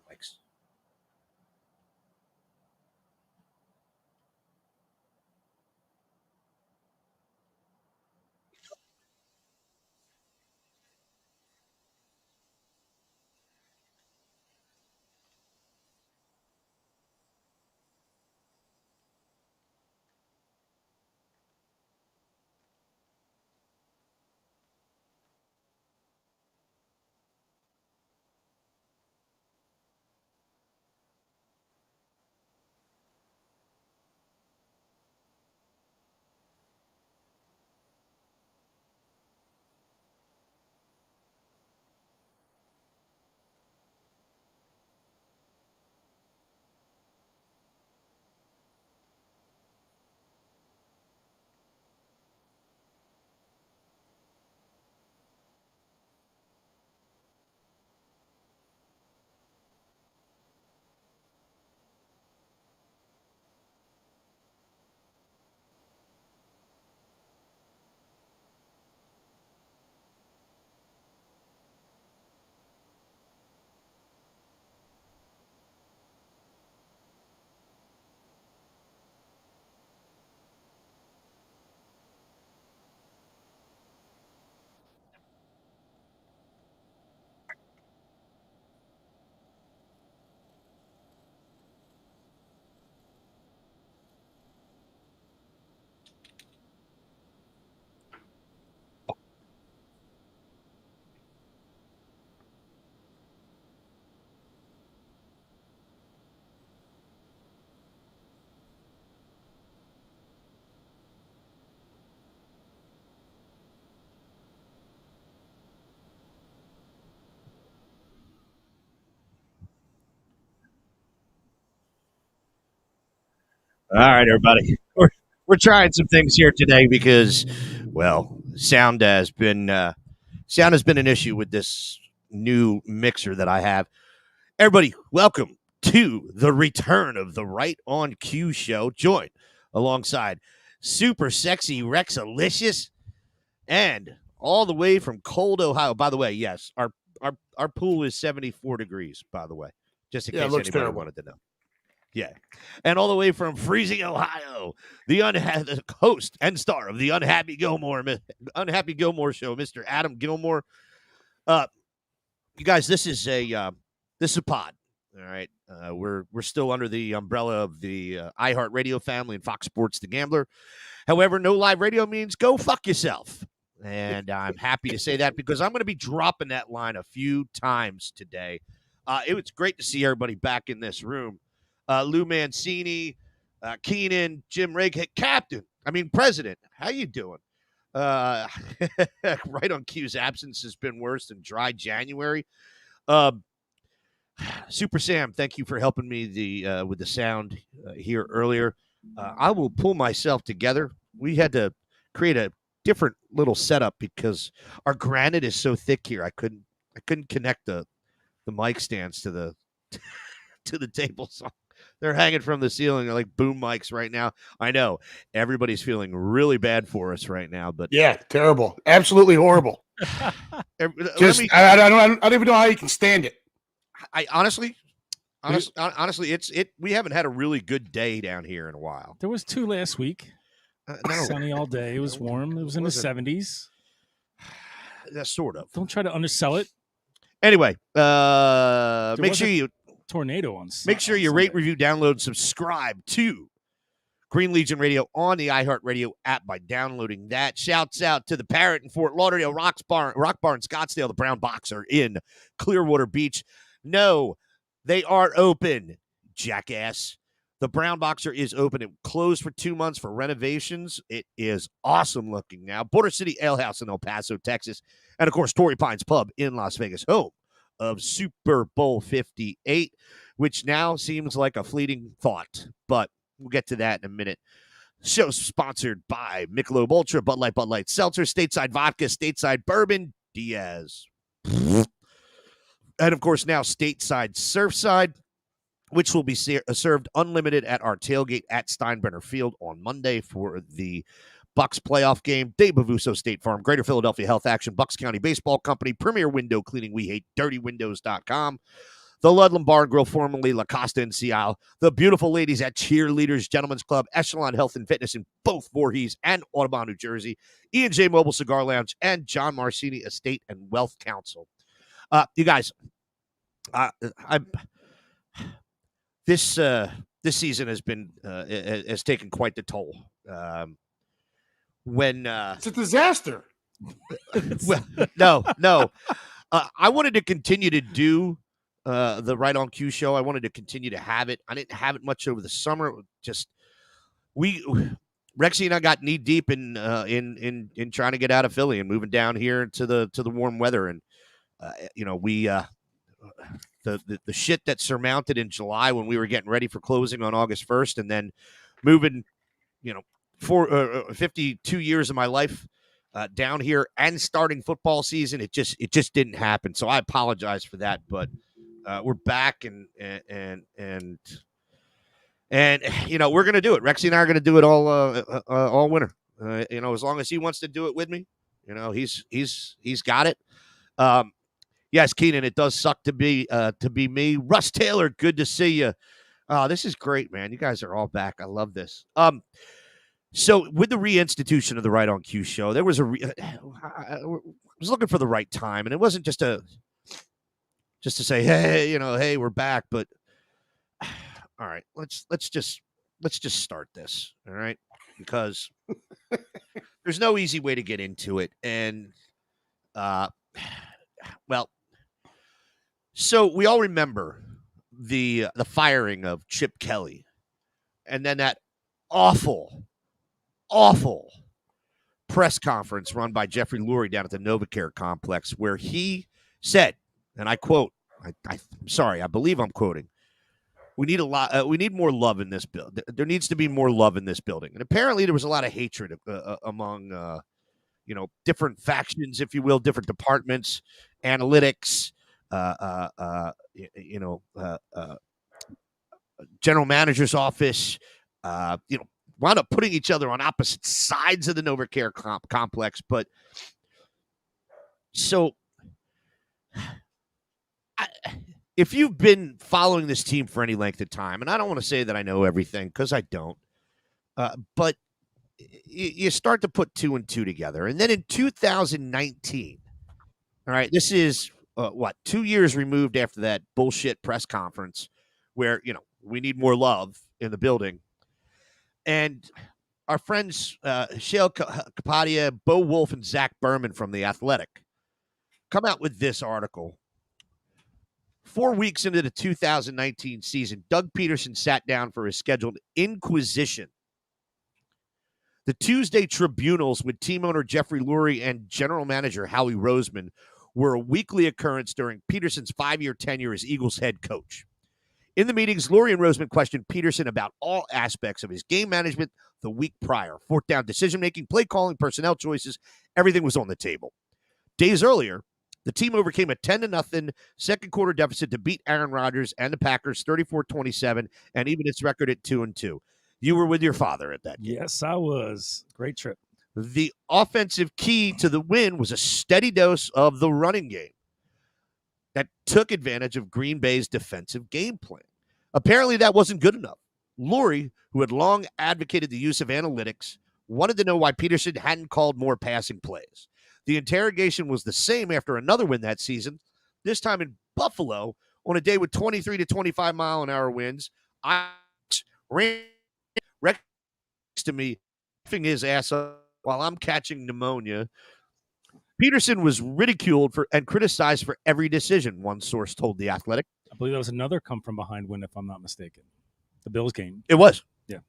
mics. All right, everybody. We're trying some things here today because, well, sound has been an issue with this new mixer that I have. Everybody, welcome to the return of the Right on Cue show. Joined alongside super sexy Rexalicious and all the way from cold Ohio. By the way, yes, our pool is 74 degrees. By the way, just in case anybody terrible. wanted to know. Yeah. And all the way from freezing Ohio, the host and star of the Unhappy Gilmore show, Mr. Adam Gilmore. You guys, this is a pod. All right. We're still under the umbrella of the iHeartRadio family and Fox Sports The Gambler. However, no live radio means go fuck yourself. And I'm happy to say that because I'm going to be dropping that line a few times today. It was great to see everybody back in this room. Lou Mancini, Keenan, Jim Rake, President. How you doing? Right on Cue's absence has been worse than dry January. Super Sam, thank you for helping me with the sound here earlier. I will pull myself together. We had to create a different little setup because our granite is so thick here. I couldn't connect the mic stands to the to the table, so they're hanging from the ceiling. They're like boom mics right now. I know everybody's feeling really bad for us right now, but yeah, terrible, absolutely horrible. Just I don't even know how you can stand it. I honestly, we haven't had a really good day down here in a while. There was 2 last week. Sunny all day. It was warm. It was in the 70s. That's sort of. Don't try to undersell it. Anyway, make sure you tornado on. Make sure you rate, review, download, subscribe to Green Legion Radio on the iHeartRadio app by downloading that. Shouts out to the Parrot in Fort Lauderdale, Rock Bar in Scottsdale, the Brown Boxer in Clearwater Beach. No, they are open, jackass. The Brown Boxer is open. It closed for 2 months for renovations. It is awesome looking now. Border City Ale House in El Paso, Texas. And, of course, Torrey Pines Pub in Las Vegas, home of Super Bowl 58, which now seems like a fleeting thought. But we'll get to that in a minute. Show sponsored by Michelob Ultra, Bud Light Seltzer, Stateside Vodka, Stateside Bourbon, Diaz. And, of course, now Stateside Surfside, which will be served unlimited at our tailgate at Steinbrenner Field on Monday for the Bucks playoff game. Dave Bavuso State Farm, Greater Philadelphia Health Action, Bucks County Baseball Company, Premier Window Cleaning, We Hate Dirty Windows.com, the Ludlam Bar and Grill, formerly La Costa in Seattle, the beautiful ladies at Cheerleaders Gentlemen's Club, Echelon Health and Fitness in both Voorhees and Audubon, New Jersey, E&J Mobile Cigar Lounge, and John Marcini Estate and Wealth Council. You guys, this season has taken quite the toll. It's a disaster. Well, no. I wanted to continue to do the Right on Cue show. I wanted to continue to have it. I didn't have it much over the summer. Just Rexy and I got knee deep in trying to get out of Philly and moving down here to the warm weather. And the shit that surmounted in July when we were getting ready for closing on August 1st, and then moving, 52 years of my life down here and starting football season, it just didn't happen. So I apologize for that, but we're back and we're gonna do it. Rexy and I are gonna do it all winter. As long as he wants to do it with me, he's got it. Yes, Keenan, it does suck to be me. Russ Taylor, good to see you. This is great, man. You guys are all back. I love this. So with the reinstitution of the Right on Cue show, there was I was looking for the right time, and it wasn't just to say, hey, we're back. But all right, let's just start this, all right, because there's no easy way to get into it, and so we all remember the firing of Chip Kelly, and then that awful press conference run by Jeffrey Lurie down at the NovaCare complex, where he said, and I quote, I'm sorry, I believe I'm quoting, we need more love in this building. There needs to be more love in this building. And apparently there was a lot of hatred among, different factions, if you will, different departments, analytics, general manager's office, wound up putting each other on opposite sides of the NovaCare complex. But so if you've been following this team for any length of time, and I don't want to say that I know everything because I don't, but you start to put two and two together. And then in 2019, all right, this is 2 years removed after that bullshit press conference where, we need more love in the building. And our friends, Shale Kapadia, Bo Wolf, and Zach Berman from The Athletic come out with this article. 4 weeks into the 2019 season, Doug Peterson sat down for his scheduled inquisition. The Tuesday tribunals with team owner Jeffrey Lurie and general manager Howie Roseman were a weekly occurrence during Peterson's 5-year tenure as Eagles head coach. In the meetings, Lurie and Roseman questioned Peterson about all aspects of his game management the week prior. Fourth down decision-making, play calling, personnel choices, everything was on the table. Days earlier, the team overcame a 10-0 second quarter deficit to beat Aaron Rodgers and the Packers 34-27 and even its record at 2-2. You were with your father at that game. Yes, I was. Great trip. The offensive key to the win was a steady dose of the running game that took advantage of Green Bay's defensive game plan. Apparently, that wasn't good enough. Lurie, who had long advocated the use of analytics, wanted to know why Peterson hadn't called more passing plays. The interrogation was the same after another win that season, this time in Buffalo, on a day with 23 to 25 mile an hour winds. I ran Rex to me, laughing his ass up while I'm catching pneumonia. Peterson was ridiculed and criticized for every decision, one source told The Athletic. I believe that was another come-from-behind win, if I'm not mistaken. The Bills game. It was. Yeah.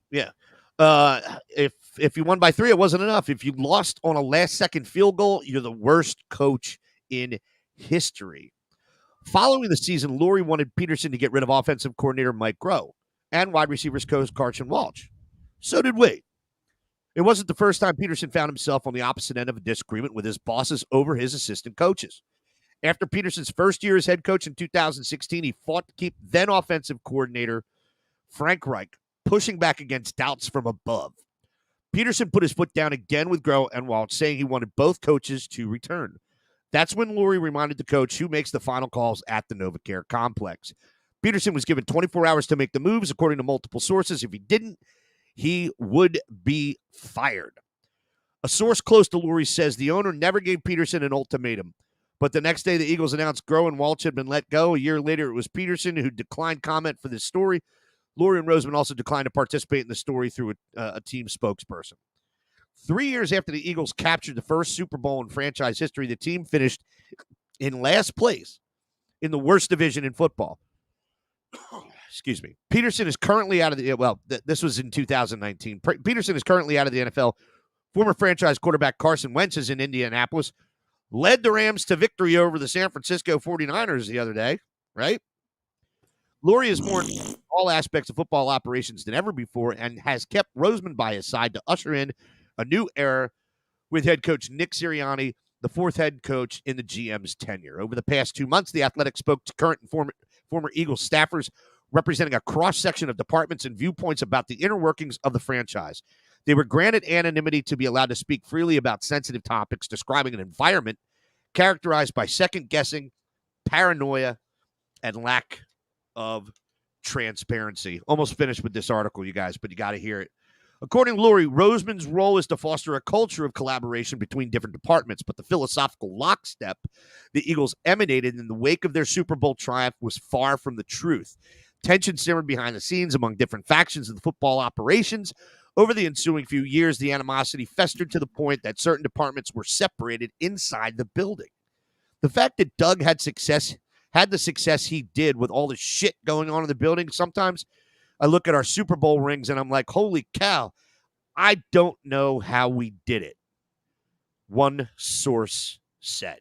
If you won by 3, it wasn't enough. If you lost on a last-second field goal, you're the worst coach in history. Following the season, Lurie wanted Peterson to get rid of offensive coordinator Mike Groh and wide receivers coach Carson Walsh. So did we. It wasn't the first time Peterson found himself on the opposite end of a disagreement with his bosses over his assistant coaches. After Peterson's first year as head coach in 2016, he fought to keep then offensive coordinator Frank Reich pushing back against doubts from above. Peterson put his foot down again with Groh and Walsh, saying he wanted both coaches to return. That's when Lurie reminded the coach who makes the final calls at the NovaCare complex. Peterson was given 24 hours to make the moves, according to multiple sources. If he didn't, he would be fired. A source close to Lurie says the owner never gave Peterson an ultimatum. But the next day, the Eagles announced Groh and Walsh had been let go. A year later, it was Peterson who declined comment for this story. Lurie and Roseman also declined to participate in the story through a team spokesperson. 3 years after the Eagles captured the first Super Bowl in franchise history, the team finished in last place in the worst division in football. Excuse me. Peterson is currently out of the this was in 2019. Peterson is currently out of the NFL. Former franchise quarterback Carson Wentz is in Indianapolis. Led the Rams to victory over the San Francisco 49ers the other day, right? Lurie is more in all aspects of football operations than ever before and has kept Roseman by his side to usher in a new era with head coach Nick Sirianni, the fourth head coach in the GM's tenure. Over the past 2 months, the Athletic spoke to current and former Eagles staffers representing a cross-section of departments and viewpoints about the inner workings of the franchise. They were granted anonymity to be allowed to speak freely about sensitive topics, describing an environment characterized by second-guessing, paranoia, and lack of transparency. Almost finished with this article, you guys, but you got to hear it. According to Lurie, Roseman's role is to foster a culture of collaboration between different departments, but the philosophical lockstep the Eagles emanated in the wake of their Super Bowl triumph was far from the truth. Tension simmered behind the scenes among different factions of the football operations. Over the ensuing few years, the animosity festered to the point that certain departments were separated inside the building. The fact that Doug had the success he did with all the shit going on in the building, sometimes I look at our Super Bowl rings and I'm like, holy cow, I don't know how we did it. One source said.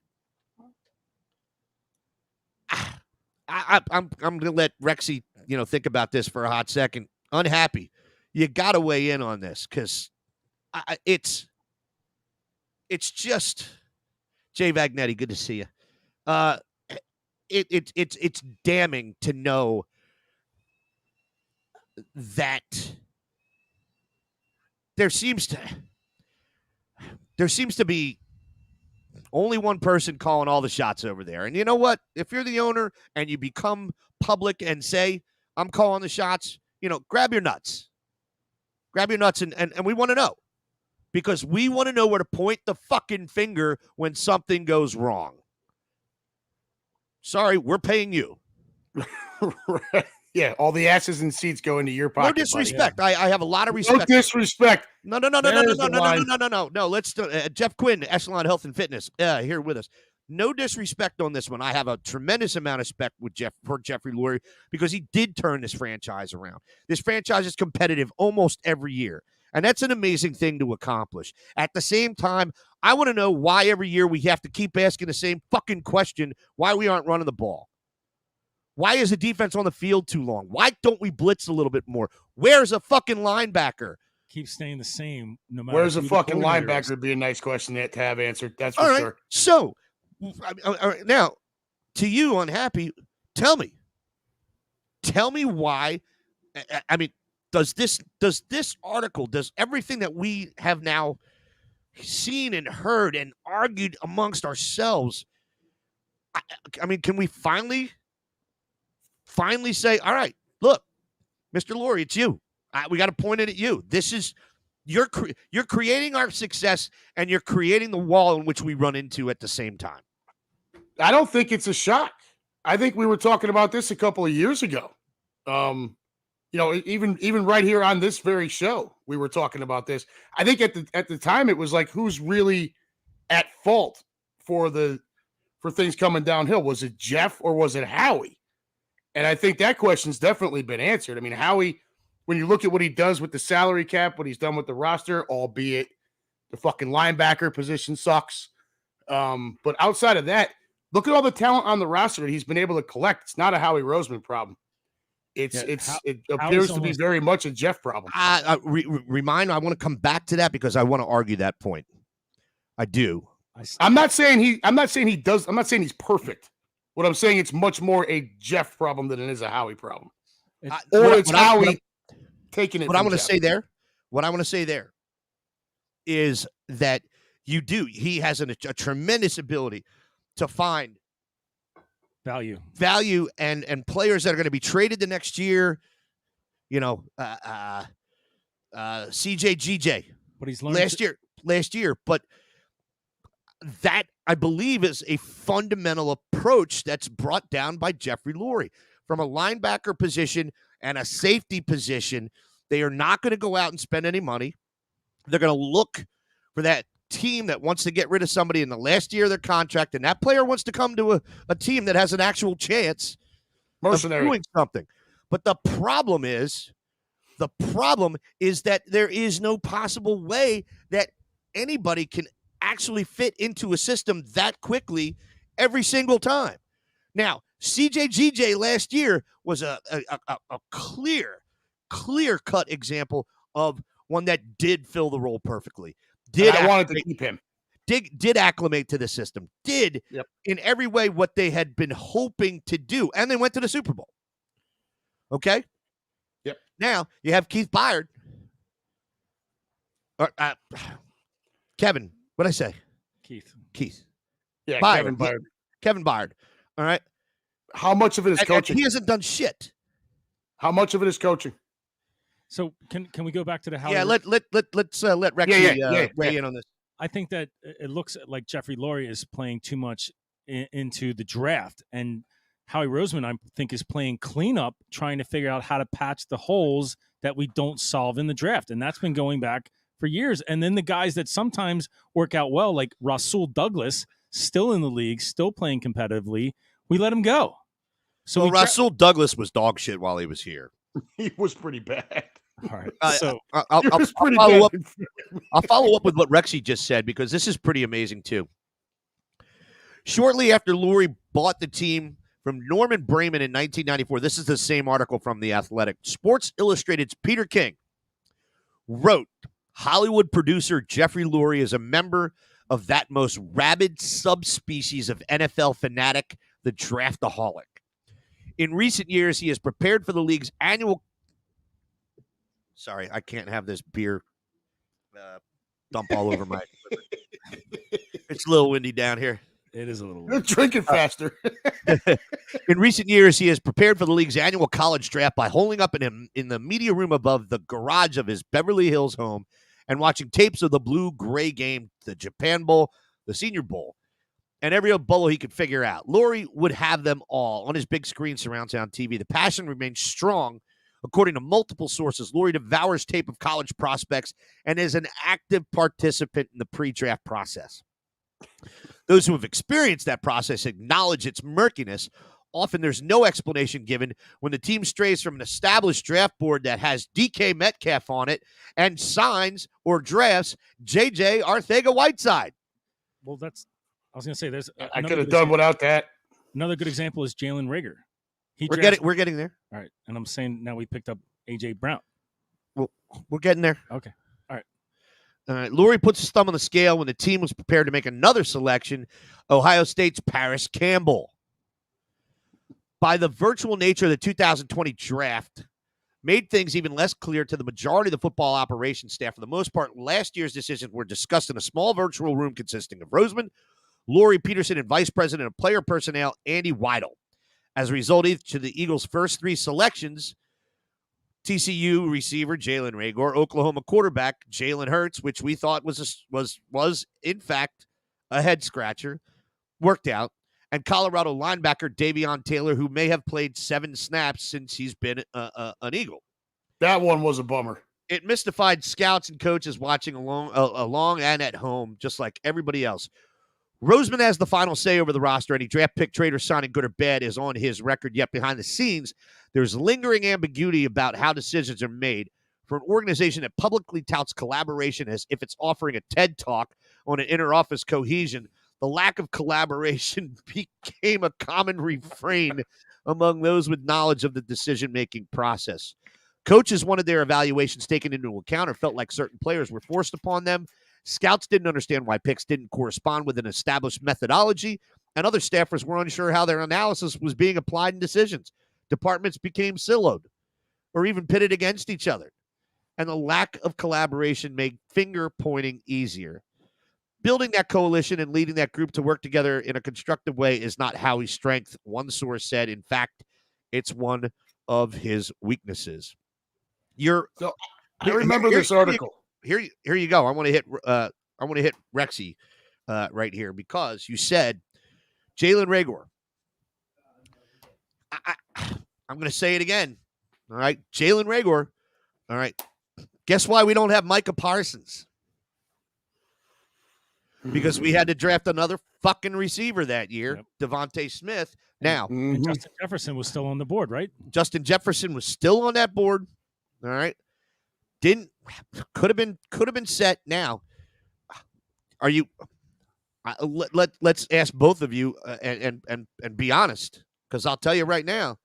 I'm going to let Rexy, think about this for a hot second. Unhappy. You got to weigh in on this because it's just Jay Vagnetti. Good to see you. It's damning to know that there seems to be only one person calling all the shots over there. And you know what? If you're the owner and you become public and say, I'm calling the shots, grab your nuts. Grab your nuts and we want to know. Because we want to know where to point the fucking finger when something goes wrong. Sorry, we're paying you. Right. Yeah, all the asses and seats go into your pocket. No disrespect. I have a lot of respect. No disrespect. No. Let's do Jeff Quinn, Echelon Health and Fitness, here with us. No disrespect on this one. I have a tremendous amount of respect for Jeffrey Lurie because he did turn this franchise around. This franchise is competitive almost every year, and that's an amazing thing to accomplish. At the same time, I want to know why every year we have to keep asking the same fucking question, why we aren't running the ball. Why is the defense on the field too long? Why don't we blitz a little bit more? Where's a fucking linebacker? Keep staying the same no matter. Where's a fucking linebacker would be a nice question to have answered. That's for sure. So, now, to you, Unhappy, tell me why. I mean, does this article, does everything that we have now seen and heard and argued amongst ourselves, I mean, can we finally say, all right, look, Mr. Lurie, it's you. We got to point it at you. This is you're creating our success, and you're creating the wall in which we run into at the same time. I don't think it's a shock. I think we were talking about this a couple of years ago. Even right here on this very show, we were talking about this. I think at the time it was like, who's really at fault for things coming downhill? Was it Jeff or was it Howie? And I think that question's definitely been answered. I mean, Howie, when you look at what he does with the salary cap, what he's done with the roster, albeit the fucking linebacker position sucks. But outside of that, look at all the talent on the roster that he's been able to collect. It's not a Howie Roseman problem. It appears to be very much a Jeff problem. I want to come back to that because I want to argue that point. I do. I'm not saying he's perfect. What I'm saying, it's much more a Jeff problem than it is a Howie problem. Howie taking it. What I want to say there is that he has a tremendous ability to find value and players that are going to be traded the next year. CJ but he's learned last year, but that I believe is a fundamental approach that's brought down by Jeffrey Lurie from a linebacker position and a safety position. They are not going to go out and spend any money. They're going to look for that team that wants to get rid of somebody in the last year of their contract, and that player wants to come to a team that has an actual chance of doing something. But the problem is that there is no possible way that anybody can actually fit into a system that quickly every single time. Now, CJGJ last year was a clear-cut example of one that did fill the role perfectly. I wanted to keep him. Did acclimate to the system. Did in every way what they had been hoping to do, and they went to the Super Bowl. Okay. Yep. Now you have Keith Byard. Kevin, what'd I say? Keith. Yeah, Byard. Kevin Byard. All right. How much of it is coaching? He hasn't done shit. How much of it is coaching? So can we go back to the how? Yeah, let's let Rexy weigh in on this. I think that it looks like Jeffrey Lurie is playing too much into the draft, and Howie Roseman, I think, is playing cleanup, trying to figure out how to patch the holes that we don't solve in the draft, and that's been going back for years. And then the guys that sometimes work out well, like Rasul Douglas, still in the league, still playing competitively, we let him go. So Rasul Douglas was dog shit while he was here. He was pretty bad. All right. So I'll follow up. I'll follow up with what Rexy just said, because this is pretty amazing too. Shortly after Lurie bought the team from Norman Brayman in 1994, this is the same article from The Athletic. Sports Illustrated's Peter King wrote, Hollywood producer Jeffrey Lurie is a member of that most rabid subspecies of NFL fanatic, the draftaholic. In recent years, he has prepared for the league's annual... Sorry, I can't have this beer dump all over my... It's a little windy down here. It is a little. You're drinking faster. In recent years, he has prepared for the league's annual college draft by holding up in the media room above the garage of his Beverly Hills home and watching tapes of the blue-gray game, the Japan Bowl, the Senior Bowl, and every bowl he could figure out. Lurie would have them all on his big screen surround sound TV. The passion remains strong. According to multiple sources, Lurie devours tape of college prospects and is an active participant in the pre-draft process. Those who have experienced that process acknowledge its murkiness. Often there's no explanation given when the team strays from an established draft board that has DK Metcalf on it and signs or drafts JJ Arcega-Whiteside. Well, I was going to say, I could have done without that. Another good example is Jalen Rager. We're getting there. All right. And I'm saying now we picked up A.J. Brown. Well, we're getting there. Okay. All right. Lurie puts his thumb on the scale when the team was prepared to make another selection, Ohio State's Paris Campbell. By the virtual nature of the 2020 draft, made things even less clear to the majority of the football operations staff. For the most part, last year's decisions were discussed in a small virtual room consisting of Roseman, Lurie Peterson, and Vice President of Player Personnel, Andy Weidel. As a result, each of the Eagles' first three selections, TCU receiver Jalen Rager, Oklahoma quarterback Jalen Hurts, which we thought was in fact a head scratcher, worked out, and Colorado linebacker Davion Taylor, who may have played 7 snaps since he's been an Eagle. That one was a bummer. It mystified scouts and coaches watching along and at home, just like everybody else. Roseman has the final say over the roster. Any draft pick, trade, or signing, good or bad, is on his record. Yet behind the scenes, there's lingering ambiguity about how decisions are made. For an organization that publicly touts collaboration as if it's offering a TED Talk on an inter-office cohesion, the lack of collaboration became a common refrain among those with knowledge of the decision-making process. Coaches wanted their evaluations taken into account or felt like certain players were forced upon them. Scouts didn't understand why picks didn't correspond with an established methodology, and other staffers were unsure how their analysis was being applied in decisions. Departments became siloed or even pitted against each other, and the lack of collaboration made finger-pointing easier. building that coalition and leading that group to work together in a constructive way is not Howie's strength, one source said. In fact, it's one of his weaknesses. I remember this article. Here you go. I want to hit Rexy right here because you said Jalen Reagor. I'm going to say it again. All right, Jalen Reagor. All right. Guess why we don't have Micah Parsons? Because we had to draft another fucking receiver that year, Devontae Smith. Now, and Justin Jefferson was still on the board, right? Justin Jefferson was still on that board. All right. Could have been set. Now, are you let's ask both of you and be honest, because I'll tell you right now,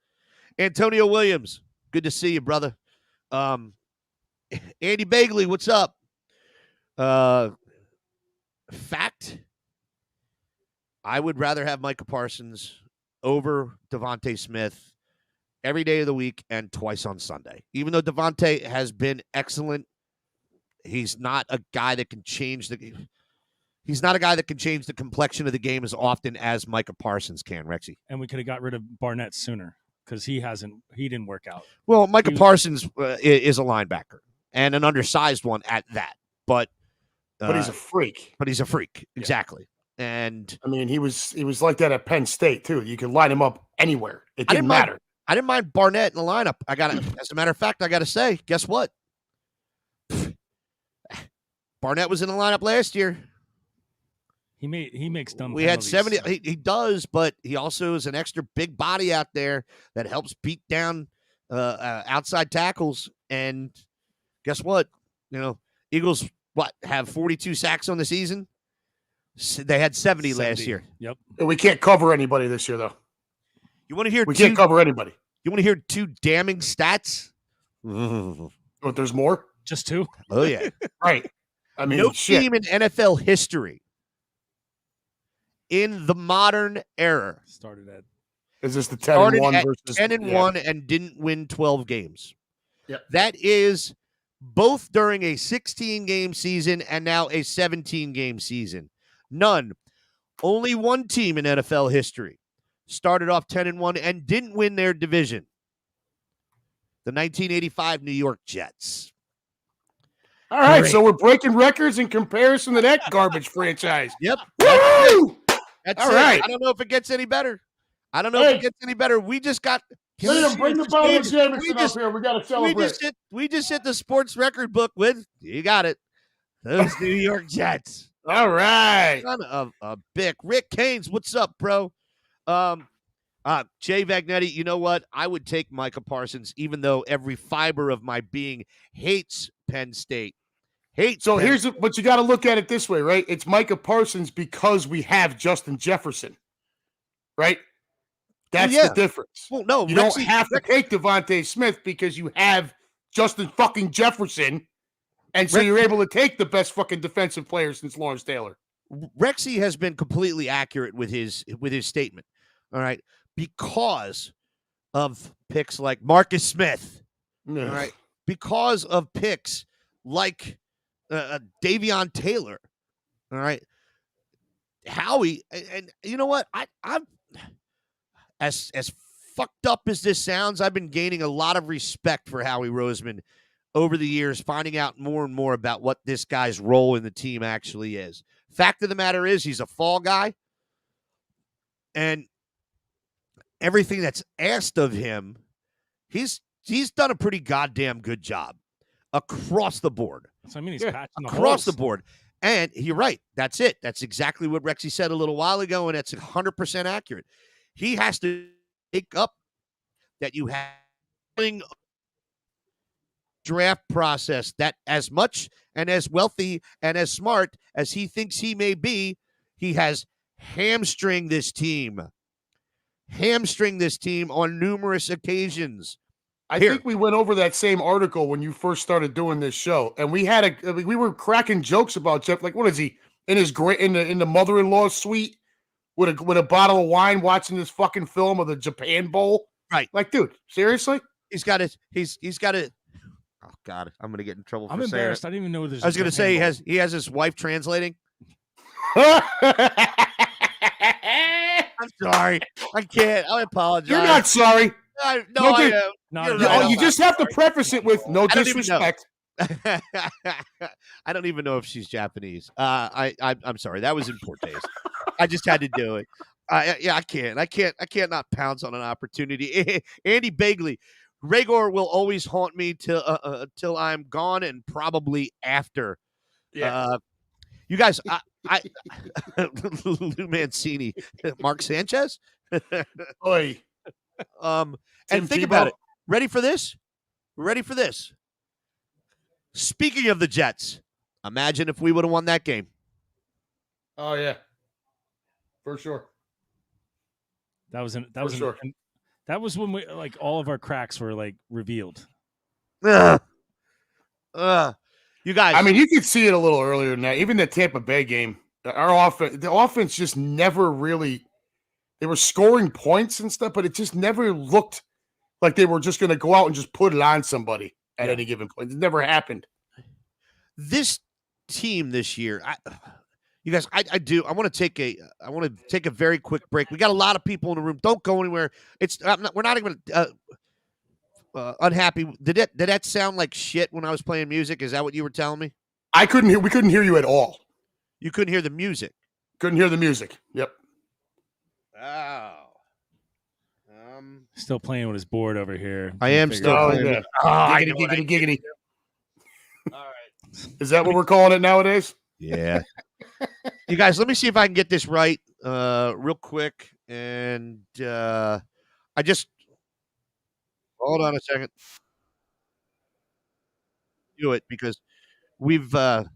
Antonio Williams, good to see you, brother. Andy Bagley, what's up? Fact, I would rather have Micah Parsons over Devontae Smith every day of the week and twice on Sunday. Even though Devontae has been excellent, he's not a guy that can change the complexion of the game as often as Micah Parsons can, Rexy. And we could have got rid of Barnett sooner because he didn't work out. Well, Micah Parsons is a linebacker and an undersized one at that, but he's a freak. But he's a freak, exactly. And I mean, he was like that at Penn State too. You could line him up anywhere; it didn't matter. I didn't mind Barnett in the lineup. As a matter of fact, I got to say, guess what? Barnett was in the lineup last year. He makes dumb. We had 70. He does, but he also is an extra big body out there that helps beat down outside tackles. And guess what? Eagles have 42 sacks on the season. They had 70 last year. Yep. And we can't cover anybody this year, though. You want to hear? We can't cover anybody. You want to hear two damning stats? But there's more. Just two. Oh yeah. Right. I mean, no team in NFL history in the modern era started at. Is this the 10-1 versus 10-1 and didn't win 12 games? Yeah. That is both during a 16-game season and now a 17-game season. None. Only one team in NFL history started off 10-1 and didn't win their division. The 1985 New York Jets. All right, great. So we're breaking records in comparison to that garbage franchise. Yep. Woo! That's all right. I don't know if it gets any better. We just got. Bring the bottle of Jameson up here. We got to celebrate. We just hit the sports record book with, you got it, those New York Jets. All right. Son of a bick. Rick Canes, what's up, bro? Jay Vagnetti, you know what? I would take Micah Parsons, even though every fiber of my being hates Penn State. But you got to look at it this way, right? It's Micah Parsons because we have Justin Jefferson, right? That's the difference. Well, no, you don't have to take Devontae Smith because you have Justin fucking Jefferson, and so you're able to take the best fucking defensive player since Lawrence Taylor. Rexy has been completely accurate with his statement. All right, because of picks like Marcus Smith. All right, because of picks like Davion Taylor. All right, Howie, and you know what? I'm as fucked up as this sounds, I've been gaining a lot of respect for Howie Roseman over the years, finding out more and more about what this guy's role in the team actually is. Fact of the matter is, he's a fall guy, and everything that's asked of him, he's done a pretty goddamn good job across the board. So I mean, he's patching across the board. And you're right. That's it. That's exactly what Rexy said a little while ago, and that's 100% accurate. He has to make up that you have a draft process that as much and as wealthy and as smart as he thinks he may be, he has hamstringed this team on numerous occasions. I think we went over that same article when you first started doing this show, and we were cracking jokes about Jeff. Like, what is he in the mother-in-law's suite with a bottle of wine, watching this fucking film of the Japan Bowl? Right. Like, dude, seriously? He's got it. Oh God, I'm gonna get in trouble. I'm embarrassed. I didn't even know there's. I was gonna say he has his wife translating. I'm sorry. I can't. I apologize. You're not sorry. No, No, I dude. am. No, You're no, right. Oh, I'm you not just have to sorry. preface it with no I don't even know. disrespect. I don't even know if she's Japanese. I'm sorry. That was in poor taste. I just had to do it. Yeah, I can't not pounce on an opportunity. Andy Bagley, Rhaegar will always haunt me till I'm gone and probably after. Yeah. You guys, I Lou Mancini, Mark Sanchez. Oi. And Tim think Tebow. about it. Ready for this? Ready for this? Speaking of the Jets, imagine if we would have won that game. Oh yeah. For sure. that was sure. that was when we like all of our cracks were like revealed. Ugh. Ugh. You guys, I mean, you could see it a little earlier than that. Even the Tampa Bay game, the offense just never really. They were scoring points and stuff, but it just never looked like they were just going to go out and just put it on somebody at any given point. It never happened. this team this year, you guys, I do. I want to take a very quick break. We got a lot of people in the room. Don't go anywhere. We're not even unhappy. Did that sound like shit when I was playing music? Is that what you were telling me? We couldn't hear you at all. You couldn't hear the music. Couldn't hear the music. Yep. Oh. Still playing with his board over here. I am Figure still it out. playing. yeah. I Giggity, know what I giggity, did. giggity. All right. Is that what we're calling it nowadays? Yeah. You guys, let me see if I can get this right real quick. And I just hold on a second. Do it because we've been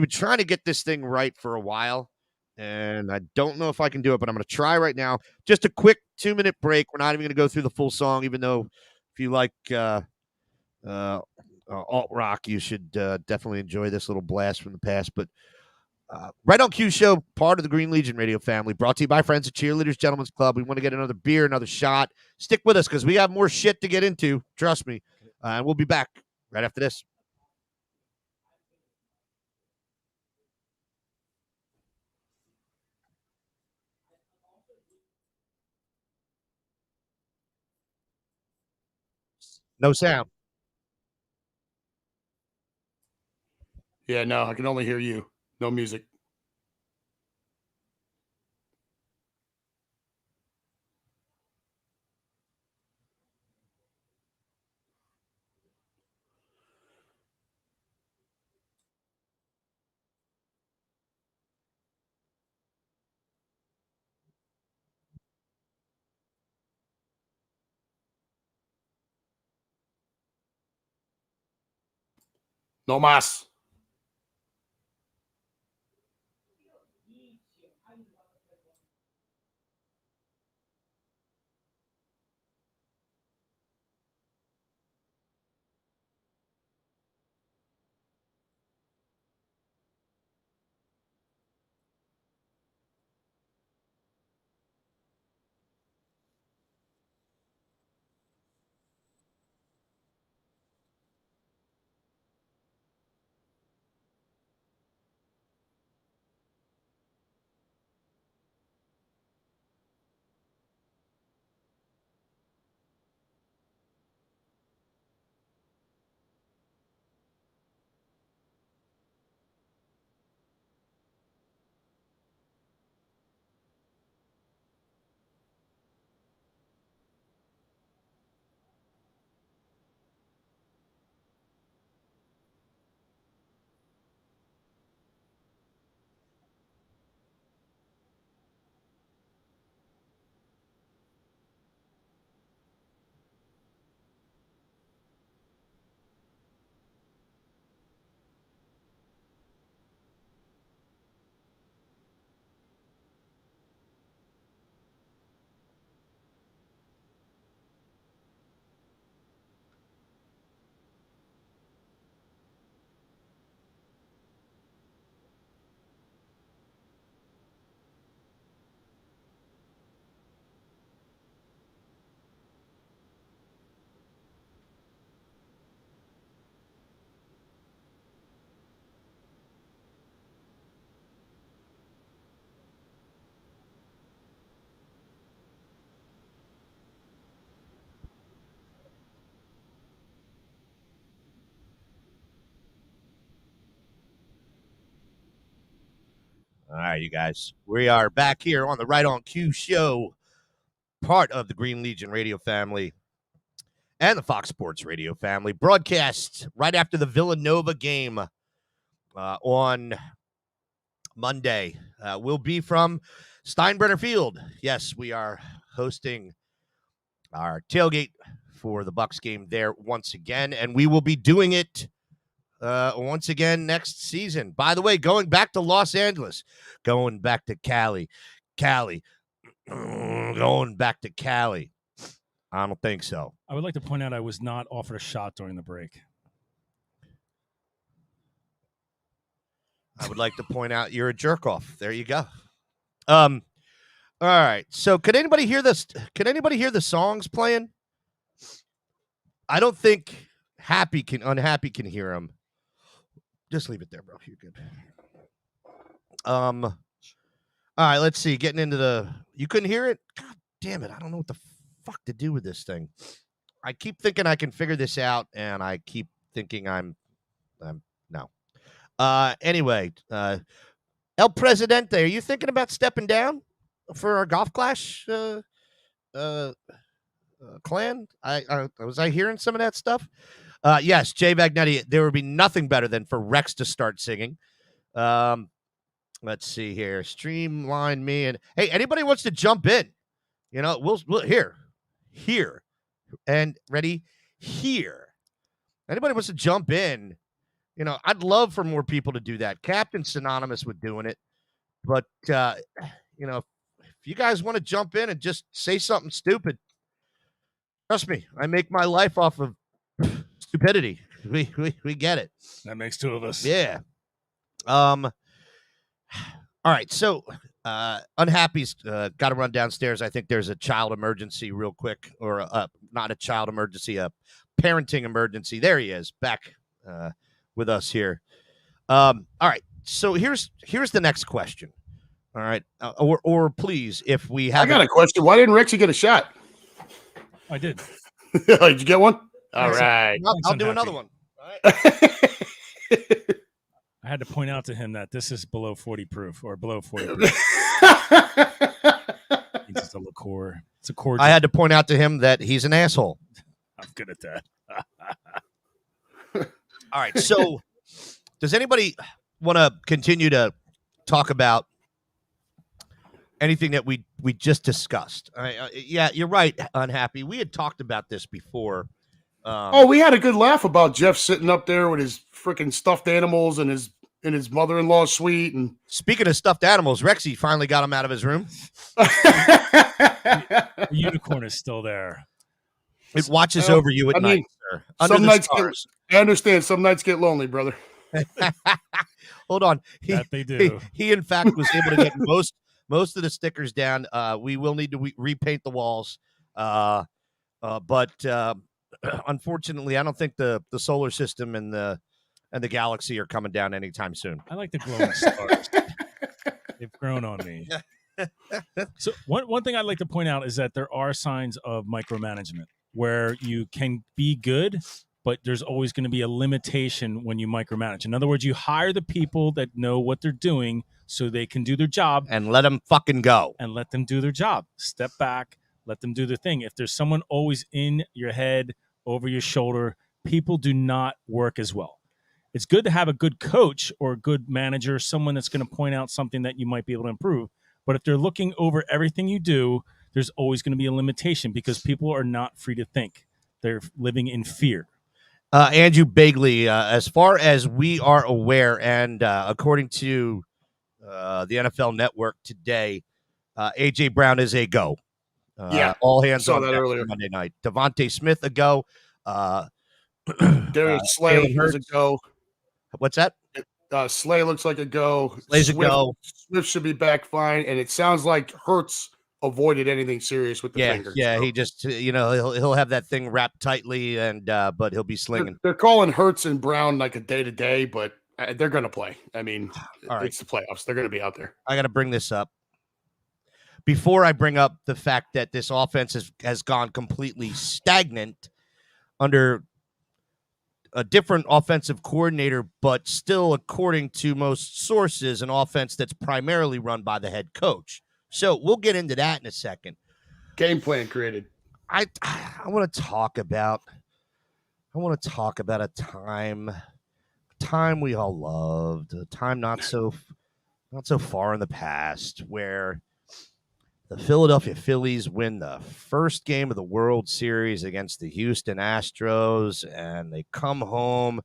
trying to get this thing right for a while. And I don't know if I can do it, but I'm going to try right now. Just a quick 2-minute break. We're not even going to go through the full song, even though if you like alt rock, you should definitely enjoy this little blast from the past. But Right on Cue Show, part of the Green Legion radio family, brought to you by friends at Cheerleaders Gentlemen's Club. We want to get another beer, another shot. Stick with us because we have more shit to get into. Trust me. And we'll be back right after this. No sound. Yeah, no, I can only hear you. No music. No mas. All right, you guys. We are back here on the Right on Cue show, part of the Green Legion radio family and the Fox Sports radio family. Broadcast right after the Villanova game on Monday. Will be from Steinbrenner Field. Yes, we are hosting our tailgate for the Bucks game there once again, and we will be doing it once again next season. By the way, going back to Los Angeles, going back to Cali, going back to Cali. I don't think so. I would like to point out I was not offered a shot during the break. I would like to point out you're a jerk off. There you go. All right. So could anybody hear this? Could anybody hear the songs playing? I don't think Unhappy can hear them. Just leave it there, bro. You're good. All right, let's see. Getting into you couldn't hear it? God damn it. I don't know what the fuck to do with this thing. I keep thinking I can figure this out, and I keep thinking I'm no. Anyway, El Presidente, are you thinking about stepping down for our Golf Clash clan? Was I hearing some of that stuff? Yes, Jay Magnetti, there would be nothing better than for Rex to start singing. Let's see here. Streamline me. And hey, anybody wants to jump in? You know, we'll here. And ready? Here. Anybody wants to jump in? You know, I'd love for more people to do that. Captain's synonymous with doing it. But, you know, if you guys want to jump in and just say something stupid, trust me, I make my life off of stupidity. We get it. That makes two of us. Yeah. All right. So, Unhappy's got to run downstairs. I think there's a child emergency real quick, or not a child emergency, a parenting emergency. There he is, back with us here. All right. So here's the next question. All right. Or please, if we have, I got a question. Why didn't Rexy get a shot? I did. Did you get one? All right. I'll do another one. All right. I had to point out to him that this is below 40 proof or below 40 proof. It's just a liqueur. It's a cordial. I had to point out to him that he's an asshole. I'm good at that. All right. So does anybody want to continue to talk about anything that we just discussed? Yeah, you're right, Unhappy. We had talked about this before. We had a good laugh about Jeff sitting up there with his freaking stuffed animals and his mother-in-law's suite. And speaking of stuffed animals, Rexy finally got him out of his room. The unicorn is still there. It watches over you at night, sir. Some nights I understand. Some nights get lonely, brother. Hold on. They do. He in fact was able to get most of the stickers down. We will need to repaint the walls, but unfortunately, I don't think the solar system and the galaxy are coming down anytime soon. I like the glowing stars. They've grown on me. So one thing I'd like to point out is that there are signs of micromanagement where you can be good, but there's always going to be a limitation when you micromanage. In other words, you hire the people that know what they're doing so they can do their job. And let them fucking go. And let them do their job. Step back, let them do their thing. If there's someone always in your head, over your shoulder, people do not work as well. It's good to have a good coach or a good manager, someone that's going to point out something that you might be able to improve. But if they're looking over everything you do, there's always going to be a limitation because people are not free to think. They're living in fear. Andrew Bagley, as far as we are aware, and according to the NFL Network today, A.J. Brown is a go. All hands on that earlier Monday night. Devontae Smith a go. Darius Slay is a go. What's that? Slay looks like a go. Slay's a go. Smith should be back fine, and it sounds like Hurts avoided anything serious with the finger. Yeah, so. He just he'll have that thing wrapped tightly, and but he'll be slinging. They're calling Hurts and Brown like a day-to-day, but they're going to play. I mean, it's the playoffs. They're going to be out there. I got to bring this up. Before I bring up the fact that this offense has gone completely stagnant under a different offensive coordinator, but still, according to most sources, an offense that's primarily run by the head coach. So we'll get into that in a second. Game plan created. I want to talk about a time we all loved, a time not so far in the past, where the Philadelphia Phillies win the first game of the World Series against the Houston Astros, and they come home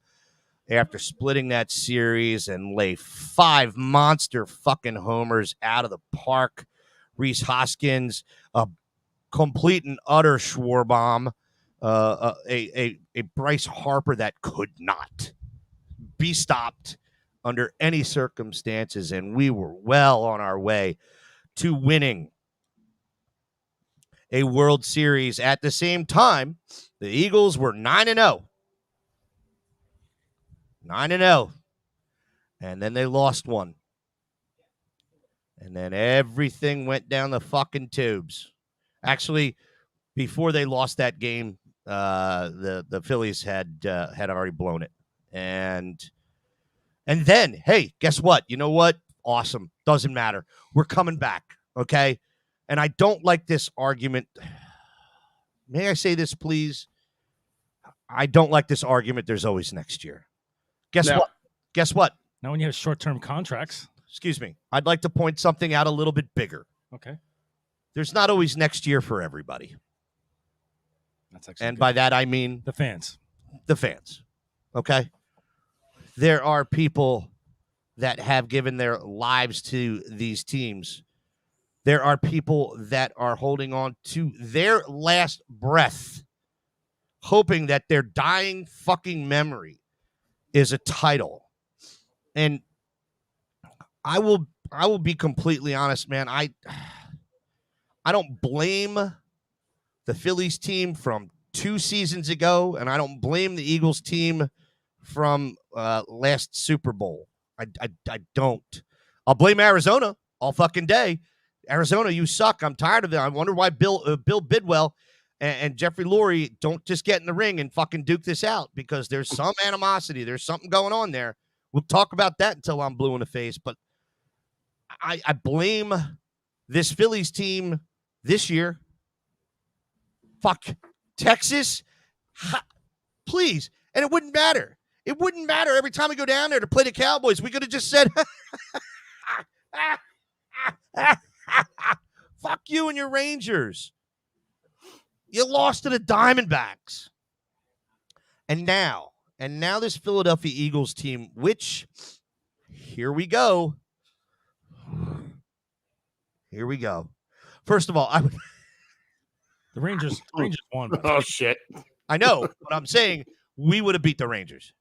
after splitting that series and lay 5 monster fucking homers out of the park. Rhys Hoskins, a complete and utter Schwarbomb, a Bryce Harper that could not be stopped under any circumstances, and we were well on our way to winning a World Series. At the same time, the Eagles were 9-0. 9-0. And then they lost one. And then everything went down the fucking tubes. Actually, before they lost that game, the Phillies had already blown it. And then, hey, guess what? You know what? Awesome. Doesn't matter. We're coming back, okay? And I don't like this argument. May I say this, please? I don't like this argument. There's always next year. Guess what? Guess what? Now when you have short-term contracts. Excuse me. I'd like to point something out a little bit bigger. Okay. There's not always next year for everybody. That's actually and good. by that, I mean the fans. The fans. Okay? There are people that have given their lives to these teams. There are people that are holding on to their last breath, hoping that their dying fucking memory is a title. And I will be completely honest, man. I don't blame the Phillies team from 2 seasons ago, and I don't blame the Eagles team from last Super Bowl. I don't. I'll blame Arizona all fucking day. Arizona, you suck. I'm tired of it. I wonder why Bill Bidwell and Jeffrey Lurie don't just get in the ring and fucking duke this out, because there's some animosity. There's something going on there. We'll talk about that until I'm blue in the face. But I blame this Phillies team this year. Fuck Texas. Please. And it wouldn't matter. It wouldn't matter every time we go down there to play the Cowboys. We could have just said, fuck you and your Rangers. You lost to the Diamondbacks. And now this Philadelphia Eagles team, which, here we go. Here we go. First of all, the Rangers won. Oh, shit. I know, but I'm saying we would have beat the Rangers.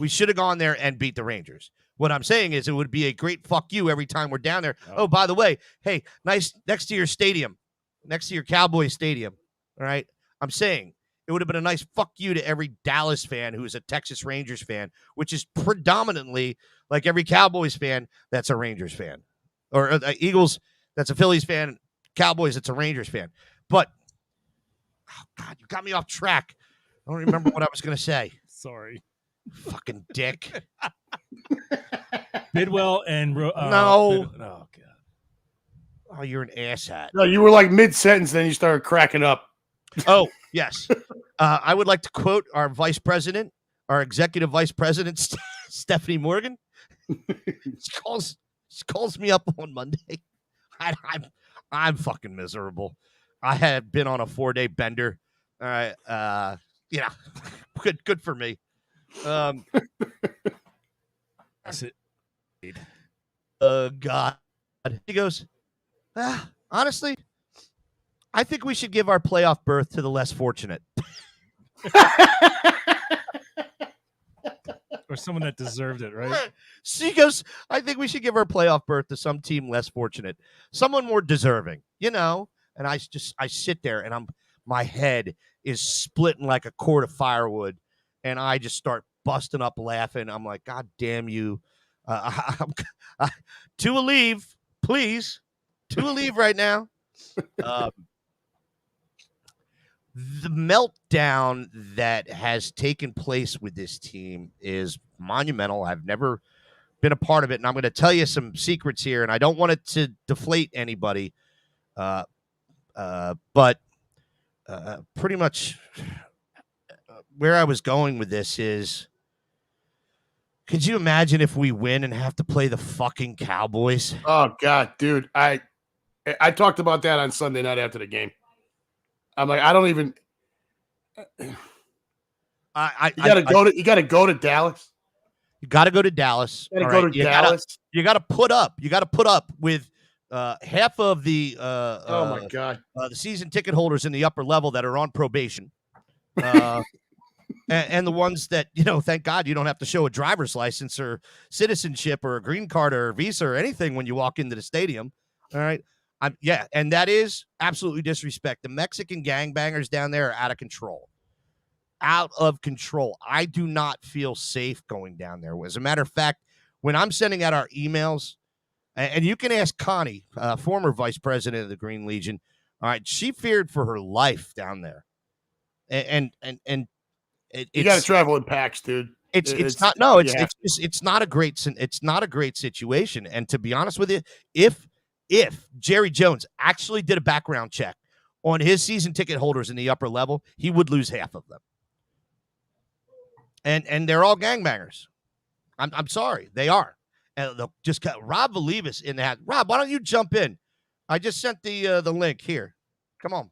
We should have gone there and beat the Rangers. What I'm saying is it would be a great fuck you every time we're down there. Oh, by the way, hey, nice next to your stadium, next to your Cowboys stadium. All right. I'm saying it would have been a nice fuck you to every Dallas fan who is a Texas Rangers fan, which is predominantly like every Cowboys fan that's a Rangers fan, or Eagles that's a Phillies fan, Cowboys that's a Rangers fan. But, oh, God, you got me off track. I don't remember what I was going to say. Sorry. Fucking dick. Bidwell and no. Oh God. Oh, you're an asshat. No, you were like mid-sentence, then you started cracking up. Oh, yes. I would like to quote our vice president, our executive vice president, Stephanie Morgan. She calls me up on Monday. I'm fucking miserable. I had been on a 4-day bender. All right. Yeah. Good for me. That's it. God. He goes, honestly, I think we should give our playoff berth to the less fortunate. Or someone that deserved it, right? She goes, I think we should give our playoff berth to some team less fortunate, someone more deserving, you know? And I sit there and my head is splitting like a cord of firewood, and I just start busting up laughing. I'm like, God damn you. To a leave, please. To a leave right now. The meltdown that has taken place with this team is monumental. I've never been a part of it, and I'm going to tell you some secrets here, and I don't want it to deflate anybody, but pretty much where I was going with this is, could you imagine if we win and have to play the fucking Cowboys? Oh God, dude. I talked about that on Sunday night after the game. I'm like, I don't even. You gotta go to Dallas. You got to go to Dallas. You gotta go to Dallas. You got to put up. You got to put up with half of the oh my God, the season ticket holders in the upper level that are on probation, and the ones that, thank God you don't have to show a driver's license or citizenship or a green card or a visa or anything when you walk into the stadium. All right. And that is absolutely disrespect. The Mexican gangbangers down there are out of control. Out of control. I do not feel safe going down there. As a matter of fact, when I'm sending out our emails, and you can ask Connie, former vice president of the Green Legion, all right, she feared for her life down there. And you got to travel in packs, dude. It's not a great situation. And to be honest with you, if Jerry Jones actually did a background check on his season ticket holders in the upper level, he would lose half of them. And they're all gangbangers. I'm sorry, they are. And they'll just got Rob Valivas in that. Rob, why don't you jump in? I just sent the link here. Come on.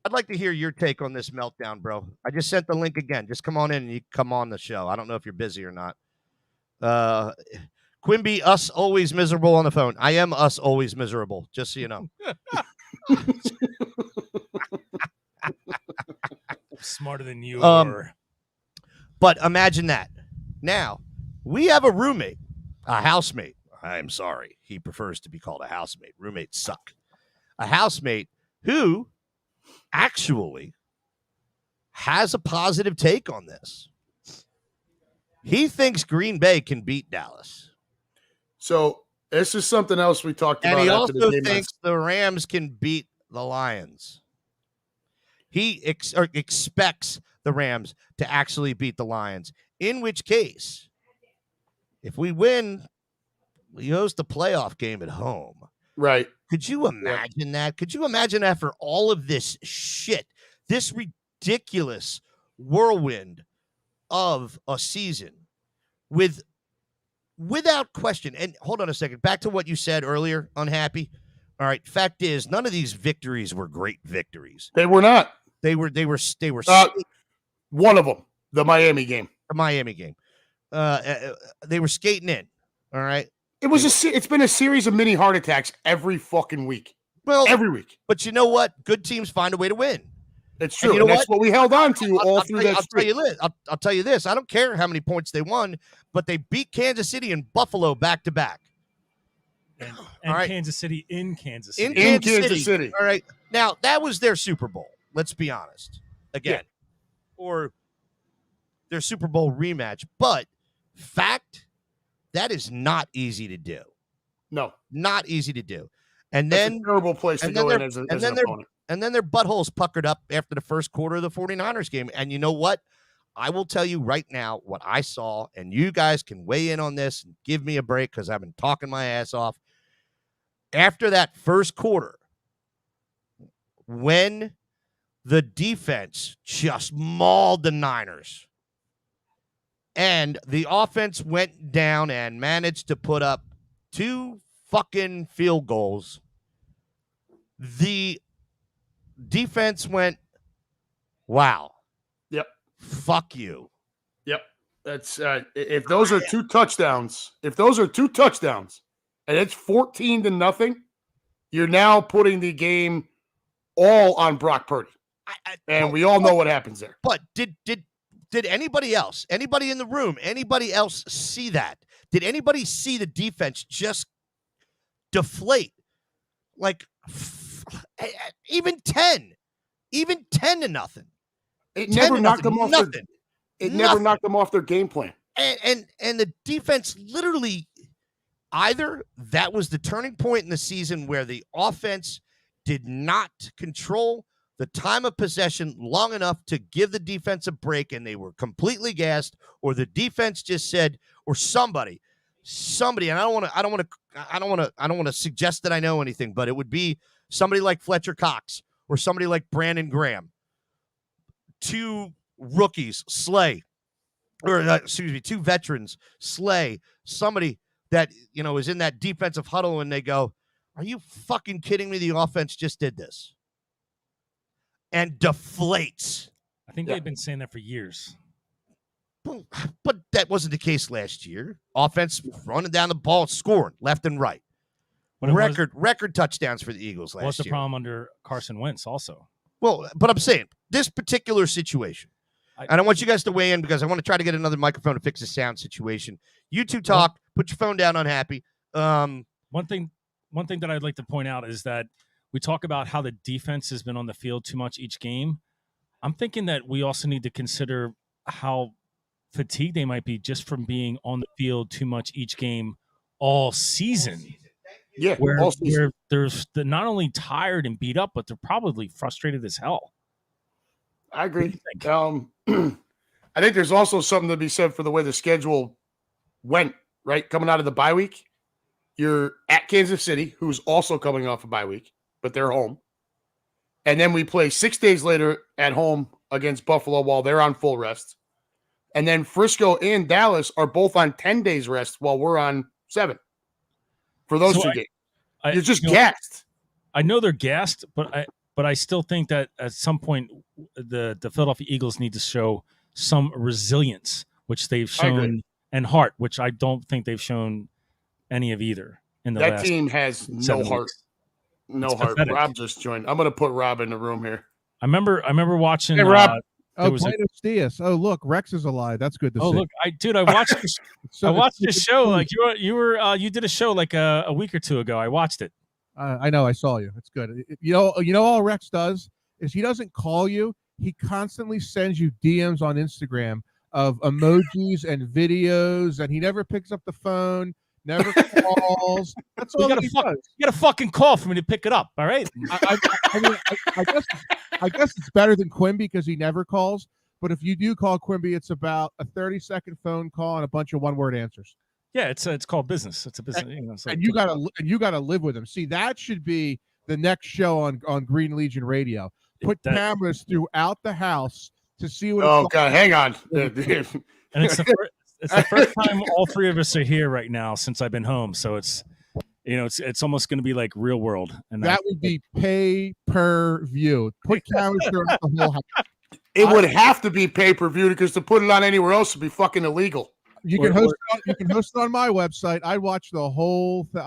I'd like to hear your take on this meltdown, bro. I just sent the link again. Just come on in and you come on the show. I don't know if you're busy or not. Quimby, us always miserable on the phone. I am us always miserable, just so you know. Smarter than you are. But imagine that. Now, we have a roommate, a housemate. I'm sorry. He prefers to be called a housemate. Roommates suck. A housemate who actually has a positive take on this. He thinks Green Bay can beat Dallas. So this is something else we talked about. And he also thinks the Rams can beat the Lions. He expects the Rams to actually beat the Lions, in which case, if we win, we host a playoff game at home. Right. Could you imagine that? Could you imagine after all of this shit, this ridiculous whirlwind of a season without question? And hold on a second. Back to what you said earlier, unhappy. All right. Fact is, none of these victories were great victories. They were not. They were one of them, the Miami game. They were skating in. All right. It's been a series of mini heart attacks every fucking week. Well, every week. But you know what? Good teams find a way to win. It's true. And that's what we held on to all through that streak. I'll tell you this. I don't care how many points they won, but they beat Kansas City and Buffalo back to back. And right. Kansas City in Kansas City. In Kansas City. All right. Now, that was their Super Bowl. Let's be honest. Again. Yeah. Or their Super Bowl rematch. But fact, that is not easy to do. No. Not easy to do. And That's then a terrible place to go in as an opponent. And then their buttholes puckered up after the first quarter of the 49ers game. And you know what? I will tell you right now what I saw, and you guys can weigh in on this and give me a break because I've been talking my ass off. After that first quarter, when the defense just mauled the Niners and the offense went down and managed to put up 2 fucking field goals, the defense went, wow. Yep. Fuck you. Yep. That's if those are 2 touchdowns, and it's 14-0, you're now putting the game all on Brock Purdy. And we all know what happens there. But did anybody else, anybody in the room, anybody else see that? Did anybody see the defense just deflate? Like even 10 to nothing. It never knocked them off. Never knocked them off their game plan. And the defense literally, either that was the turning point in the season where the offense did not control the time of possession long enough to give the defense a break and they were completely gassed, or the defense just said, or somebody, and I don't want to suggest that I know anything, but it would be somebody like Fletcher Cox or somebody like Brandon Graham, two rookies, Slay, or two veterans, Slay, somebody that, is in that defensive huddle and they go, are you fucking kidding me? The offense just did this. And deflates. I think they've been saying that for years. But that wasn't the case last year. Offense running down the ball, scoring left and right. Record touchdowns for the Eagles last year. What's the problem under Carson Wentz also? Well, but I'm saying this particular situation, and I want you guys to weigh in because I want to try to get another microphone to fix the sound situation. You two talk. Put your phone down. Unhappy. One thing that I'd like to point out is that we talk about how the defense has been on the field too much each game. I'm thinking that we also need to consider how fatigued they might be just from being on the field too much each game all season. Yeah, where they're not only tired and beat up, but they're probably frustrated as hell. I agree. I think there's also something to be said for the way the schedule went, right? Coming out of the bye week, you're at Kansas City, who's also coming off a bye week, but they're home. And then we play 6 days later at home against Buffalo while they're on full rest. And then Frisco and Dallas are both on 10 days rest while we're on 7 for those two games. You're just gassed. I know they're gassed, but I still think that at some point the Philadelphia Eagles need to show some resilience, which they've shown, and heart, which I don't think they've shown any of either. That team has no heart. No heart. Pathetic. Rob just joined. I'm going to put Rob in the room here. I remember watching. Hey, Rob. Buenos dias. Oh, look, Rex is alive. That's good to see. Oh, look, I watched. I watched this show. Like you did a show like a week or two ago. I watched it. I know. I saw you. It's good. You know, all Rex does is he doesn't call you. He constantly sends you DMs on Instagram of emojis and videos, and he never picks up the phone. Never calls. That's all he does. You got a fucking call for me to pick it up. All right. I guess it's better than Quimby because he never calls. But if you do call Quimby, it's about a 30-second phone call and a bunch of one-word answers. Yeah, it's called business. It's a business. And you gotta live with him. See, that should be the next show on Green Legion Radio. Put cameras throughout the house to see what. Oh God, hang on. And it's the first time all three of us are here right now since I've been home. So it's almost going to be like real world. And that would be pay-per-view. Put cameras throughout the whole house. It would have to be pay-per-view because to put it on anywhere else would be fucking illegal. You can host it on my website. I'd watch the whole thing.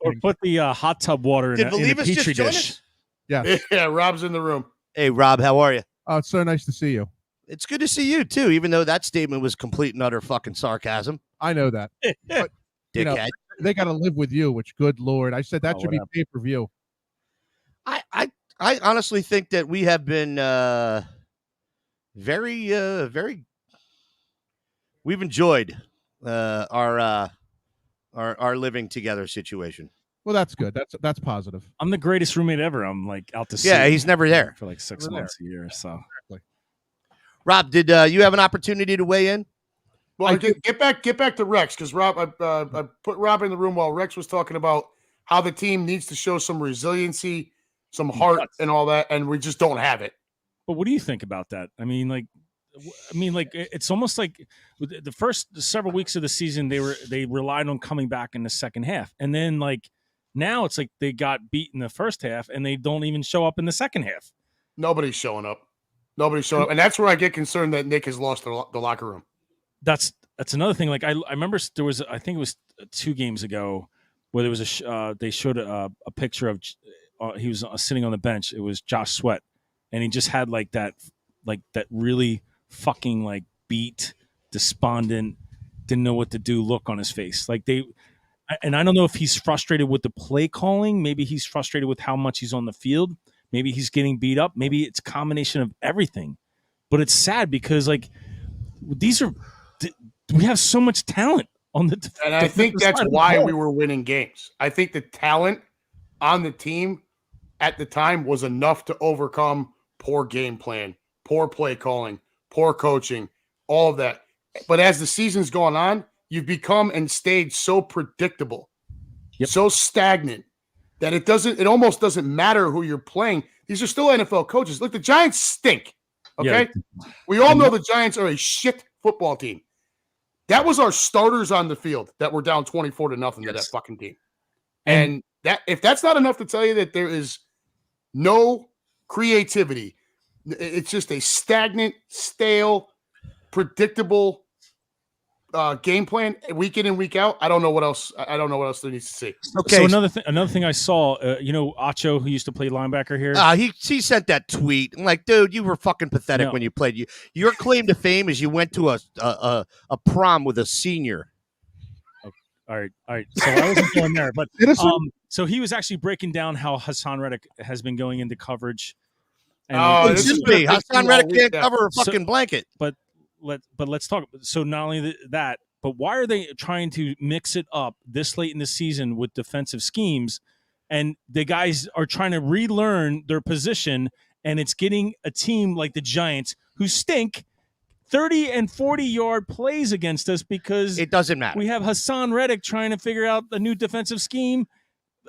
Or put the hot tub water in a petri dish. Yeah, Rob's in the room. Hey, Rob, how are you? Oh, it's so nice to see you. It's good to see you, too, even though that statement was complete and utter fucking sarcasm. I know that. But, they got to live with you, which, good Lord. I said that should be pay-per-view. I honestly think that we have been very we've enjoyed our living together situation. Well, that's good. That's positive. I'm the greatest roommate ever. I'm like out to sea. Yeah, he's never there for like 6 months a year. So, Rob, did you have an opportunity to weigh in? Well, get back to Rex because Rob, I put Rob in the room while Rex was talking about how the team needs to show some resiliency, some heart, and all that, and we just don't have it. But what do you think about that? I mean, it's almost like the first several weeks of the season they relied on coming back in the second half, and then like now it's like they got beat in the first half and they don't even show up in the second half. Nobody's showing up, and that's where I get concerned that Nick has lost the locker room. That's another thing. Like I remember there was, I think it was 2 games ago where there was they showed a picture of he was sitting on the bench. It was Josh Sweat, and he just had like that really fucking like beat, despondent, didn't know what to do look on his face. And I don't know if he's frustrated with the play calling. Maybe he's frustrated with how much he's on the field. Maybe he's getting beat up. Maybe it's a combination of everything. But it's sad because like we have so much talent on the and I think that's why we were winning games. I think the talent on the team at the time was enough to overcome poor game plan, poor play calling, poor coaching, all of that. But as the season's gone on, you've become and stayed so predictable, so stagnant that it almost doesn't matter who you're playing. These are still NFL coaches. Look, the Giants stink. Okay. Yeah. We all know the Giants are a shit football team. That was our starters on the field that were down 24-0 to that fucking team. And that if that's not enough to tell you that there is no creativity, it's just a stagnant, stale, predictable game plan week in and week out. I don't know what else. I don't know what else there needs to see. Okay. So another thing I saw, Acho, who used to play linebacker here. He sent that tweet. I'm like, dude, you were fucking pathetic when you played. Your claim to fame is you went to a prom with a senior. All right. So I wasn't going there, but so he was actually breaking down how Hassan Reddick has been going into coverage. And it's just me. Hassan Reddick can't cover a fucking blanket. But let's talk. So not only that, but why are they trying to mix it up this late in the season with defensive schemes? And the guys are trying to relearn their position, and it's getting a team like the Giants who stink 30 and 40-yard plays against us because it doesn't matter. We have Hassan Reddick trying to figure out a new defensive scheme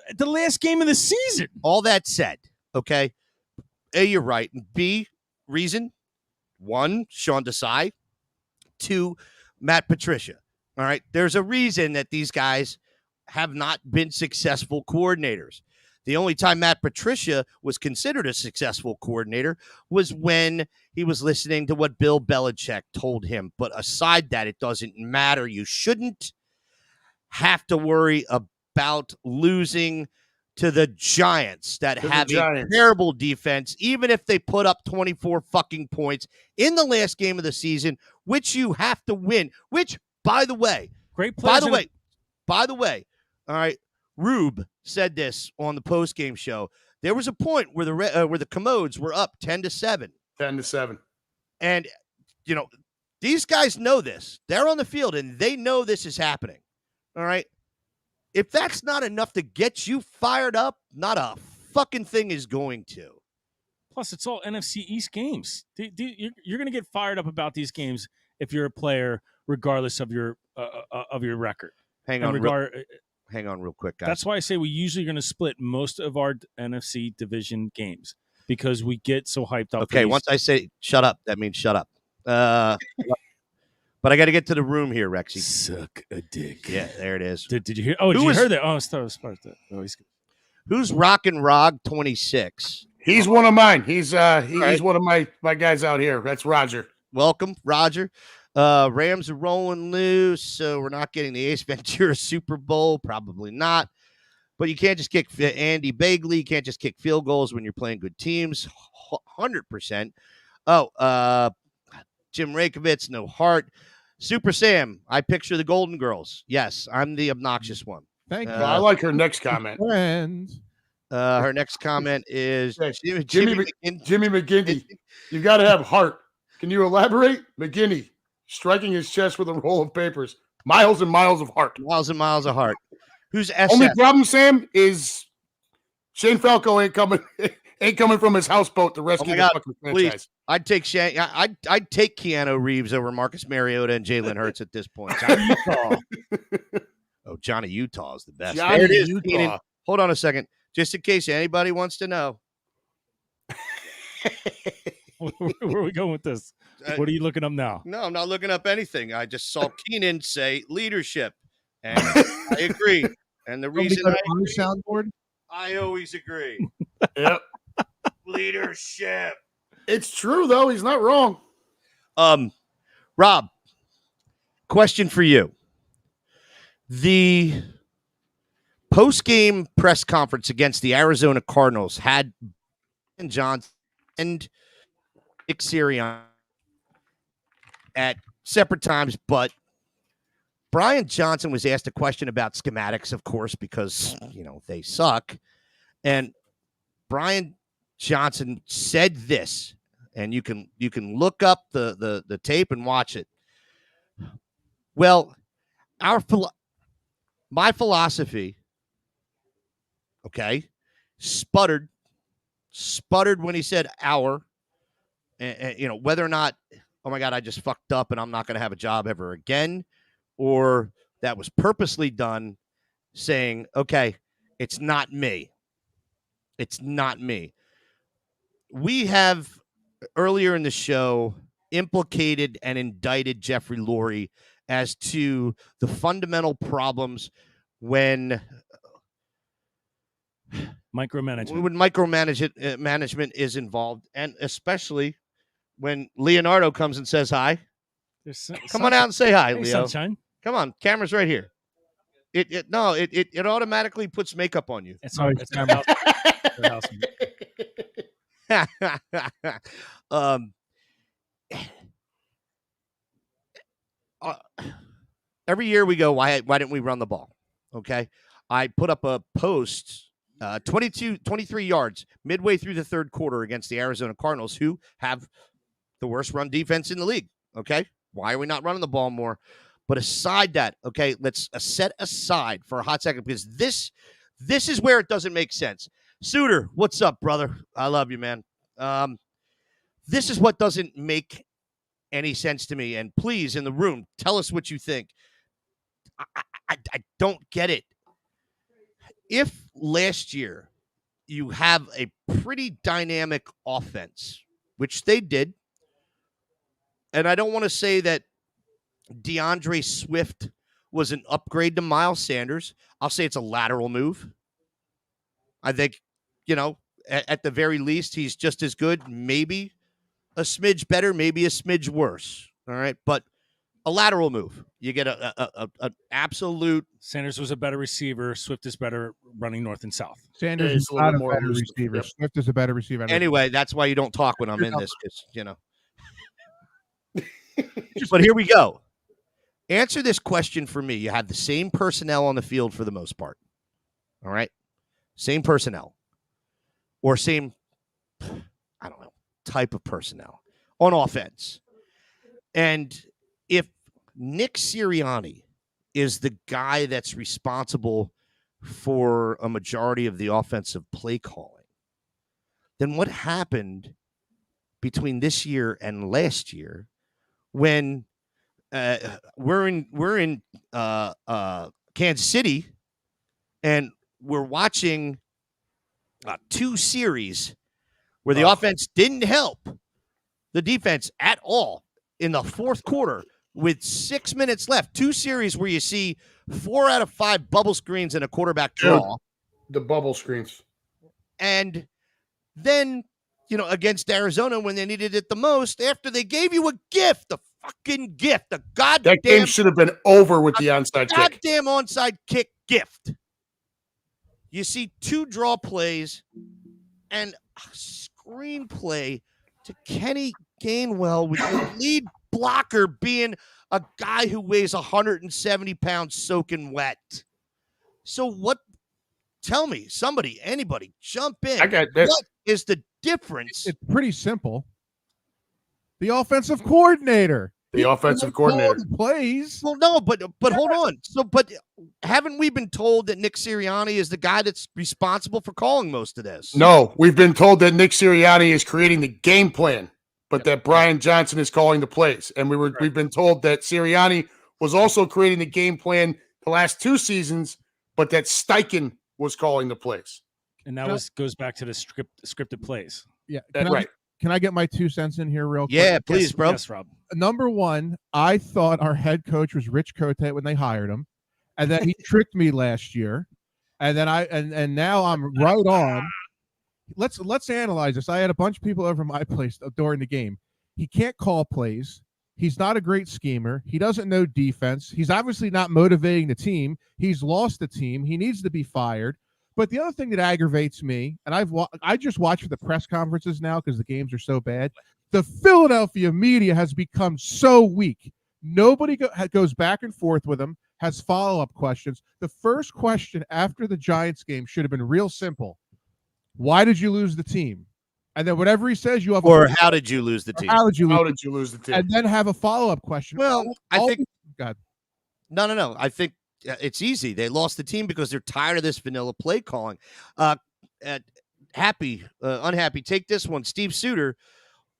at the last game of the season. All that said, okay, A, you're right. B, reason, 1, Sean Desai. 2, Matt Patricia. All right. There's a reason that these guys have not been successful coordinators. The only time Matt Patricia was considered a successful coordinator was when he was listening to what Bill Belichick told him. But aside that, it doesn't matter. You shouldn't have to worry about losing to the Giants that have a terrible defense, even if they put up 24 fucking points in the last game of the season, which you have to win, which, by the way, by the way, all right, Rube said this on the post-game show. There was a point where the Commodes were up 10-7. 10-7. And, these guys know this. They're on the field, and they know this is happening. All right? If that's not enough to get you fired up, not a fucking thing is going to. Plus, it's all NFC East games. You're going to get fired up about these games if you're a player, regardless of your record. Hang on real quick, guys. That's why I say we usually going to split most of our NFC division games because we get so hyped up. Okay, once I say shut up, that means shut up. But I got to get to the room here, Rexy. Suck a dick. Yeah, there it is. Did you hear? Oh, did you hear that? Oh, who's Rockin' Rog 26? He's one of mine. He's one of my guys out here. That's Roger. Welcome, Roger. Rams are rolling loose, so we're not getting the Ace Ventura Super Bowl. Probably not. But you can't just kick Andy Bagley. You can't just kick field goals when you're playing good teams. 100%. Oh, Jim Rakovitz, no heart. Super Sam, I picture the Golden Girls. Yes, I'm the obnoxious one. Thank you. I like her next comment. Friends. Her next comment is Jimmy McGinty. You got to have heart. Can you elaborate? McGinty striking his chest with a roll of papers. Miles and miles of heart. Miles and miles of heart. Who's SF? Only problem, Sam, is Shane Falco ain't coming from his houseboat to rescue the fucking franchise. Please. I'd take Keanu Reeves over Marcus Mariota and Jalen Hurts at this point. Johnny Utah is the best. Johnny there it is, Utah. Keenan. Hold on a second, just in case anybody wants to know. Where are we going with this? What are you looking up now? No, I'm not looking up anything. I just saw Keenan say leadership, and I agree. And the reason I always agree. Yep. Leadership. It's true though. He's not wrong. Rob, question for you. The post-game press conference against the Arizona Cardinals had Brian Johnson and Nick Sirianni at separate times, but Brian Johnson was asked a question about schematics, of course, because, they suck. And Brian Johnson said this, and you can look up the tape and watch it. Well, my philosophy, sputtered sputtered when he said our, and whether or not, oh my God, I just fucked up and I'm not going to have a job ever again, or that was purposely done saying, okay, it's not me. It's not me. We have earlier in the show implicated and indicted Jeffrey Lurie as to the fundamental problems when management is involved, and especially when Leonardo comes and says hi. Come on out and say hi, Hey, Leo. sunshine. Come on, camera's right here. It automatically puts makeup on you. It's our house. Every year we go, why didn't we run the ball? Okay. I put up a post, 23 yards midway through the third quarter against the Arizona Cardinals, who have the worst run defense in the league. Okay. Why are we not running the ball more? But aside that, okay, let's set aside for a hot second, because this is where it doesn't make sense. Suter, what's up, brother? I love you, man. This is what doesn't make any sense to me. And please, in the room, tell us what you think. I don't get it. If last year you have a pretty dynamic offense, which they did, and I don't want to say that DeAndre Swift was an upgrade to Miles Sanders. I'll say it's a lateral move. I think, at the very least, he's just as good, maybe a smidge better, maybe a smidge worse. All right. But a lateral move. You get an absolute. Sanders was a better receiver. Swift is better running north and south. Sanders is not a better receiver. Yep. Swift is a better receiver. Anyway, that's why you don't talk when I'm in this, because, But here we go. Answer this question for me. You have the same personnel on the field for the most part. All right. Same personnel. Or same, I don't know, type of personnel on offense. And if Nick Sirianni is the guy that's responsible for a majority of the offensive play calling, then what happened between this year and last year when we're in Kansas City and we're watching two series where the offense didn't help the defense at all in the fourth quarter with 6 minutes left. Two series where you see 4 out of 5 bubble screens and a quarterback draw. The bubble screens. And then, against Arizona when they needed it the most, after they gave you a gift, a fucking gift, that game should have been over with the onside kick. Goddamn onside kick gift. You see 2 draw plays and a screenplay to Kenny Gainwell with the lead blocker being a guy who weighs 170 pounds soaking wet. So what? Tell me, somebody, anybody, jump in. I got this. What is the difference? It's pretty simple. The offensive coordinator. The offensive coordinator plays. Well, no, but hold on. But haven't we been told that Nick Sirianni is the guy that's responsible for calling most of this? No, we've been told that Nick Sirianni is creating the game plan, but that Brian Johnson is calling the plays. And we've been told that Sirianni was also creating the game plan the last 2 seasons, but that Steichen was calling the plays. And that goes back to the scripted plays. Yeah, right. Can I get my 2 cents in here real quick? Yeah, please, bro. Yes, Rob. Number one, I thought our head coach was Rich Cote when they hired him, and then he tricked me last year, and then and now I'm right on. Let's analyze this. I had a bunch of people over my place during the game. He can't call plays. He's not a great schemer. He doesn't know defense. He's obviously not motivating the team. He's lost the team. He needs to be fired. But the other thing that aggravates me, and I just watch the press conferences now because the games are so bad. The Philadelphia media has become so weak. Nobody goes back and forth with him, has follow-up questions. The first question after the Giants game should have been real simple. Why did you lose the team? And then whatever he says, you have. Or how did you lose the team? How did you lose the team? And then have a follow-up question. Well, I think. God. No. I think it's easy. They lost the team because they're tired of this vanilla play calling. unhappy. Take this one, Steve Suter.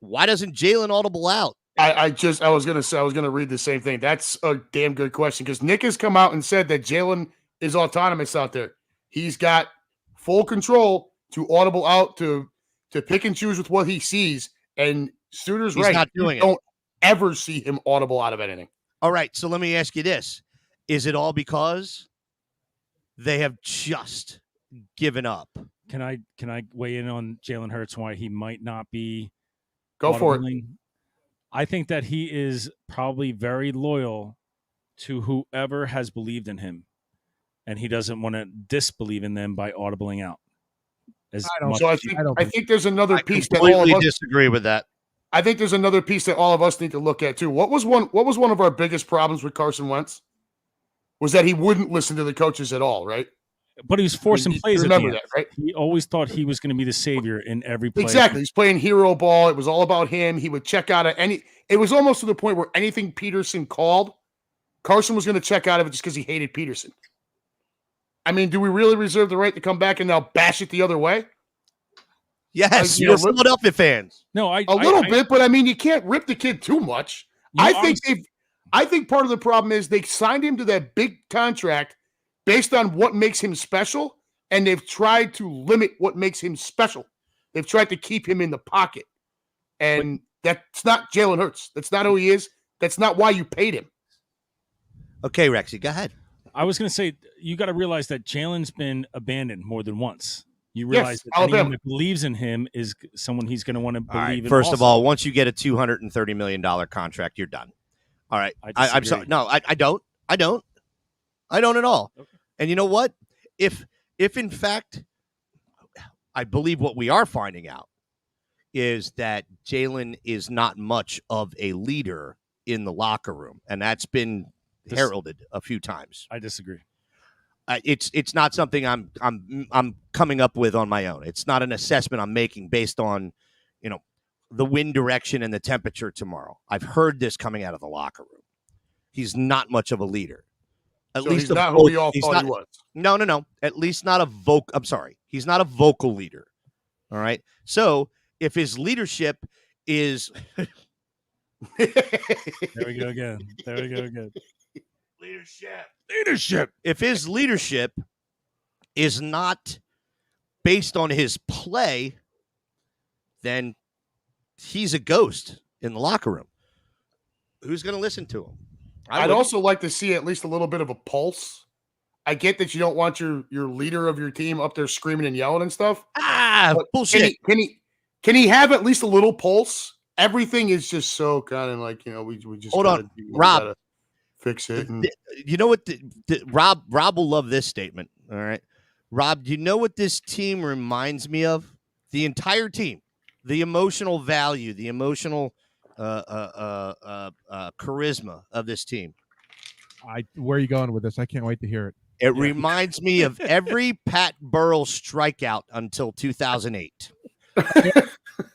Why doesn't Jalen audible out? I was gonna read the same thing. That's a damn good question because Nick has come out and said that Jalen is autonomous out there. He's got full control to audible out, to pick and choose with what he sees. And Suter's He's right. not doing it. Don't ever see him audible out of anything. All right, so let me ask you this. Is it all because they have just given up? Can I weigh in on Jalen Hurts, why he might not be Go for it. audibling? I think that he is probably very loyal to whoever has believed in him, and he doesn't want to disbelieve in them by audibling out. I think there's another piece that all completely of us disagree with that. I think there's another piece that all of us need to look at too. What was one of our biggest problems with Carson Wentz? Was that he wouldn't listen to the coaches at all, right? But he was forcing plays. Remember that, right? He always thought he was going to be the savior in every play. Exactly. He's playing hero ball. It was all about him. He would check out of any. It was almost to the point where anything Peterson called, Carson was going to check out of it just because he hated Peterson. I mean, do we really reserve the right to come back and now bash it the other way? Yes, you're Philadelphia fans. No, a little bit, but I mean, you can't rip the kid too much. I think part of the problem is they signed him to that big contract based on what makes him special, and they've tried to limit what makes him special. They've tried to keep him in the pocket, and that's not Jalen Hurts. That's not who he is. That's not why you paid him. Okay, Rexy, go ahead. I was going to say, you got to realize that Jalen's been abandoned more than once. You realize that Alabama. anyone that believes in him is someone he's going to want to believe in. First of all, once you get a $230 million contract, you're done. All right. I'm sorry. No, I don't. I don't at all. Okay. And you know what? If in fact, I believe what we are finding out is that Jalen is not much of a leader in the locker room, and that's been heralded a few times. I disagree. It's not something I'm coming up with on my own. It's not an assessment I'm making based on, the wind direction and the temperature tomorrow. I've heard this coming out of the locker room. He's not much of a leader. At least he's not who we all thought he was. No. At least not a vocal. I'm sorry. He's not a vocal leader. All right. So if his leadership is, there we go again. Leadership. If his leadership is not based on his play, then he's a ghost in the locker room. Who's going to listen to him? I'd also like to see at least a little bit of a pulse. I get that you don't want your leader of your team up there screaming and yelling and stuff. Bullshit. Can he have at least a little pulse? Everything is just so kind of like, we just hold on, Rob. Fix it. You know what? Rob will love this statement. All right, Rob. Do you know what this team reminds me of? The entire team, the emotional value, the emotional charisma of this team. Where are you going with this? I can't wait to hear it. It reminds me of every Pat Burrell strikeout until 2008.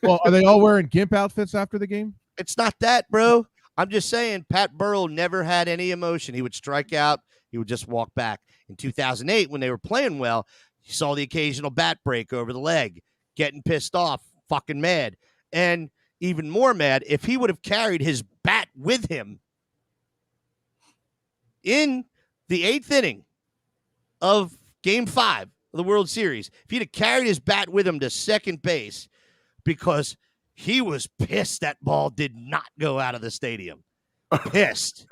Well, are they all wearing gimp outfits after the game? It's not that, bro. I'm just saying Pat Burrell never had any emotion. He would strike out. He would just walk back. In 2008, when they were playing well, you saw the occasional bat break over the leg, getting pissed off, fucking mad. And even more mad if he would have carried his bat with him in the 8th inning of Game 5 of the World Series. If he'd have carried his bat with him to second base because he was pissed that ball did not go out of the stadium. Pissed.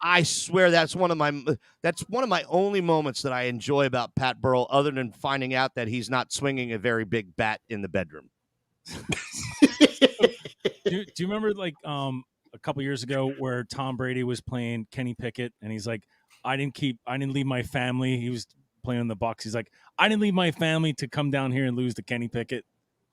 I swear that's one of my only moments that I enjoy about Pat Burrell, other than finding out that he's not swinging a very big bat in the bedroom. Do you remember a couple years ago where Tom Brady was playing Kenny Pickett and he's like, I didn't leave my family. He was playing in the Bucs. He's like, I didn't leave my family to come down here and lose to Kenny Pickett.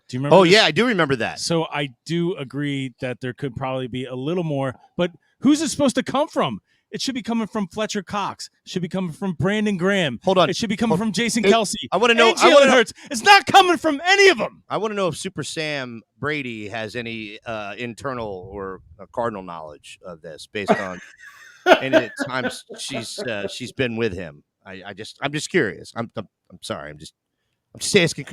Do you remember? Oh, yeah, I do remember that. So I do agree that there could probably be a little more, but who's it supposed to come from? It should be coming from Fletcher Cox. It should be coming from Brandon Graham. Hold on. It should be coming from Jason Kelsey. I want to know. Jalen Hurts. It's not coming from any of them. I want to know if Super Sam Brady has any internal or Cardinal knowledge of this, based on any times she's been with him. I'm just curious. I'm sorry. I'm just I'm just asking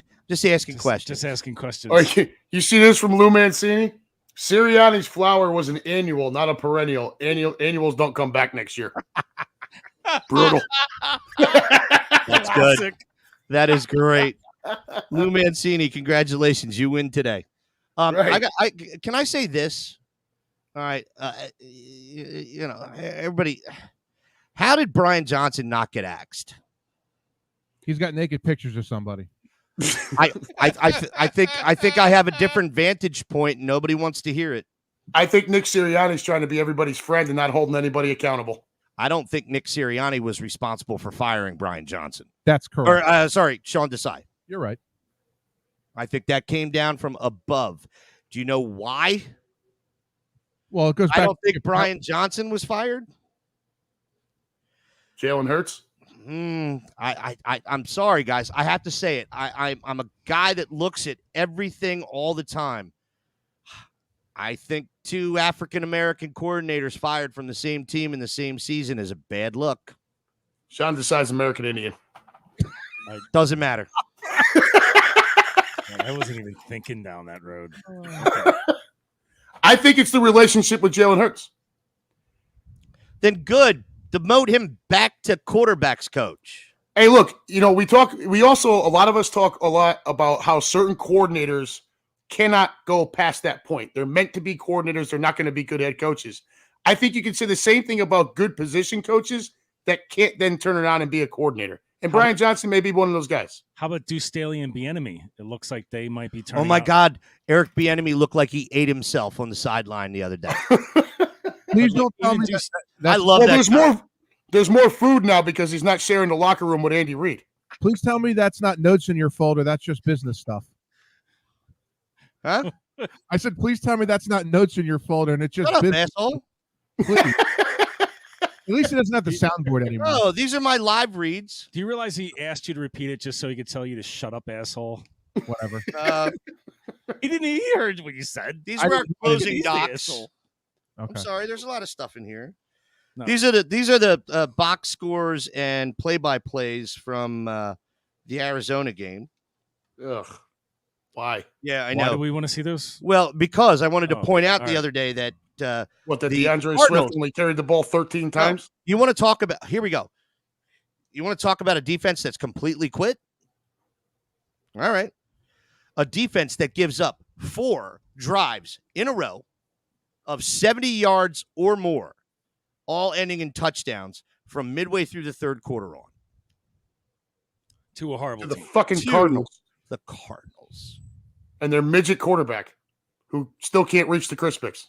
questions. Just asking questions. Oh, you see this from Lou Mancini? Sirianni's flower was an annual, not a perennial. Annuals don't come back next year. Brutal. That's good. That is great. Lou Mancini, congratulations. You win today. Right. Can I say this? All right. Everybody, how did Brian Johnson not get axed? He's got naked pictures of somebody. I think I have a different vantage point. And nobody wants to hear it. I think Nick Sirianni's trying to be everybody's friend and not holding anybody accountable. I don't think Nick Sirianni was responsible for firing Brian Johnson. That's correct. Or Sean Desai. You're right. I think that came down from above. Do you know why? Well, it goes back. I don't think Brian Johnson was fired. Jalen Hurts. I'm sorry, guys. I have to say it. I'm a guy that looks at everything all the time. I think 2 African-American coordinators fired from the same team in the same season is a bad look. Sean Desai's American Indian. Doesn't matter. Man, I wasn't even thinking down that road. I think it's the relationship with Jalen Hurts. Then good. Demote him back to quarterbacks coach. Hey, look, a lot of us talk a lot about how certain coordinators cannot go past that point. They're meant to be coordinators. They're not going to be good head coaches. I think you can say the same thing about good position coaches that can't then turn around and be a coordinator. And Brian Johnson may be one of those guys. How about Deuce Staley and Bieniemy? It looks like they might be turning. Oh my out. God, Eric Bieniemy looked like he ate himself on the sideline the other day. Please don't tell me I love that. There's more food now because he's not sharing the locker room with Andy Reid. Please tell me that's not notes in your folder. That's just business stuff. Huh? I said, please tell me that's not notes in your folder, and it's just Shut up, business. asshole. Please. At least it doesn't have the soundboard anymore. Oh, these are my live reads. Do you realize he asked you to repeat it just so he could tell you to shut up, asshole? Whatever. He didn't. He heard what you said. These were our closing He's the docs. asshole. Okay. I'm sorry. There's a lot of stuff in here. No. These are the box scores and play-by-plays from the Arizona game. Ugh. Why? Yeah, I Why know. do we want to see those? Well, because I wanted to point out all the right. other day that That the DeAndre Cardinals- Swift only carried the ball 13 times? You want to talk about? Here we go. You want to talk about a defense that's completely quit? All right, a defense that gives up 4 drives in a row of 70 yards or more, all ending in touchdowns from midway through the third quarter on. To a horrible The team. fucking Two. Cardinals. The Cardinals. And their midget quarterback who still can't reach the Crispix.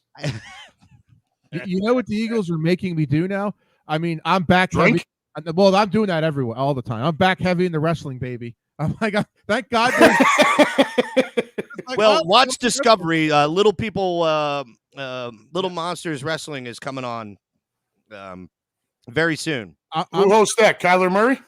You know what the Eagles are making me do now? I mean, I'm back Drink? heavy. Well, I'm doing that everywhere all the time. I'm back heavy in the wrestling, baby. I'm like, thank God. Well, watch Discovery. Little People, Little Monsters Wrestling is coming on very soon. Who hosts that? Kyler Murray?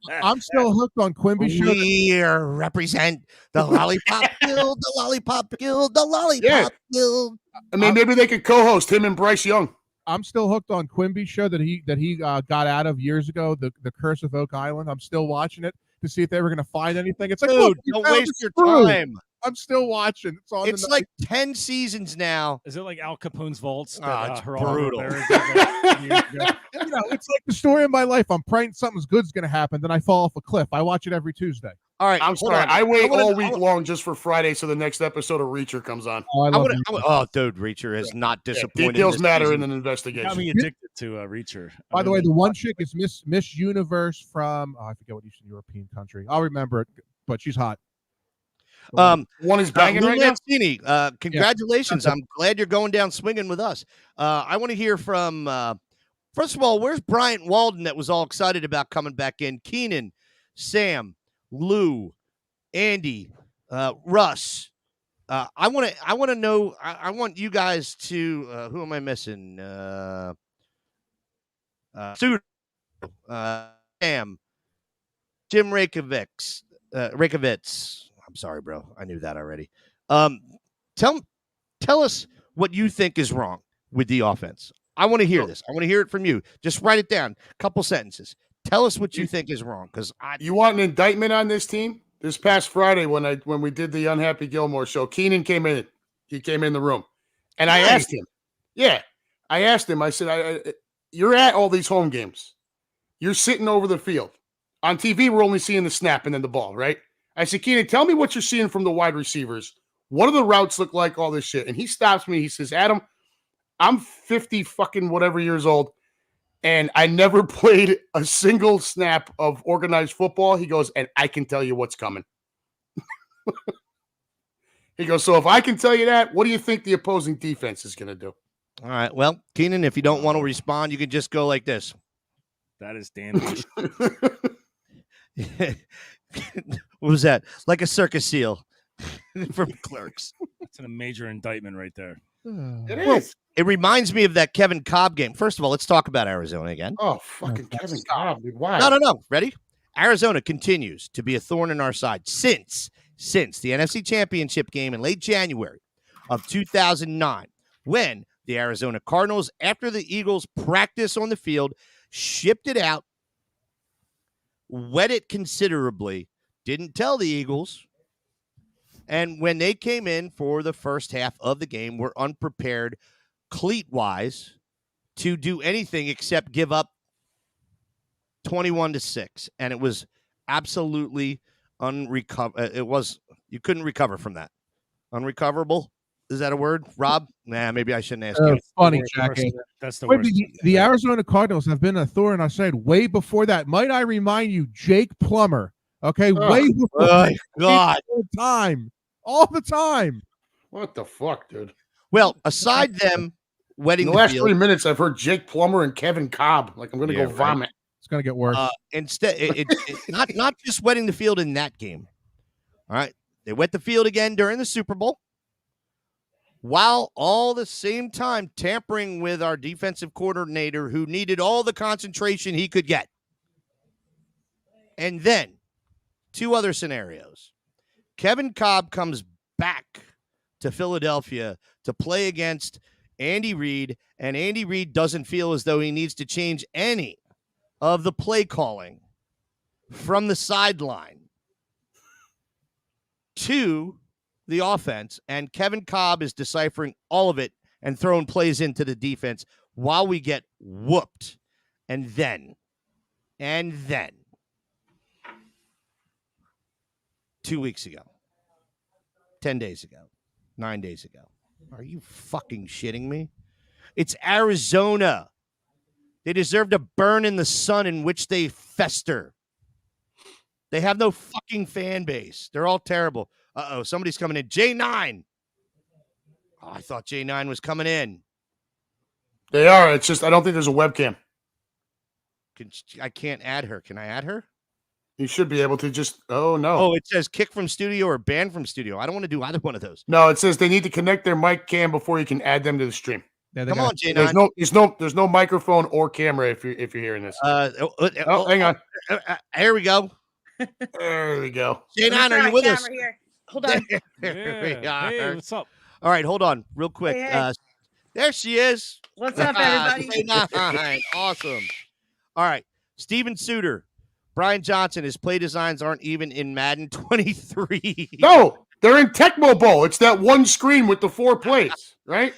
I'm still hooked on Quimby Show. We represent the Lollipop Guild, the Lollipop Guild, the Lollipop Guild. I mean, maybe they could co-host him and Bryce Young. I'm still hooked on Quimby Show that he got out of years ago, the Curse of Oak Island. I'm still watching it to see if they were going to find anything. It's like, Dude, look, don't waste your time. I'm still watching. It's on. It's like 10 seasons now. Is it like Al Capone's vaults? It's Geraldo brutal. Rivera did, like, years ago? It's like the story of my life. I'm praying something's good's going to happen, then I fall off a cliff. I watch it every Tuesday. All right, I'm hold sorry. on. I wait wanna- all week long just for Friday so the next episode of Reacher comes on. Oh, I love it. Oh, dude, Reacher has not disappointed. Details this matter season. in an Got investigation. me addicted to Reacher. By the way, the one chick is Miss Universe from I forget what Eastern European country. I'll remember it, but she's hot. One is banging Lou right now. Mancini, congratulations. I'm glad you're going down swinging with us. I want to hear from, first of all, where's Bryant Walden that was all excited about coming back in? Keenan, Sam, Lou, Andy, Russ. I want to know, I want you guys to, who am I missing? Sue, Sam, Jim Rakovitz. I'm sorry, bro. I knew that already. Tell us what you think is wrong with the offense. I want to hear this. I want to hear it from you. Just write it down. Couple sentences. Tell us what you think is wrong, because You want an indictment on this team? This past Friday when we did the Unhappy Gilmore show, Keenan came in. He came in the room, and I asked him. Yeah, I asked him. I said, "You're at all these home games. You're sitting over the field. On TV, we're only seeing the snap and then the ball, right?" I said, "Keenan, tell me what you're seeing from the wide receivers. What do the routes look like? All this shit." And he stops me. He says, "Adam, I'm 50 fucking whatever years old, and I never played a single snap of organized football." He goes, "And I can tell you what's coming." He goes, "So if I can tell you that, what do you think the opposing defense is going to do?" All right. Well, Keenan, if you don't want to respond, you can just go like this. That is damage. What was that? Like a circus seal from Clerks. That's a major indictment right there. It is. It reminds me of that Kevin Cobb game. First of all, let's talk about Arizona again. Oh, fucking Kevin Cobb, dude. Why? No. Ready? Arizona continues to be a thorn in our side since the NFC Championship game in late January of 2009, when the Arizona Cardinals, after the Eagles' practice on the field, shipped it out, wet it considerably, didn't tell the Eagles, and when they came in for the first half of the game, were unprepared cleat-wise to do anything except give up 21-6, and it was absolutely you couldn't recover from that. Unrecoverable? Is that a word, Rob? Nah, maybe I shouldn't ask you. Funny, Jackie. That's the worst. The Arizona Cardinals have been a thorn in our side way before that. Might I remind you, Jake Plummer? Okay, way before God, all the time. What the fuck, dude? Well, aside them wetting In the last field, 3 minutes, I've heard Jake Plummer and Kevin Cobb. Like I'm going to go vomit. It's going to get worse. Instead, not just wetting the field in that game. All right, they wet the field again during the Super Bowl, while all the same time tampering with our defensive coordinator, who needed all the concentration he could get. And then, two other scenarios. Kevin Cobb comes back to Philadelphia to play against Andy Reid, and Andy Reid doesn't feel as though he needs to change any of the play calling from the sideline to the offense, and Kevin Cobb is deciphering all of it and throwing plays into the defense while we get whooped. And then 2 weeks ago, 10 days ago, 9 days ago. Are you fucking shitting me? It's Arizona. They deserve to burn in the sun in which they fester. They have no fucking fan base. They're all terrible. Uh-oh, somebody's coming in. J9. Oh, I thought J9 was coming in. They are. It's just I don't think there's a webcam. I can't add her. Can I add her? You should be able to just. Oh no. Oh, it says kick from studio or ban from studio. I don't want to do either one of those. No, it says they need to connect their mic cam before you can add them to the stream. Yeah, Come on, J9. There's no microphone or camera if you're hearing this. Hang on. Here we go. There we go. J9, are you with us? Here. Hold on. There we are. Hey, what's up? All right, hold on real quick. Hey. There she is. What's up, everybody? J9. Awesome. All right. Steven Suter. Brian Johnson, his play designs aren't even in Madden 23. No, they're in Tecmo Bowl. It's that one screen with the 4 plays, right?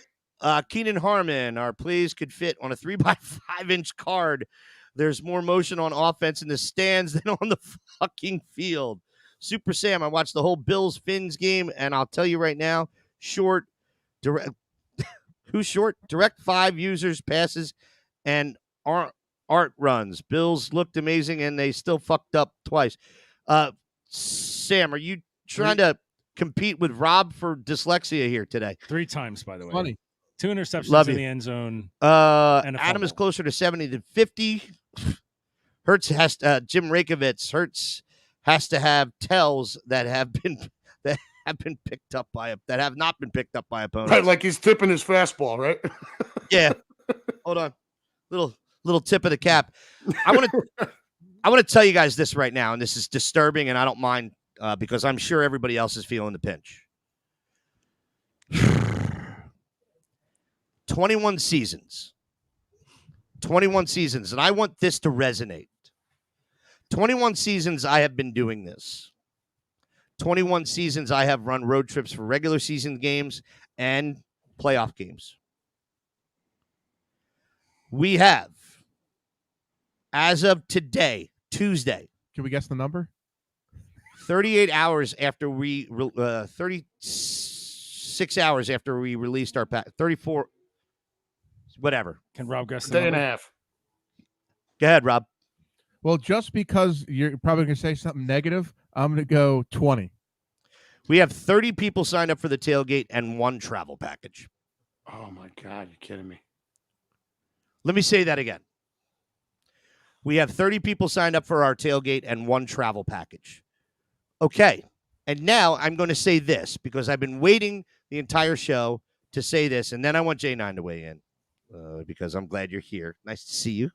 Keenan Harmon, our plays could fit on a 3x5-inch card. There's more motion on offense in the stands than on the fucking field. Super Sam, I watched the whole Bills-Fins game, and I'll tell you right now, who's short? Direct 5 users, passes, and art runs. Bills looked amazing, and they still fucked up twice. Sam, are you trying to compete with Rob for dyslexia here today? 3 times, by the way. Funny. 2 interceptions Love in you. the end zone. Adam fumble. is closer to 70 than 50. Hurts has Jim Rakovitz. Hurts has to have tells that have been picked up that have not been picked up by opponents. Right, like he's tipping his fastball, right? Yeah. Hold on. Little tip of the cap. I want to tell you guys this right now, and this is disturbing, and I don't mind because I'm sure everybody else is feeling the pinch. 21 seasons, and I want this to resonate. 21 seasons I have been doing this. 21 seasons I have run road trips for regular season games and playoff games. We have, as of today, Tuesday, Can we guess the number? 38 hours after 36 hours after we released our 34, whatever. Can Rob guess the Day and a number? half. Go ahead, Rob. Well, just because you're probably going to say something negative, I'm going to go 20. We have 30 people signed up for the tailgate and 1 travel package. Oh my God, you're kidding me. Let me say that again. We have 30 people signed up for our tailgate and 1 travel package. Okay. And now I'm going to say this because I've been waiting the entire show to say this, and then I want J9 to weigh in because I'm glad you're here. Nice to see you.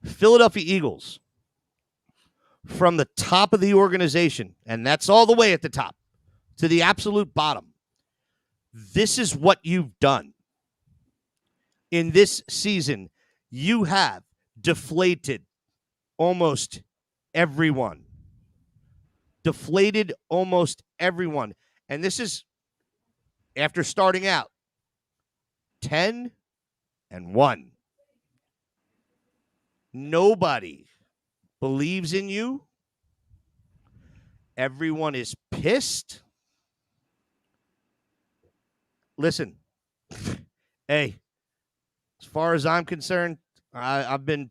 Philadelphia Eagles, from the top of the organization, and that's all the way at the top, to the absolute bottom. This is what you've done. In this season, you have deflated almost everyone. Deflated almost everyone. And this is after starting out 10-1. Nobody believes in you. Everyone is pissed. Listen, hey, as far as I'm concerned, I've been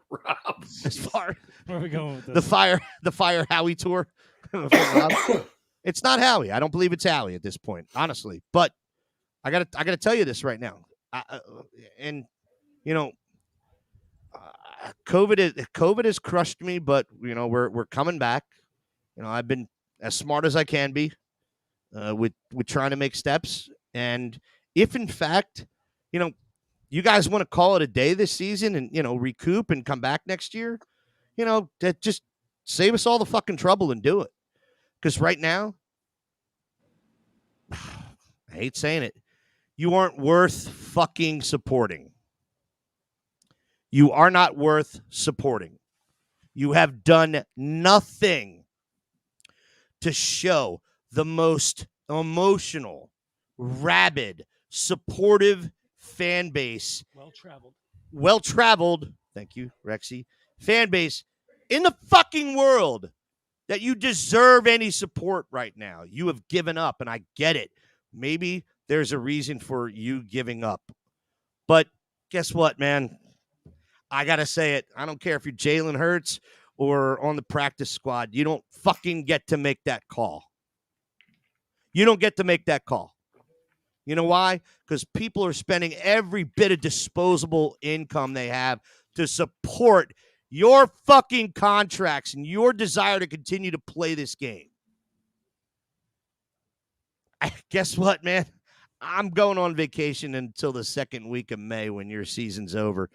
Rob. as far Where are we going with this? the fire Howie tour. It's not Howie. I don't believe it's Howie at this point, honestly. But I gotta tell you this right now. And you know, COVID has crushed me, but you know we're coming back. You know, I've been as smart as I can be with trying to make steps. And if in fact, you know, you guys want to call it a day this season and, you know, recoup and come back next year, you know, that just save us all the fucking trouble and do it. Because right now, I hate saying it, you aren't worth fucking supporting. You are not worth supporting. You have done nothing to show the most emotional, rabid, supportive fan base, well-traveled, thank you, Rexy, fan base in the fucking world that you deserve any support right now. You have given up, and I get it. Maybe there's a reason for you giving up. But guess what, man? I got to say it. I don't care if you're Jalen Hurts or on the practice squad. You don't fucking get to make that call. You don't get to make that call. You know why? Because people are spending every bit of disposable income they have to support your fucking contracts and your desire to continue to play this game. Guess what, man? I'm going on vacation until the second week of May when your season's over.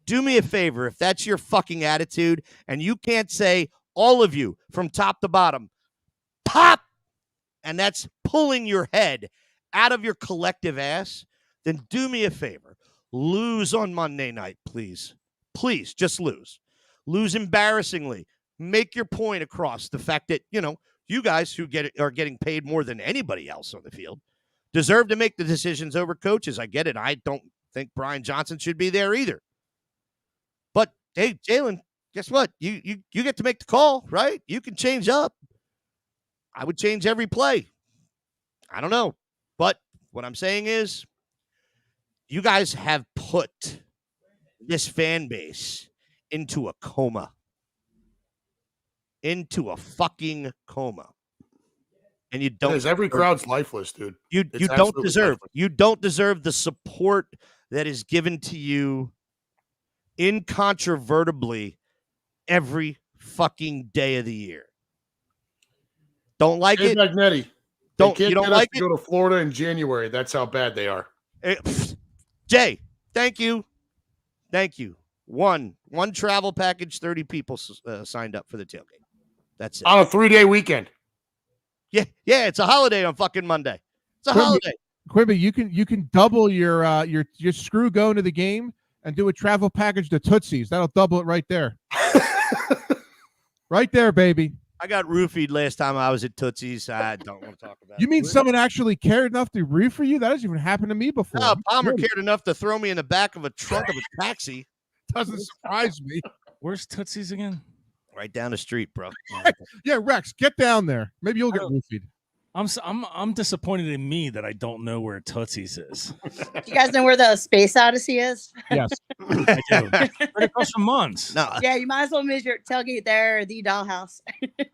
Do me a favor, if that's your fucking attitude and you can't say, all of you from top to bottom, pop, and that's pulling your head out of your collective ass, then do me a favor. Lose on Monday night, please. Please, just lose. Lose embarrassingly. Make your point across the fact that, you know, you guys who are getting paid more than anybody else on the field deserve to make the decisions over coaches. I get it. I don't think Brian Johnson should be there either. But, hey, Jalen, guess what? You get to make the call, right? You can change up. I would change every play. I don't know. But what I'm saying is you guys have put this fan base into a coma. Into a fucking coma. And you don't. Every crowd's lifeless, dude. You don't deserve. Lifeless. You don't deserve the support that is given to you incontrovertibly every fucking day of the year. Don't like it. Magnetti. You don't like it? Go to Florida in January. That's how bad they are. Jay, thank you. Thank you. One travel package, 30 people signed up for the tailgate. That's it. On a 3-day weekend. Yeah, it's a holiday on fucking Monday. It's a holiday. Quimby, you can double your screw going to the game and do a travel package to Tootsie's. That'll double it right there. Right there, baby. I got roofied last time I was at Tootsie's. I don't want to talk about it. You mean someone actually cared enough to root for you? That hasn't even happened to me before. No, Palmer cared enough to throw me in the back of a trunk of a taxi. Doesn't surprise me. Where's Tootsie's again? Right down the street, bro. Yeah, Rex, get down there. Maybe you'll get roofied. I'm disappointed in me that I don't know where Tootsie's is. Do you guys know where the Space Odyssey is? Yes. I do. Right across from Mons. No. Yeah, you might as well miss your tailgate there, or the dollhouse,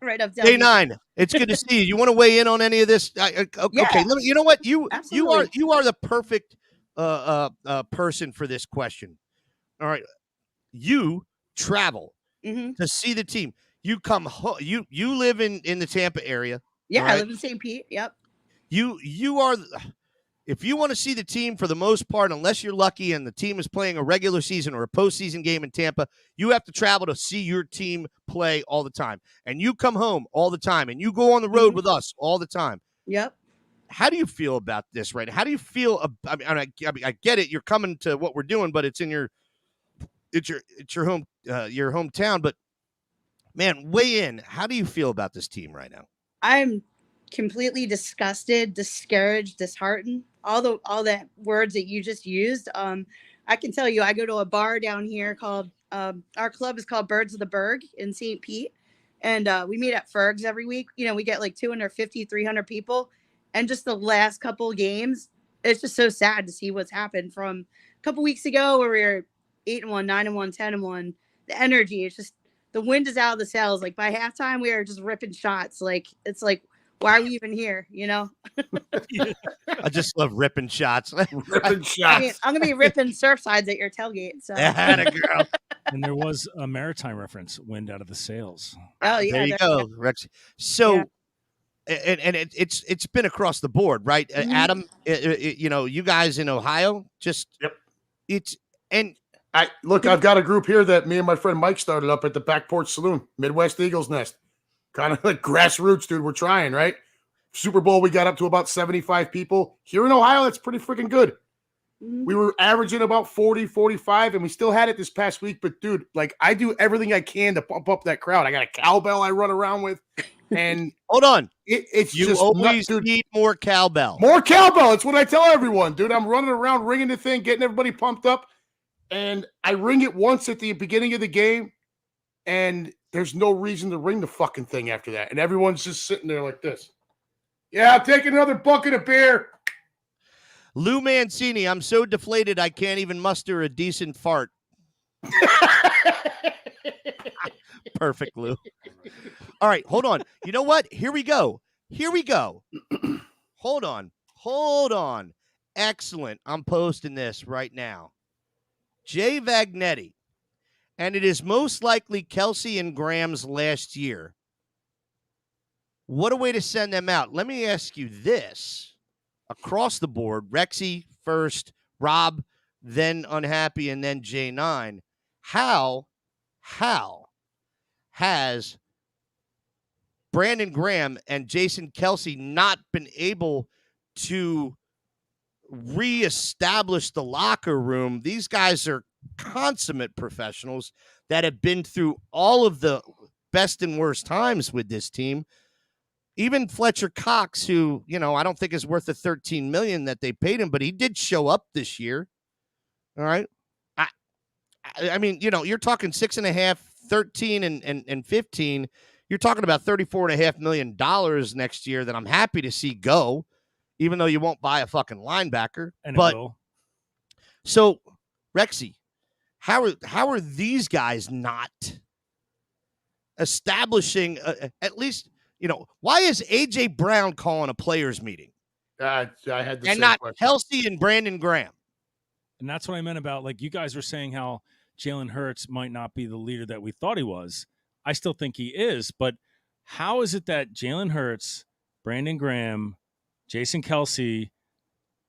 right up Day tailgate. 9. It's good to see you. You want to weigh in on any of this? Okay, Yeah. you know what? You Absolutely. are the perfect person for this question. All right, you travel to see the team. You come home. You live in the Tampa area. Yeah, right? I live in St. Pete. Yep. You are. If you want to see the team for the most part, unless you're lucky and the team is playing a regular season or a postseason game in Tampa, you have to travel to see your team play all the time. And you come home all the time and you go on the road with us all the time. Yep. How do you feel about this right now? How do you feel? I get it. You're coming to what we're doing, but it's your hometown. But man, weigh in. How do you feel about this team right now? I'm completely disgusted, discouraged, disheartened. All the words that you just used. I can tell you, I go to a bar down here called our club is called Birds of the Berg in St. Pete, and we meet at Ferg's every week. You know, we get like 250, 300 people, and just the last couple of games, it's just so sad to see what's happened from a couple weeks ago where we were 8-1, 9-1, 10-1. The energy, it's just the wind is out of the sails. Like by halftime, we are just ripping shots. Like it's like, why are we even here? You know? I just love ripping shots. Ripping shots. I mean, I'm gonna be ripping surfsides at your tailgate. So Atta girl. And there was a maritime reference, wind out of the sails. oh yeah, There you go, Rexy. So, and it's been across the board, right? Mhm. Adam, you know, you guys in Ohio, just it's and I've got a group here that me and my friend Mike started up at the Back Porch Saloon, Midwest Eagles Nest. Kind of like grassroots, dude. We're trying, right? Super Bowl, we got up to about 75 people. Here in Ohio, that's pretty freaking good. Mhm. We were averaging about 40, 45, and we still had it this past week. But, dude, like, I do everything I can to pump up that crowd. I got a cowbell I run around with. And hold on. It's You just always dude. need more cowbell. More cowbell. It's what I tell everyone, dude. I'm running around ringing the thing, getting everybody pumped up. And I ring it once at the beginning of the game, and there's no reason to ring the fucking thing after that. And everyone's just sitting there like this. Yeah, I'll take another bucket of beer. Lou Mancini, I'm so deflated I can't even muster a decent fart. Perfect, Lou. All right, hold on. You know what? Here we go. Hold on. Excellent. I'm posting this right now. Jay Vagnetti, and it is most likely Kelsey and Graham's last year. What a way to send them out. Let me ask you this. Across the board, Rexy first, Rob, then unhappy, and then J9. How has Brandon Graham and Jason Kelsey not been able to reestablish the locker room? These guys are consummate professionals that have been through all of the best and worst times with this team. Even Fletcher Cox, who, you know, I don't think is worth the $13 million that they paid him, but he did show up this year. All right. I mean, you know, you're talking 6.5, 13 and 15. You're talking about $34.5 million next year that I'm happy to see go, even though you won't buy a fucking linebacker. And but it will. so, Rexy, how are these guys not establishing at least, you know, why is AJ Brown calling a players meeting I had the and same not question. Kelsey and Brandon Graham? And that's what I meant about, like, you guys were saying how Jalen Hurts might not be the leader that we thought he was. I still think he is, but how is it that Jalen Hurts, Brandon Graham, Jason Kelsey,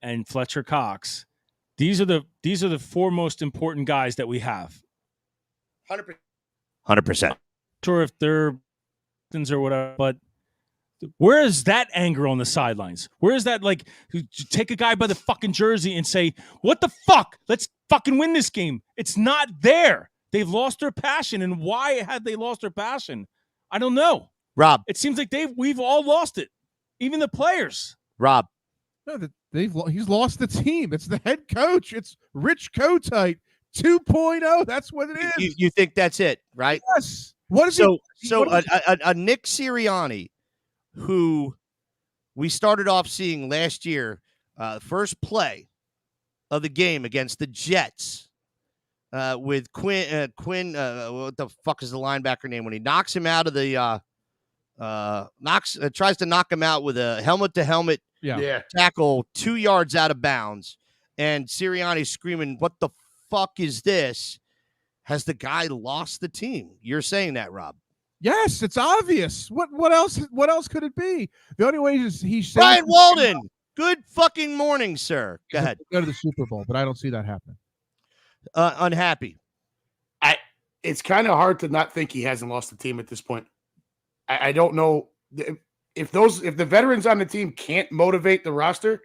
and Fletcher Cox, these are the four most important guys that we have? 100%. Sure, if they're or whatever, but Where is that anger on the sidelines? Where is that, like, take a guy by the fucking jersey and say, what the fuck? Let's fucking win this game. It's not there. They've lost their passion. And why had they lost their passion? I don't know. Rob. It seems like we've all lost it. Even the players. Rob. No, he's lost the team. It's the head coach. It's Rich Kotite 2.0. That's what it is. You think that's it, right? Yes. What is a Nick Sirianni, who we started off seeing last year, first play of the game against the Jets, with Quinn. What the fuck is the linebacker name when he knocks him out of the tries to knock him out with a helmet to helmet tackle 2 yards out of bounds, and Sirianni screaming, "What the fuck is this?" Has the guy lost the team? You're saying that, Rob? Yes, it's obvious. What else? What else could it be? The only way is he's Brian Walden. Good fucking morning, sir. Go ahead. Go to the Super Bowl, but I don't see that happening. Unhappy. It's kind of hard to not think he hasn't lost the team at this point. I don't know if the veterans on the team can't motivate the roster,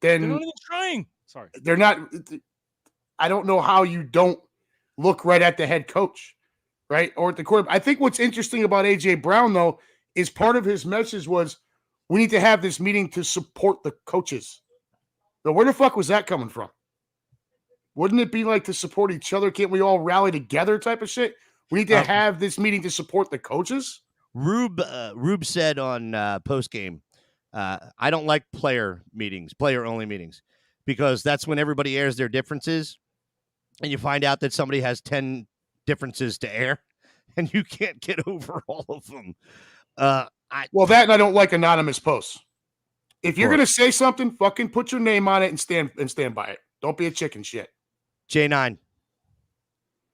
then they're not even trying. Sorry, they're not. I don't know how you don't look right at the head coach, right, or at the quarterback. I think what's interesting about AJ Brown though is part of his message was we need to have this meeting to support the coaches. Now, where the fuck was that coming from? Wouldn't it be like to support each other? Can't we all rally together type of shit? We need to have this meeting to support the coaches. Rube said on post game, I don't like player only meetings, because that's when everybody airs their differences, and you find out that somebody has 10 differences to air, and you can't get over all of them. Well, that and I don't like anonymous posts. If you're gonna say something, fucking put your name on it and stand by it. Don't be a chicken shit. J9.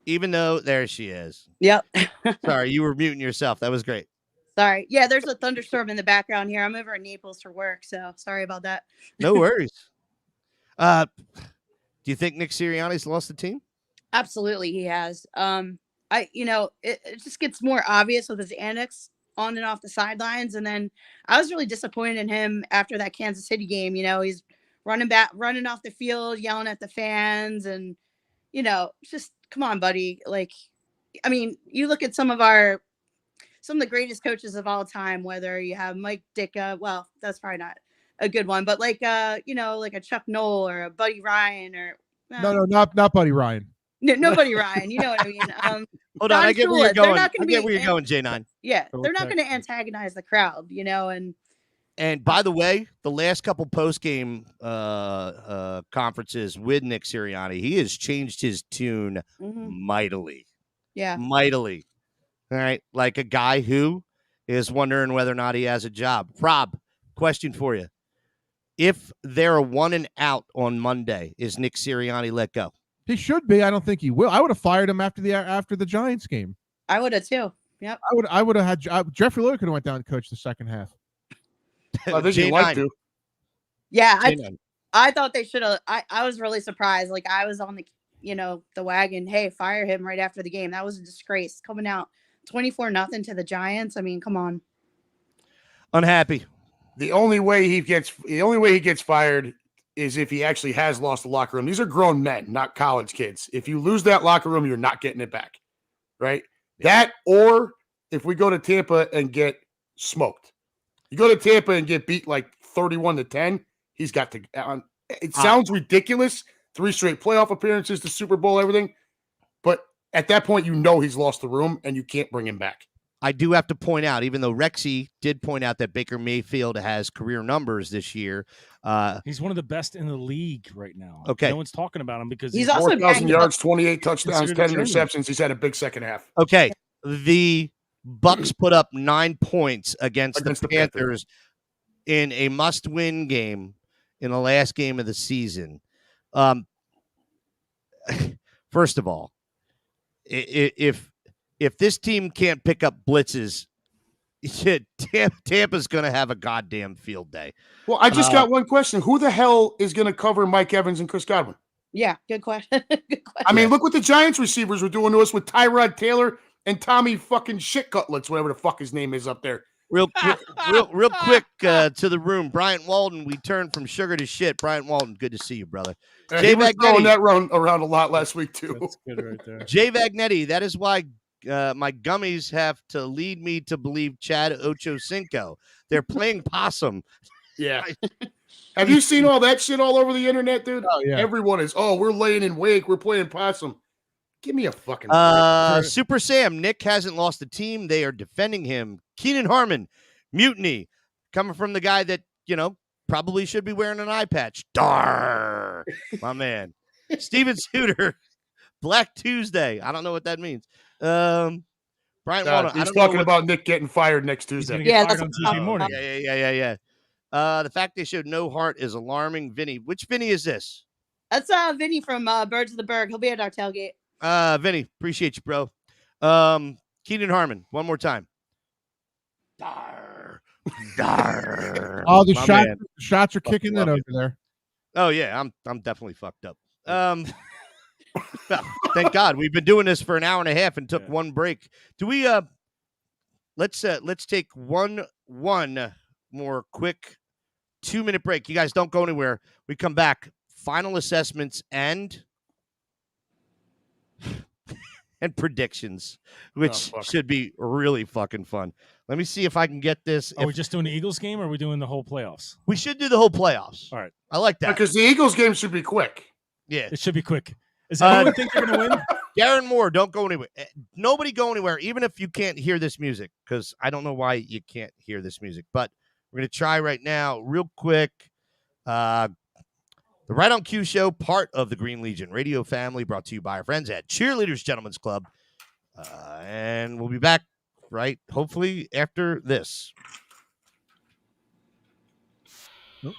Even though there she is. Yep. Sorry, you were muting yourself. That was great. Sorry. Yeah, there's a thunderstorm in the background here. I'm over in Naples for work, so sorry about that. No worries. Do you think Nick Sirianni's lost the team? Absolutely, he has. It just gets more obvious with his antics on and off the sidelines. And then I was really disappointed in him after that Kansas City game. You know, he's running off the field, yelling at the fans, and just come on, buddy. Like, I mean, you look at some of the greatest coaches of all time, whether you have Mike Ditka, well, that's probably not a good one, but like a Chuck Noll or a Buddy Ryan or no, not Buddy Ryan. No, Buddy Ryan. You know what I mean? Hold on, I get where you're going. I get where you're going, J9. Yeah, they're not going to antagonize the crowd, And by the way, the last couple post-game conferences with Nick Sirianni, he has changed his tune mightily. Yeah. Mightily. All right. Like a guy who is wondering whether or not he has a job. Rob, question for you. If they're 1 and out on Monday, is Nick Sirianni let go? He should be. I don't think he will. I would have fired him after the Giants game. I would have too. Yep. I would have had Jeffrey Lurie could have went down and coached the second half. I think he'd like to. Yeah, I thought they should have. I was really surprised. Like, I was on the wagon. Hey, fire him right after the game. That was a disgrace. Coming out 24-0 to the Giants. I mean, come on. Unhappy. The only way he gets fired is if he actually has lost the locker room. These are grown men, not college kids. If you lose that locker room, you're not getting it back, right? Yeah. That, or if we go to Tampa and get smoked. You go to Tampa and get beat like 31-10, he's got to. It sounds ridiculous. 3 straight playoff appearances, the Super Bowl, everything. But at that point, he's lost the room and you can't bring him back. I do have to point out, even though Rexy did point out that Baker Mayfield has career numbers this year. He's one of the best in the league right now. Okay. No one's talking about him because he's also 4,000 yards, 28 touchdowns, 10 interceptions. He's had a big second half. Okay. The Bucks put up 9 points against the Panthers in a must-win game in the last game of the season. First of all, if this team can't pick up blitzes, Tampa's going to have a goddamn field day. Well, I just got one question. Who the hell is going to cover Mike Evans and Chris Godwin? Yeah, good question. Good question. I mean, look what the Giants receivers were doing to us with Tyrod Taylor and Tommy fucking Shit Cutlets, whatever the fuck his name is up there. real quick to the room. Bryant Walden, we turned from sugar to shit. Bryant Walden, good to see you, brother. He was throwing that around a lot last week too. That's good right there. Jay Vagnetti, that is why my gummies have to lead me to believe Chad Ochocinco. They're playing possum. Yeah. Have you seen all that shit all over the internet, dude? Oh, yeah. Everyone is, we're laying in wake. We're playing possum. Give me a fucking Super Sam, Nick hasn't lost a team. They are defending him. Keenan Harmon, mutiny. Coming from the guy that, probably should be wearing an eye patch. Dar, my man. Steven Suter, Black Tuesday. I don't know what that means. Brian Walden, he's talking about Nick getting fired next Tuesday. Yeah, that's on Tuesday morning. Yeah. The fact they showed no heart is alarming. Vinny, which Vinny is this? That's Vinny from Birds of the Berg. He'll be at our tailgate. Vinny, appreciate you, bro. Keenan Harmon, one more time. Dar. Oh, the shots are kicking in over there. Oh yeah, I'm definitely fucked up. Well, thank God we've been doing this for an hour and a half and took one break. Do we? Let's take one more quick 2-minute break. You guys don't go anywhere. We come back. Final assessments and predictions, which should be really fucking fun. Let me see if I can get this. Are we just doing the Eagles game or are we doing the whole playoffs? We should do the whole playoffs. All right. I like that. Because the Eagles game should be quick. Yeah. It should be quick. Does anyone think they're going to win? Darren Moore, don't go anywhere. Nobody go anywhere, even if you can't hear this music, because I don't know why you can't hear this music. But we're going to try right now, real quick. The Right on Cue show, part of the Green Legion radio family, brought to you by our friends at Cheerleaders Gentlemen's Club. And we'll be back, hopefully after this. Nope.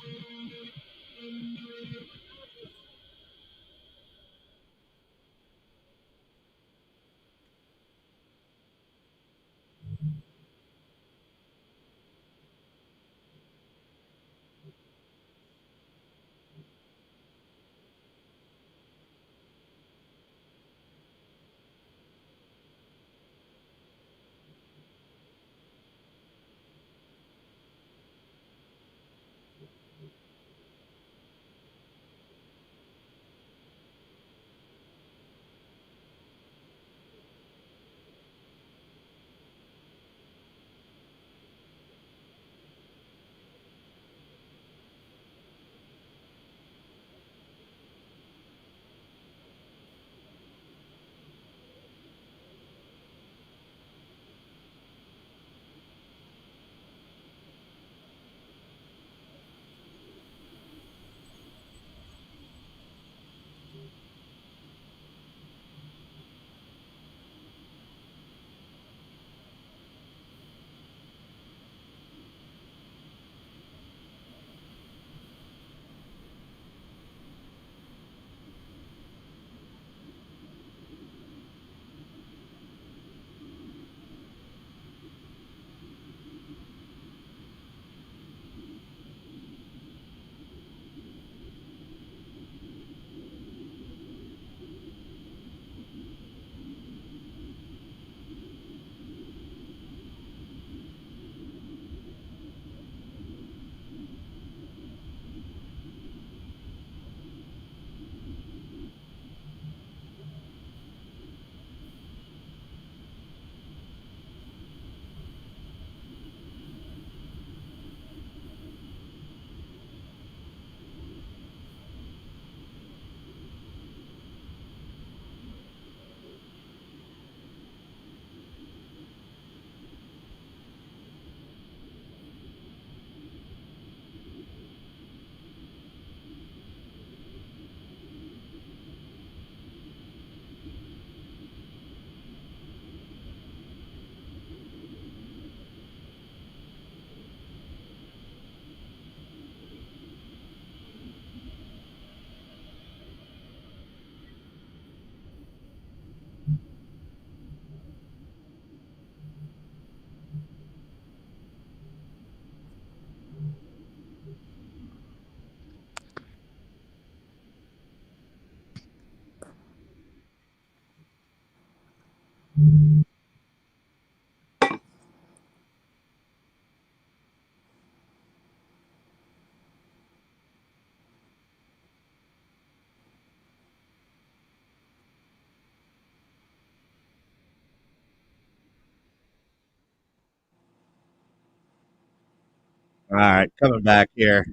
All right, coming back here.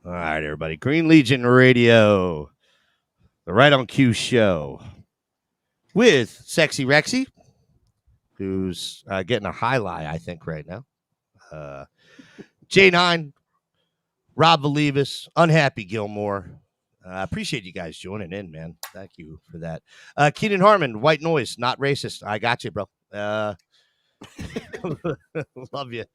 All right, everybody. Green Legion Radio, the Right on Cue show with Sexy Rexy, who's getting a highlight, I think, right now. J9, Rob Valivas, Unhappy Gilmore. Appreciate you guys joining in, man. Thank you for that. Keenan Harmon, White Noise, not racist. I got you, bro. Love you.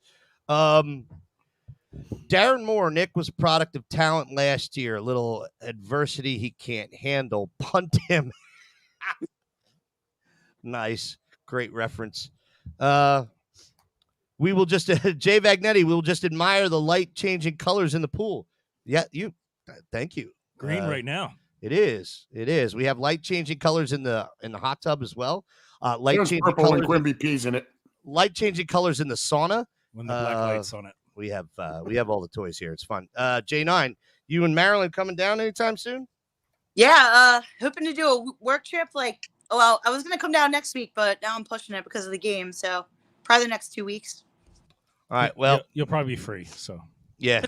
Darren Moore, Nick was a product of talent last year. A little adversity he can't handle. Punt him. Nice. Great reference. We will just, Jay Vagnetti, we will just admire the light changing colors in the pool. Yeah, thank you. Green right now. It is. We have light changing colors in the hot tub as well. Light There's changing purple colors. and Quimby peas in it. Light changing colors in the sauna. When the black lights on it. We have all the toys here. It's fun. J9, you and Marilyn coming down anytime soon? Yeah, hoping to do a work trip. I was gonna come down next week, but now I'm pushing it because of the game. So probably the next 2 weeks. All right. Well, you'll probably be free. So yeah.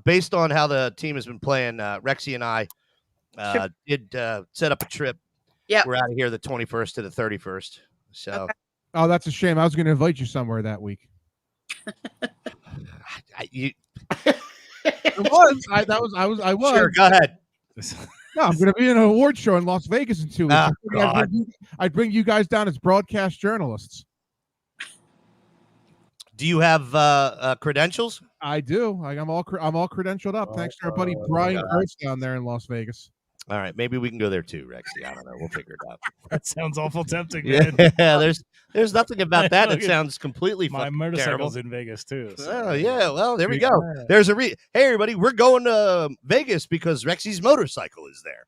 Based on how the team has been playing, Rexy and I did set up a trip. Yeah, we're out of here the 21st to the 31st. So, okay. Oh, that's a shame. I was going to invite you somewhere that week. I was. Sure, go ahead. No, I'm going to be in an award show in Las Vegas in 2 weeks. I'd bring you guys down as broadcast journalists. Do you have credentials? I do. I'm all credentialed up. Thanks to our buddy Brian Gross down there in Las Vegas. All right, maybe we can go there too, Rexy. I don't know. We'll figure it out. That sounds awful tempting, Yeah, man. there's nothing about that. It sounds completely my motorcycle's in Vegas too. So. Oh yeah, well there we go. There's hey everybody, we're going to Vegas because Rexy's motorcycle is there.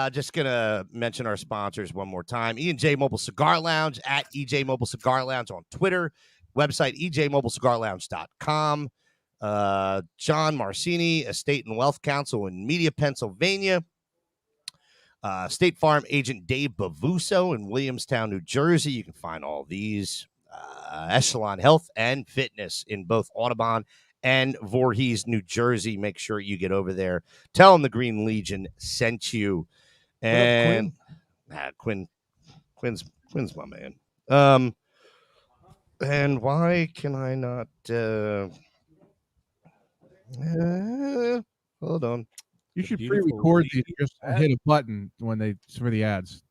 Just gonna mention our sponsors one more time. E&J Mobile Cigar Lounge at EJ Mobile Cigar Lounge on Twitter. Website ejmobilecigarlounge.com. John Marcini, Estate and Wealth Counsel in Media, Pennsylvania. State Farm agent Dave Bavuso in Williamstown, New Jersey. You can find all these. Echelon Health and Fitness in both Audubon and Voorhees, New Jersey. Make sure you get over there. Tell them the Green Legion sent you. And Quinn's my man. And why can I not? Hold on. You should pre-record these. Just hit a button for the ads.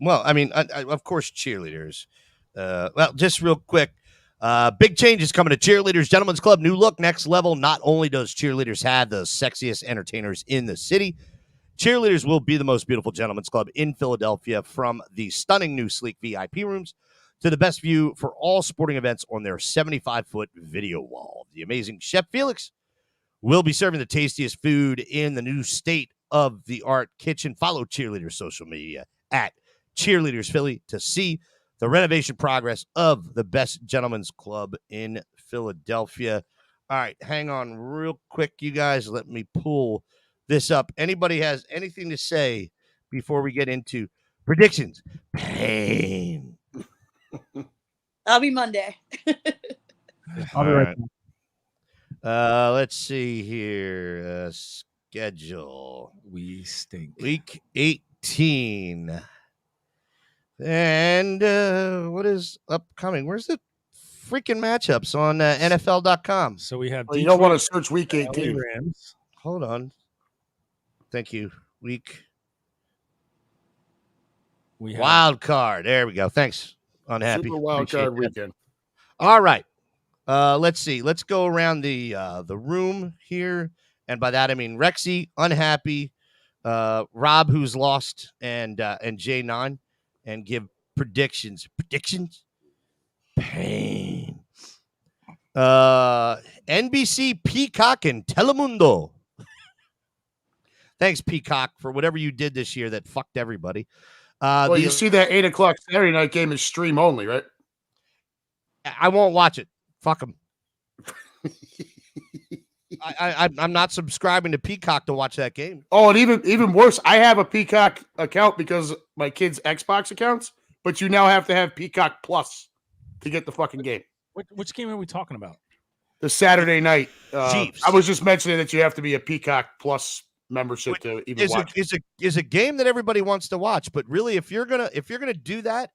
Well, I mean, of course, cheerleaders. Well, just real quick. Big changes coming to Cheerleaders Gentlemen's Club. New look, next level. Not only does Cheerleaders have the sexiest entertainers in the city, Cheerleaders will be the most beautiful gentlemen's club in Philadelphia, from the stunning new sleek VIP rooms to the best view for all sporting events on their 75-foot video wall. The amazing Chef Felix will be serving the tastiest food in the new state-of-the-art kitchen. Follow Cheerleaders social media at Cheerleaders Philly to see the renovation progress of the best gentlemen's club in Philadelphia. All right, hang on real quick, you guys. Let me pull this up. Anybody has anything to say before we get into predictions? Pain. That'll be Monday. I'll be right back. Let's see here. Schedule. We stink. Week 18. And what is upcoming? Where's the freaking matchups on NFL.com? So we have. Well, you don't want to search Week 18. Rams. Hold on. Thank you. Wild card. There we go. Thanks. Unhappy. Super wild card weekend. All right. Let's see. Let's go around the room here, and by that I mean Rexy, Unhappy, Rob, who's lost, and J9, and give predictions. Pain. NBC, Peacock, and Telemundo. Thanks, Peacock, for whatever you did this year that fucked everybody. Well, you see that 8 o'clock Saturday night game is stream only, right? I won't watch it. Fuck them. I'm not subscribing to Peacock to watch that game. Oh, and even worse, I have a Peacock account because my kids' Xbox accounts, but you now have to have Peacock Plus to get the fucking game. Which game are we talking about? The Saturday night. Chiefs. I was just mentioning that you have to be a Peacock Plus membership to even watch. Is a game that everybody wants to watch, but really, if you're gonna do that,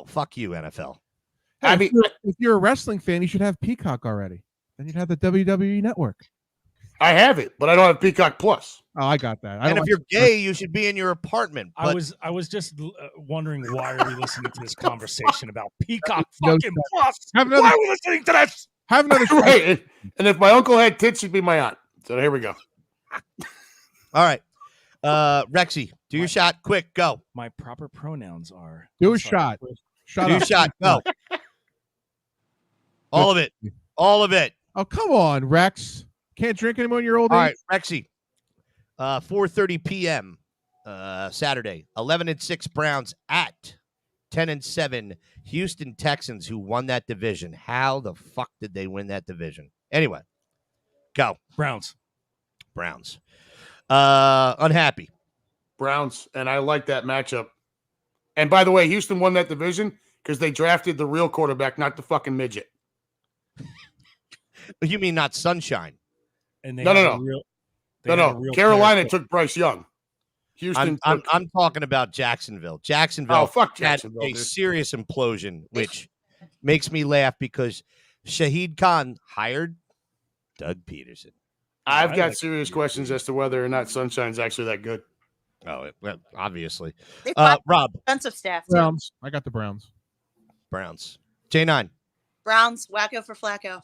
fuck you, NFL. Hey, I mean, if you're a wrestling fan, you should have Peacock already. Then you'd have the WWE Network. I have it, but I don't have Peacock Plus. Oh, I got that. And if you're gay, you should be in your apartment. I was just wondering, why are we listening to this conversation about Peacock fucking Plus? Why are we listening to this? Have another Right. And if my uncle had tits, he'd be my aunt. So here we go. All right. Rexy, do your shot. Quick, go. My proper pronouns are... Do a shot. Shut do up. Your shot. Go. All of it. All of it. Oh, come on, Rex. Can't drink anymore in your old age? All right, Rexy. 4:30 p.m. Saturday. 11-6 Browns at 10-7 Houston Texans, who won that division. How the fuck did they win that division? Anyway, go. Browns. Unhappy. Browns, and I like that matchup. And by the way, Houston won that division because they drafted the real quarterback, not the fucking midget. You mean not Sunshine? And they No. Carolina took Bryce Young. Houston. I'm talking about Jacksonville. Oh, fuck Jacksonville, had a dude. serious implosion, which makes me laugh because Shahid Khan hired Doug Peterson. I've got serious questions as to whether or not Sunshine's actually that good. Oh, well, obviously. They fired Rob. defensive staff. Too. Browns. I got the Browns. Browns. J9. Browns, wacko for Flacco.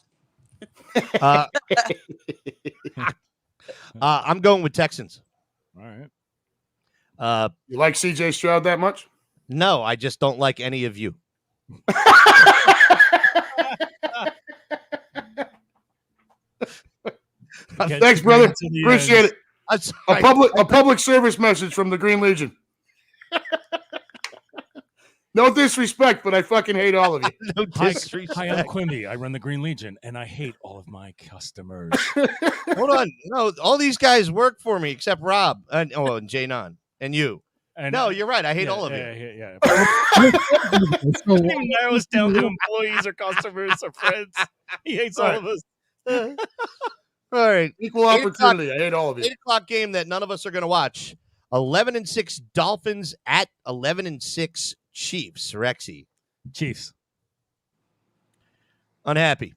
I'm going with Texans. All right. You like CJ Stroud that much? No, I just don't like any of you. Thanks, brother. Appreciate it. I'm A sorry. public service message from the Green Legion. No disrespect, but I fucking hate all of you. No Hi, disrespect. I'm Quimby. I run the Green Legion, and I hate all of my customers. Hold on. No, all these guys work for me except Rob and J9 and you. And No, you're right. I hate all of you. Yeah. So, He narrows down to employees or customers or friends. He hates all of us. All right. Equal 8 opportunity. I hate all of you. 8:00 game that none of us are going to watch. 11-6 Dolphins at 11-6 Chiefs. Rexy. Chiefs. Unhappy.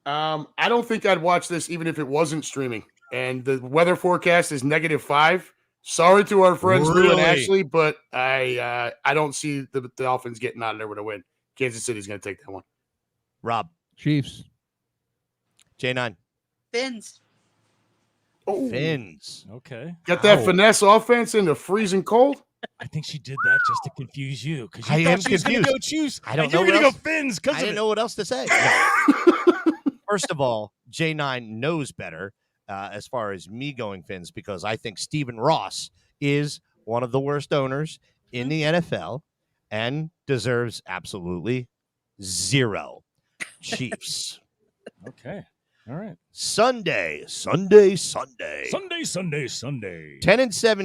I don't think I'd watch this even if it wasn't streaming. And the weather forecast is -5. Sorry to our friends Lou and Really? Ashley, but I don't see the Dolphins getting out of there with a win. Kansas City's going to take that one. Rob. Chiefs. J9. Fins. Oh, Fins. Okay. got that Ow. finesse offense in the freezing cold. I think she did that just to confuse you because I you am thought she was going to confused. go choose. I don't and know you were what going to go else- Fins I because of didn't it. know what else to say. First of all, J9 knows better as far as me going Fins because I think Stephen Ross is one of the worst owners in the NFL and deserves absolutely 0. Chiefs. Okay. All right. Sunday. 10-7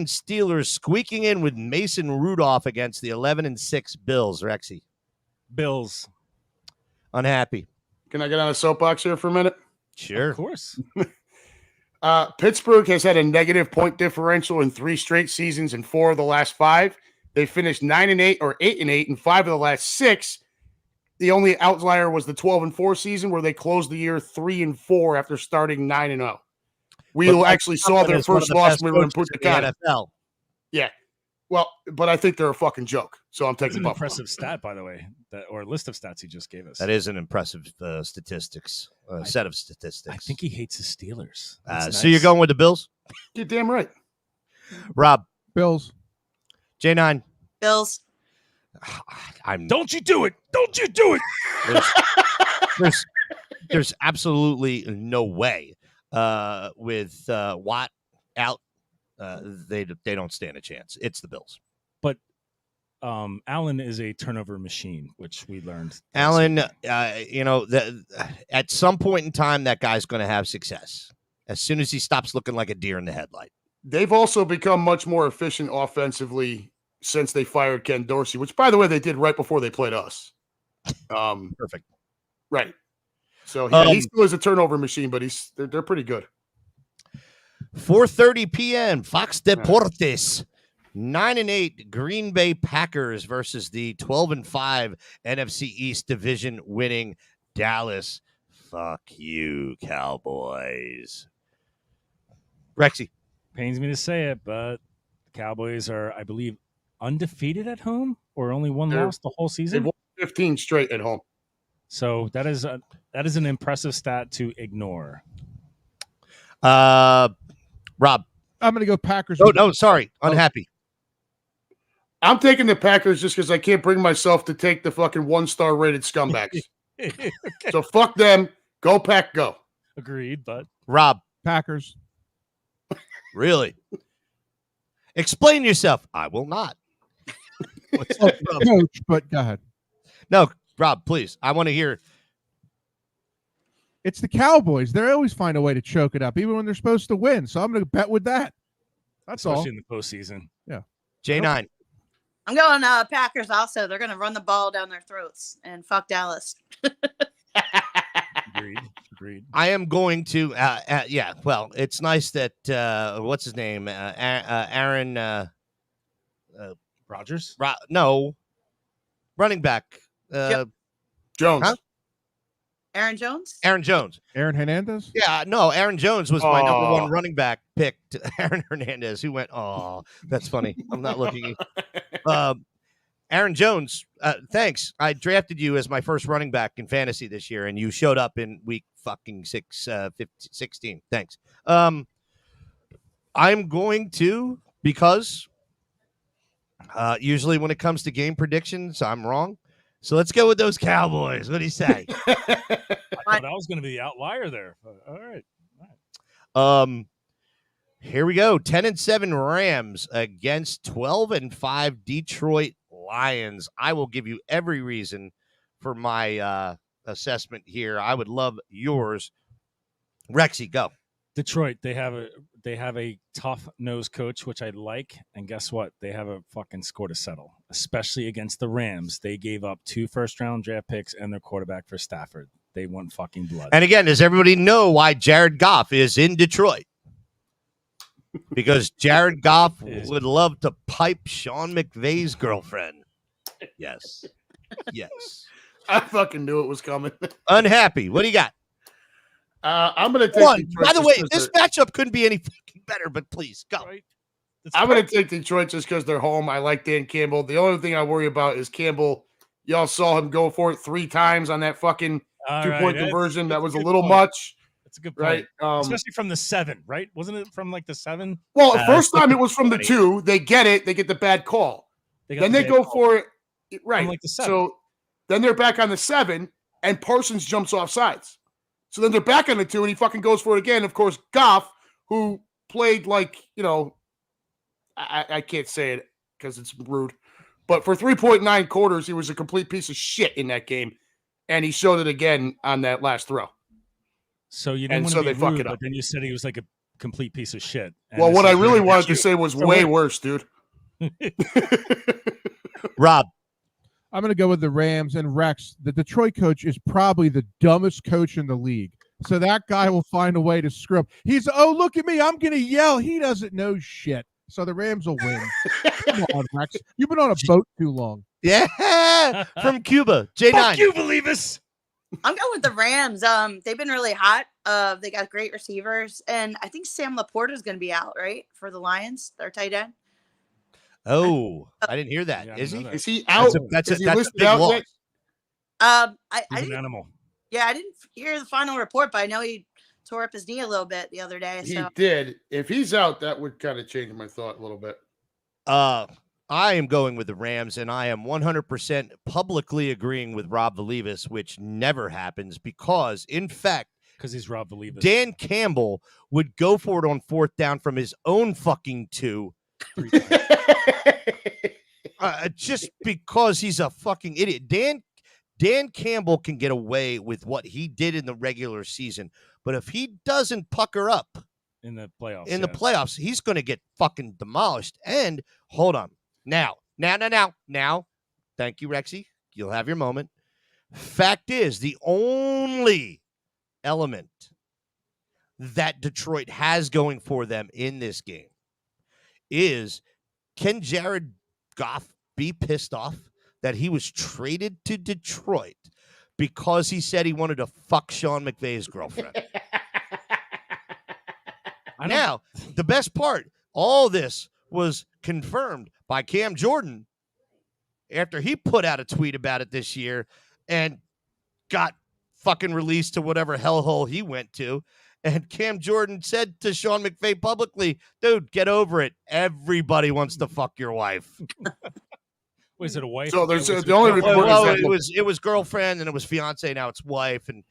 Steelers squeaking in with Mason Rudolph against the 11-6 Bills. Rexy. Bills. Unhappy. Can I get on a soapbox here for a minute? Sure. Of course. Pittsburgh has had a negative point differential in 3 straight seasons and 4 of the last 5. They finished 9-8 or 8-8 in 5 of the last 6. The only outlier was the 12-4 season where they closed the year 3-4 after starting 9-0. We But actually saw their It's one of first the loss best when we were in coaches Punta Cana. the NFL. Yeah. Well, but I think they're a fucking joke. So I'm That's taking an Buffalo. impressive stat, by the way, or list of stats he just gave us. That is an impressive set of I statistics. think he hates his Steelers. That's So you're nice. going with the Bills? You're damn right. Rob. Bills. J9. Bills. Don't you do it! Don't you do it! There's absolutely no way with Watt out. They don't stand a chance. It's the Bills. But Allen is a turnover machine, which we learned. Allen, at some point in time, that guy's going to have success as soon as he stops looking like a deer in the headlight. They've also become much more efficient offensively since they fired Ken Dorsey, which, by the way, they did right before they played us. Perfect. Right. So he still is a turnover machine, but they're pretty good. 4:30 p.m. Fox Deportes. 9-8 Green Bay Packers versus the 12-5 NFC East division winning Dallas. Fuck you, Cowboys. Rexy. Pains me to say it, but the Cowboys are, I believe, undefeated at home or only one loss the whole season. They've won 15 straight at home. So that is an impressive stat to ignore. Rob. I'm going to go Packers. Oh, no, sorry. Unhappy. I'm taking the Packers just because I can't bring myself to take the fucking 1-star rated scumbags. Okay. So fuck them. Go Pack, go. Agreed, but Rob. Packers. Really? Explain yourself. I will not. What's up, Coach? But go ahead. No, Rob, please. I want to hear. It's the Cowboys. They always find a way to choke it up, even when they're supposed to win. So I'm going to bet with that. That's especially all. in the postseason. Yeah. J9. I'm going Packers also. They're going to run the ball down their throats and fuck Dallas. Agreed. I am going to, well, it's nice that, what's his name? Aaron Rodgers? No. Running back. Yep. Jones. Huh? Aaron Jones? Aaron Jones. Aaron Hernandez? Yeah, no, Aaron Jones was my number one running back pick. Aaron Hernandez, who went, that's funny. I'm not looking. Aaron Jones, thanks. I drafted you as my first running back in fantasy this year, and you showed up in week fucking 16. Thanks. I'm going to, because usually when it comes to game predictions, I'm wrong. So let's go with those Cowboys. What do you say? I thought I was going to be the outlier there. All right. Here we go. 10-7 Rams against 12-5 Detroit Lions. I will give you every reason for my assessment here. I would love yours. Rexy, go. Detroit, they have a tough nose coach, which I like, and guess what? They have a fucking score to settle, especially against the Rams. They gave up 2 first-round draft picks and their quarterback for Stafford. They want fucking blood. And again, does everybody know why Jared Goff is in Detroit? Because Jared Goff would love to pipe Sean McVay's girlfriend. Yes. I fucking knew it was coming. Unhappy. What do you got? I'm going to take Detroit. By the way, this matchup couldn't be any fucking better, but please, go. Right? I'm going to take Detroit just because they're home. I like Dan Campbell. The only thing I worry about is Campbell. Y'all saw him go for it 3 times on that fucking 2-point conversion. That was a little much. That's a good point. Right? Especially from the 7, right? Wasn't it from like the 7? Well, the first time it was from the 2. They get it. They get the bad call. Then they go for it. Right. Like the 7. So then they're back on the 7, and Parsons jumps off sides. So then they're back on the 2, and he fucking goes for it again. Of course, Goff, who played like, I can't say it because it's rude, but for 3.9 quarters, he was a complete piece of shit in that game, and he showed it again on that last throw. So you didn't want to be rude, but then you said he was like a complete piece of shit. Well, what I really wanted to say was way worse, dude. Rob. I'm going to go with the Rams and Rex. The Detroit coach is probably the dumbest coach in the league. So that guy will find a way to screw up. He's, look at me. I'm going to yell. He doesn't know shit. So the Rams will win. Come on, Rex. You've been on a boat too long. Yeah. From Cuba. J9. Fuck you, Believers. I'm going with the Rams. They've been really hot. They got great receivers. And I think Sam Laporta is going to be out, right? For the Lions, their tight end. Oh, I didn't hear that. Yeah, is he? Is he out? That's a listed big out loss. yet? I He's didn't, an animal. Yeah, I didn't hear the final report, but I know he tore up his knee a little bit the other day. He did. If he's out, that would kind of change my thought a little bit. I am going with the Rams, and I am 100% publicly agreeing with Rob Valivis, which never happens because, in fact, because he's Rob Valivis. Dan Campbell would go for it on 4th down from his own fucking 2. just because he's a fucking idiot. Dan Campbell can get away with what he did in the regular season, but if he doesn't pucker up in the playoffs, the playoffs, he's going to get fucking demolished. And hold on. Now. Thank you, Rexy. You'll have your moment. Fact is, the only element that Detroit has going for them in this game is, can Jared Goff be pissed off that he was traded to Detroit because he said he wanted to fuck Sean McVay's girlfriend? Now, the best part, all this was confirmed by Cam Jordan after he put out a tweet about it this year and got fucking released to whatever hellhole he went to. And Cam Jordan said to Sean McVay publicly, dude, get over it. Everybody wants to fuck your wife. Was it a wife? So there's the only report it was girlfriend and it was fiance. Now it's wife. And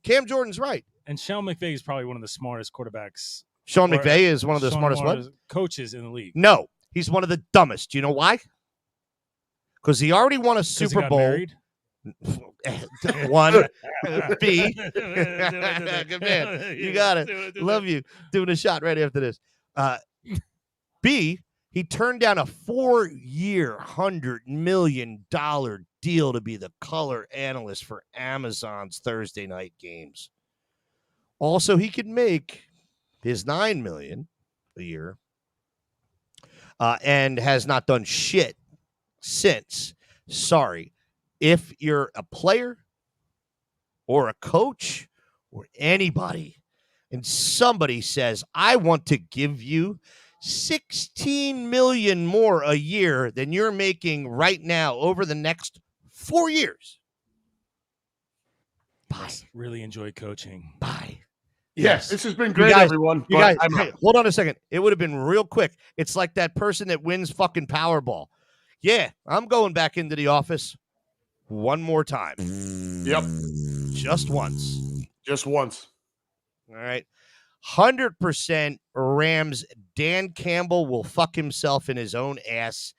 Cam Jordan's right. And Sean McVay is probably one of the smartest quarterbacks. Sean McVay is one of the smartest coaches in the league. No, he's one of the dumbest. Do you know why? Because he already won a Super Bowl. Married? One. B. Good man. You got it. Love you. Doing a shot right after this. B, he turned down a 4-year, $100 million deal to be the color analyst for Amazon's Thursday night games. Also, he could make his $9 million a year and has not done shit since. Sorry. If you're a player or a coach or anybody and somebody says, I want to give you $16 million more a year than you're making right now over the next 4 years. Bye. Really enjoy coaching. Bye. Yes, this has been great, everyone. You guys, hey, hold on a second. It would have been real quick. It's like that person that wins fucking Powerball. Yeah, I'm going back into the office one more time. Yep. Just once. Just once. All right. 100% Rams. Dan Campbell will fuck himself in his own ass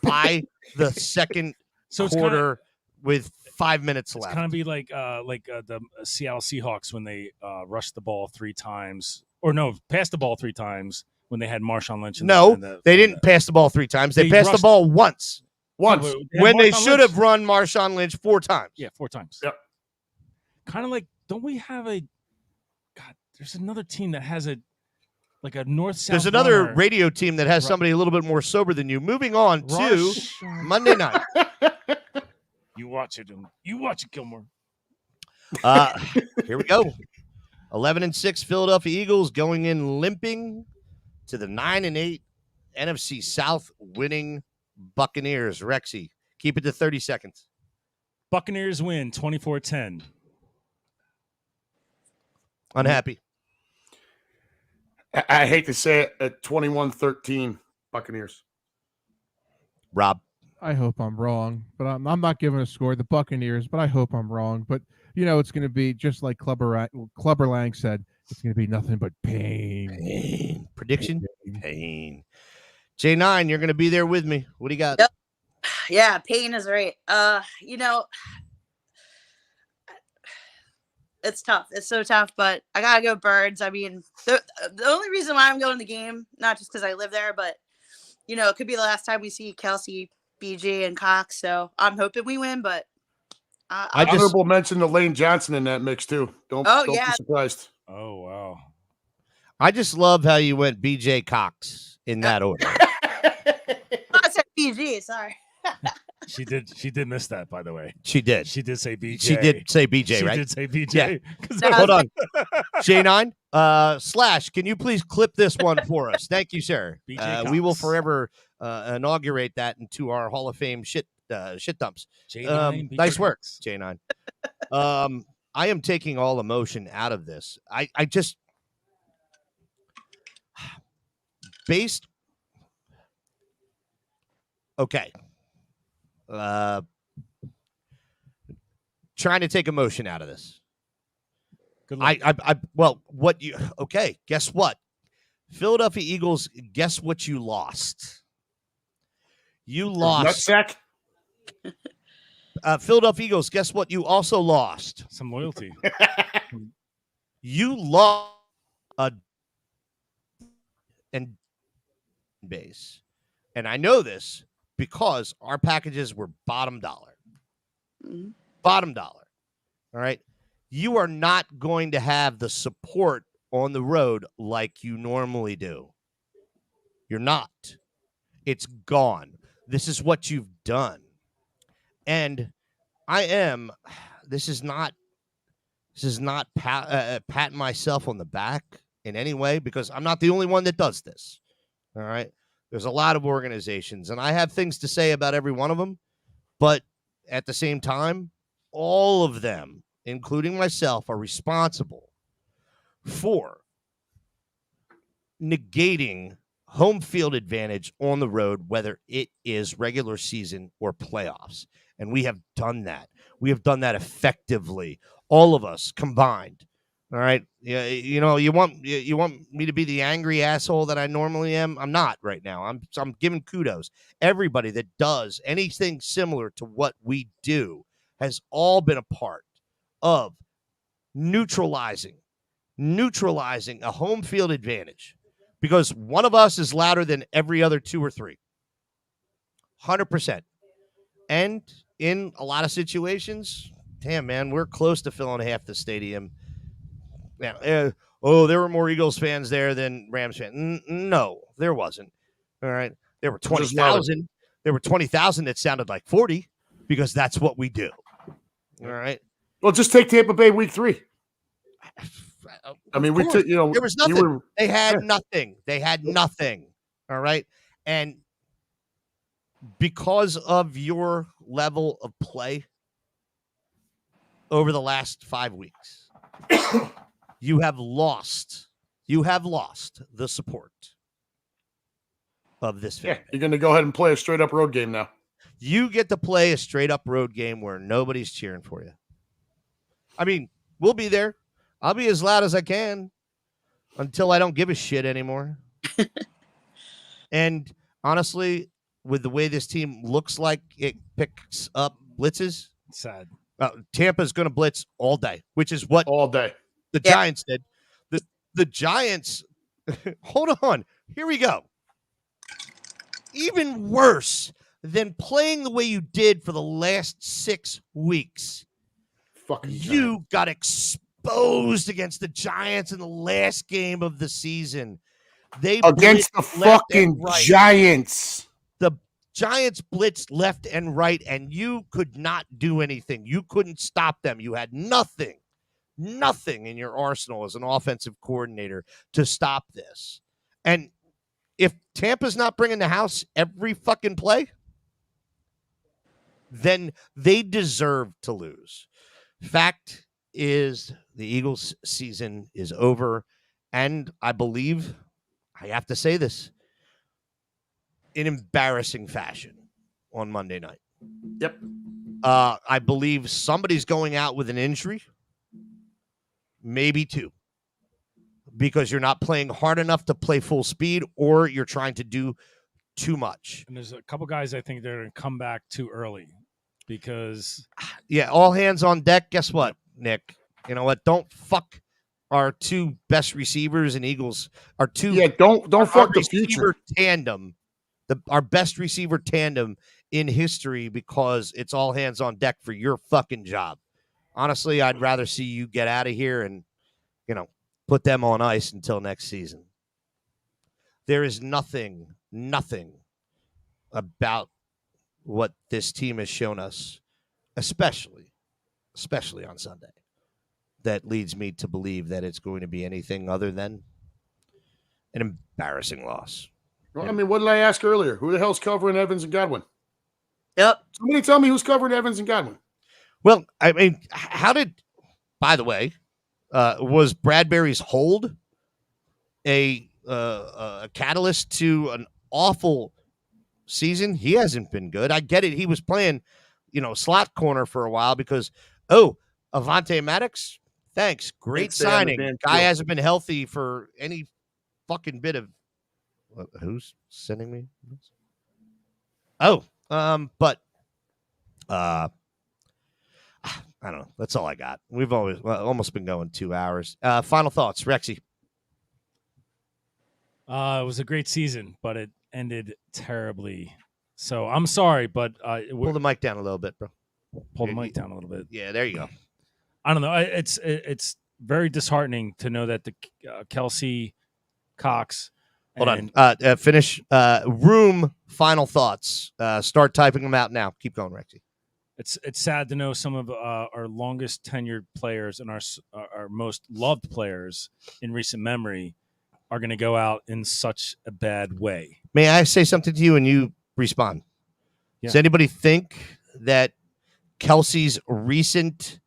by the second quarter with 5 minutes left. It's kind of be like the Seattle Seahawks when they rushed the ball 3 times, or no, passed the ball 3 times when they had Marshawn Lynch. They didn't pass the ball 3 times. They passed the ball once. When they should have run Marshawn Lynch 4 times. Yeah, 4 times. Yep. Kind of like, don't we have there's another team that has a north-south. There's another runner. radio team that has somebody a little bit more sober than you. Moving on to Monday night. You watch it, Gilmore. Here we go. 11-6 Philadelphia Eagles going in limping to the 9-8 NFC South winning Buccaneers. Rexy, keep it to 30 seconds. Buccaneers win 24-10. Unhappy. I hate to say it, at 21-13 Buccaneers. Rob. I hope I'm wrong, but I'm not giving a score. The Buccaneers, but I hope I'm wrong. But it's going to be just like Clubber Lang said. It's going to be nothing but pain. Prediction? Pain. J9, you're going to be there with me. What do you got? Yep. Yeah, pain is right. It's tough. It's so tough, but I gotta go Birds. I mean, the only reason why I'm going the game, not just because I live there, but it could be the last time we see Kelsey, BG, and Cox. So I'm hoping we win, but honorable mention to Lane Johnson in that mix too. Don't be surprised. Oh wow! I just love how you went BJ Cox in that order. I said BG. Sorry. She did miss that, by the way. She did. She did say BJ. She did say BJ, right? She did say BJ. Yeah. Hold on. J9, Slash, can you please clip this one for us? Thank you, sir. We will forever inaugurate that into our Hall of Fame shit dumps. J9, nice work, J9. I am taking all emotion out of this. I just based. Okay. Trying to take emotion out of this. Good luck. Guess what? Philadelphia Eagles, guess what you lost? You lost. Nutsack. Philadelphia Eagles, guess what? You also lost. Some loyalty. You lost a and base. And I know this because our packages were bottom dollar. Mhm. Bottom dollar. All right. You are not going to have the support on the road like you normally do. You're not. It's gone. This is what you've done. And this is not patting myself on the back in any way because I'm not the only one that does this. All right. There's a lot of organizations, and I have things to say about every one of them. But at the same time, all of them, including myself, are responsible for negating home field advantage on the road, whether it is regular season or playoffs. And we have done that. We have done that effectively, all of us combined. All right. Yeah, you want me to be the angry asshole that I normally am? I'm not right now. I'm giving kudos. Everybody that does anything similar to what we do has all been a part of neutralizing a home field advantage because one of us is louder than every other two or three. 100%. And in a lot of situations, damn, man, we're close to filling half the stadium. Now, there were more Eagles fans there than Rams fans. No, there wasn't. All right. There were 20,000. There were 20,000 that sounded like 40 because that's what we do. All right. Well, just take Tampa Bay week 3. I mean, we took, there was nothing. They had nothing. They had nothing. All right. And because of your level of play over the last 5 weeks, you have lost the support of this family. You're going to go ahead and play a straight up road game now. You get to play a straight up road game where nobody's cheering for you. I mean, we'll be there. I'll be as loud as I can until I don't give a shit anymore. And honestly, with the way this team looks like it picks up blitzes, sad. Tampa's going to blitz all day, which is what all day the Giants did. The Giants, hold on, here we go. Even worse than playing the way you did for the last 6 weeks. You got exposed against the Giants in the last game of the season. They against the fucking Giants. The Giants blitzed left and right, and you could not do anything. You couldn't stop them. You had nothing in your arsenal as an offensive coordinator to stop this. And if Tampa's not bringing the house every fucking play, then they deserve to lose. Fact is, the Eagles' season is over, and I believe, I have to say this, in embarrassing fashion on Monday night. Yep. I believe somebody's going out with an injury, maybe 2, because you're not playing hard enough to play full speed, or you're trying to do too much. And there's a couple guys I think they're going to come back too early because... Yeah, all hands on deck. Guess what, Nick? You know what? Don't fuck our 2 best receivers and Eagles. Our 2 don't fuck the future tandem. Our best receiver tandem in history because it's all hands on deck for your fucking job. Honestly, I'd rather see you get out of here and, put them on ice until next season. There is nothing about what this team has shown us, especially on Sunday, that leads me to believe that it's going to be anything other than an embarrassing loss. Well, I mean, what did I ask earlier? Who the hell's covering Evans and Godwin? Yep. Somebody tell me who's covering Evans and Godwin. Well, I mean, by the way, was Bradbury's hold a catalyst to an awful season? He hasn't been good. I get it. He was playing, slot corner for a while because, Avante Maddox, thanks. Great signing. Guy hasn't been healthy for any fucking bit of. Who's sending me? Oh, but I don't know. That's all I got. We've almost been going 2 hours. Final thoughts, Rexy. It was a great season, but it ended terribly. So I'm sorry, but Pull the mic down a little bit, bro. pull the mic down a little bit. Yeah, there you go. I don't know. It's very disheartening to know that the Kelsey, Cox. Hold on. Finish. Room. Final thoughts. Start typing them out now. Keep going, Rexy. It's sad to know some of our longest tenured players and our most loved players in recent memory are going to go out in such a bad way. May I say something to you and you respond? Yeah. Does anybody think that Kelsey's recent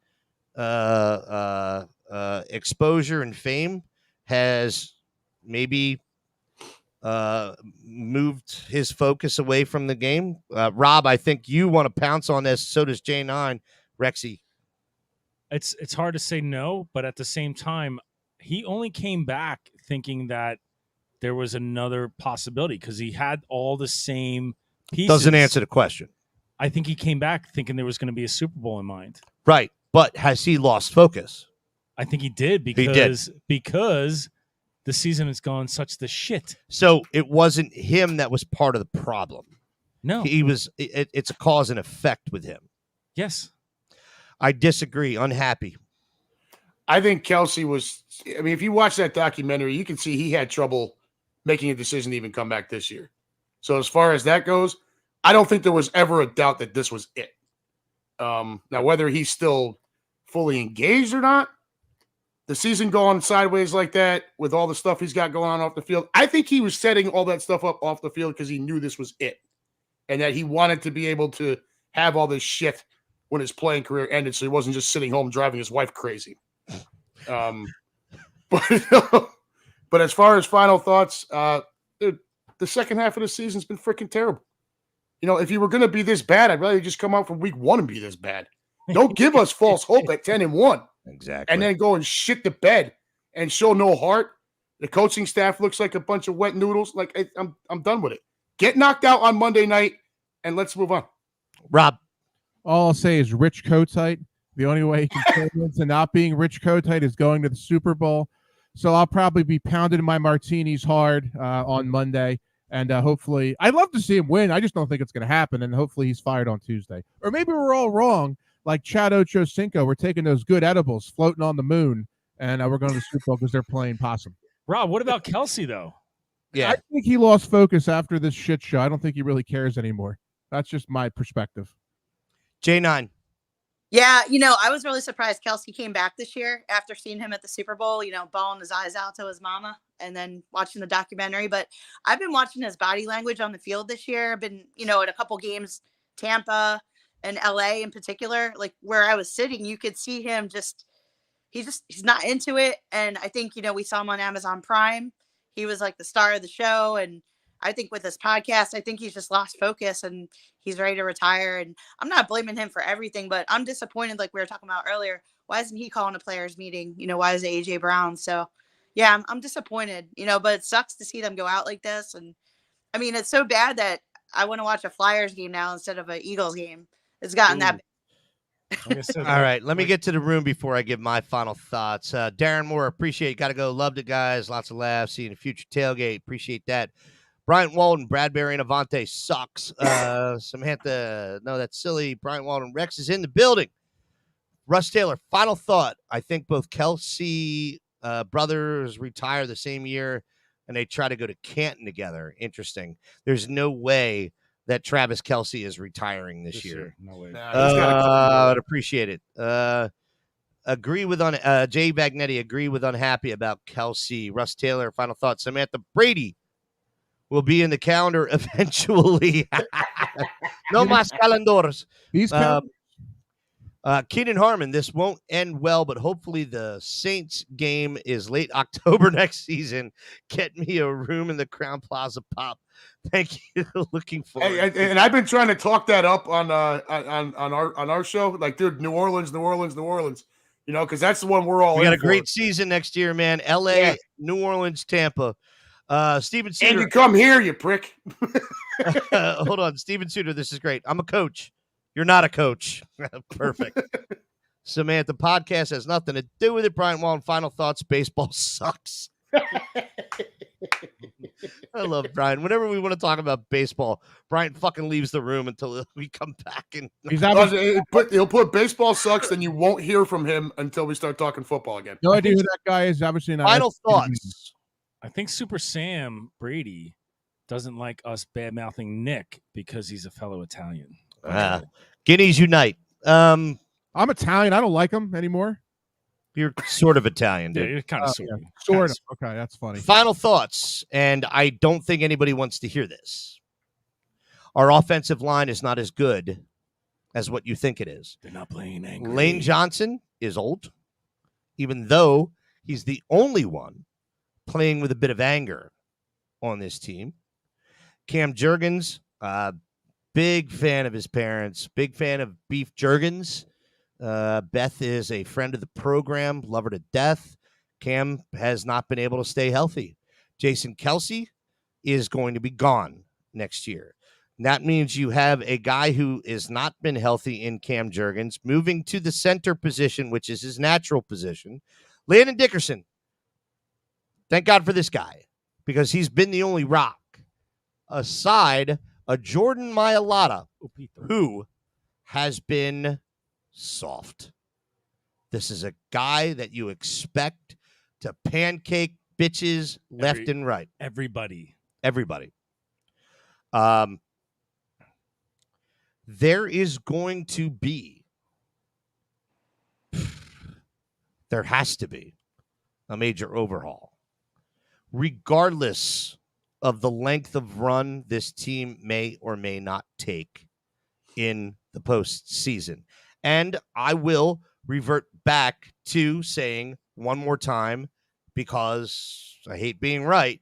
exposure and fame has maybe moved his focus away from the game? Rob, I think you want to pounce on this. So does J9. Rexy. It's hard to say no, but at the same time, he only came back thinking that there was another possibility because he had all the same pieces. Doesn't answer the question. I think he came back thinking there was going to be a Super Bowl in mind. Right. But has he lost focus? I think he did because the season has gone such the shit. So it wasn't him that was part of the problem. No. He was. It's a cause and effect with him. Yes. I disagree. Unhappy. I think Kelsey was. I mean, if you watch that documentary, you can see he had trouble making a decision to even come back this year. So as far as that goes, I don't think there was ever a doubt that this was it. Now, whether he's still fully engaged or not, the season going sideways like that with all the stuff he's got going on off the field, I think he was setting all that stuff up off the field because he knew this was it and that he wanted to be able to have all this shit when his playing career ended so he wasn't just sitting home driving his wife crazy. But as far as final thoughts, dude, the second half of the season's been freaking terrible. You know, if you were going to be this bad, I'd rather just come out from week 1 and be this bad. Don't give us false hope at 10-1. Exactly. And then go and shit the bed and show no heart. The coaching staff looks like a bunch of wet noodles. Like I'm done with it. Get knocked out on Monday night and let's move on. Rob. All I'll say is Rich Kotite. The only way he can turn into not being Rich Kotite is going to the Super Bowl. So I'll probably be pounding my martinis hard on Monday. And hopefully, I'd love to see him win. I just don't think it's going to happen. And hopefully he's fired on Tuesday. Or maybe we're all wrong. Like Chad Ochocinco, we're taking those good edibles, floating on the moon, and we're going to the Super Bowl because they're playing possum. Rob, what about Kelsey, though? Yeah. I think he lost focus after this shit show. I don't think he really cares anymore. That's just my perspective. J9. Yeah, I was really surprised Kelsey came back this year after seeing him at the Super Bowl, bawling his eyes out to his mama and then watching the documentary. But I've been watching his body language on the field this year. I've been, at a couple games, Tampa and LA in particular, like where I was sitting, you could see him he's not into it. And I think, we saw him on Amazon Prime. He was like the star of the show. And I think with this podcast, I think he's just lost focus and he's ready to retire. And I'm not blaming him for everything, but I'm disappointed. Like we were talking about earlier, why isn't he calling a players meeting? Why is it AJ Brown? So yeah, I'm disappointed, but it sucks to see them go out like this. And I mean, it's so bad that I want to watch a Flyers game now instead of an Eagles game. It's gotten that bad. All right, let me get to the room before I give my final thoughts. Darren Moore, appreciate it. Got to go. Loved it, guys. Lots of laughs. See you in the future tailgate. Appreciate that. Bryant Walden, Bradbury, and Avante sucks. Samantha, no, that's silly. Bryant Walden, Rex is in the building. Russ Taylor, final thought. I think both Kelsey brothers retire the same year, and they try to go to Canton together. Interesting. There's no way that Travis Kelsey is retiring this year. No way. I'd appreciate it. Agree with Jay Bagnetti. Agree with unhappy about Kelsey. Russ Taylor, final thought. Samantha Brady will be in the calendar eventually. No más calendars. Keenan Harmon, this won't end well, but hopefully the Saints game is late October next season. Get me a room in the Crown Plaza Pop. Thank you. Looking forward. And I've been trying to talk that up on our show. Like, dude, New Orleans. Because that's the one we're all. We got a great season next year, man. LA, yeah. New Orleans, Tampa. Steven And Suter. you come here, you prick. Hold on. Steven Suter, this is great. I'm a coach. You're not a coach. Perfect. Samantha, podcast has nothing to do with it. Brian Wallen, final thoughts. Baseball sucks. I love Brian. Whenever we want to talk about baseball, Brian fucking leaves the room until we come back. And He's obviously He'll put baseball sucks, then you won't hear from him until we start talking football again. no idea who that guy is. Obviously not. final thoughts. I think Super Sam Brady doesn't like us bad mouthing Nick because he's a fellow Italian. Guineas unite. I'm Italian. I don't like him anymore. You're sort of Italian, Yeah, dude. you're kind of Yeah, sort of. Okay, that's funny. Final thoughts, and I don't think anybody wants to hear this. Our offensive line is not as good as what you think it is. They're not playing angry. Lane Johnson is old, even though he's the only one playing with a bit of anger on this team. Cam Jurgens, big fan of his parents, big fan of beef Jurgens. Beth is a friend of the program, love her to death. Cam has not been able to stay healthy. Jason Kelsey is going to be gone next year. And that means you have a guy who has not been healthy in Cam Jurgens moving to the center position, which is his natural position. Landon Dickerson. Thank God for this guy, because he's been the only rock aside a Jordan Mailata, who has been soft. This is a guy that you expect to pancake bitches left and right. Everybody. There is going to be, there has to be a major overhaul. Regardless of the length of run this team may or may not take in the postseason. And I will revert back to saying one more time, because I hate being right,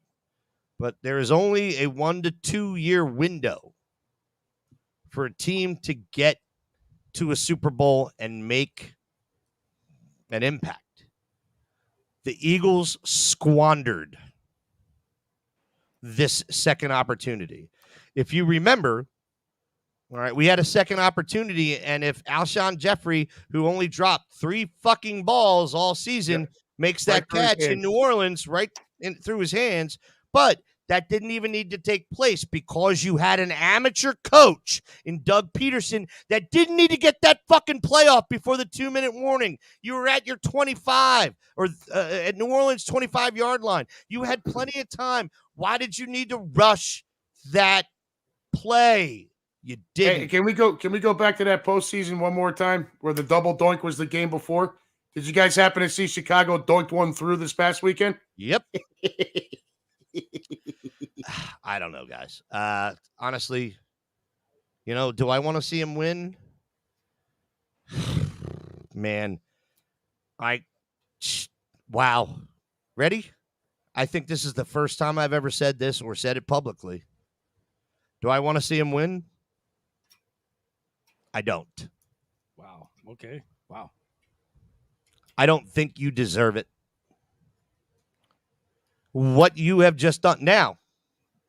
but there is only a 1 to 2 year window for a team to get to a Super Bowl and make an impact. The Eagles squandered this second opportunity. If you remember, all right, we had a second opportunity, and if Alshon Jeffrey, who only dropped 3 fucking balls all season, makes that catch in New Orleans right in through his hands, but that didn't even need to take place because you had an amateur coach in Doug Peterson that didn't need to get that fucking playoff before the 2-minute warning. You were at your 25 or at New Orleans 25-yard line. You had plenty of time. Why did you need to rush that play? You didn't. Hey, can we go back to that postseason one more time where the double doink was the game before? Did you guys happen to see Chicago doinked one through this past weekend? Yep. I don't know, guys. Honestly, do I want to see him win? Man, wow. Ready? I think this is the first time I've ever said this or said it publicly. Do I want to see him win? I don't. Wow. Okay. Wow. I don't think you deserve it. What you have just done now,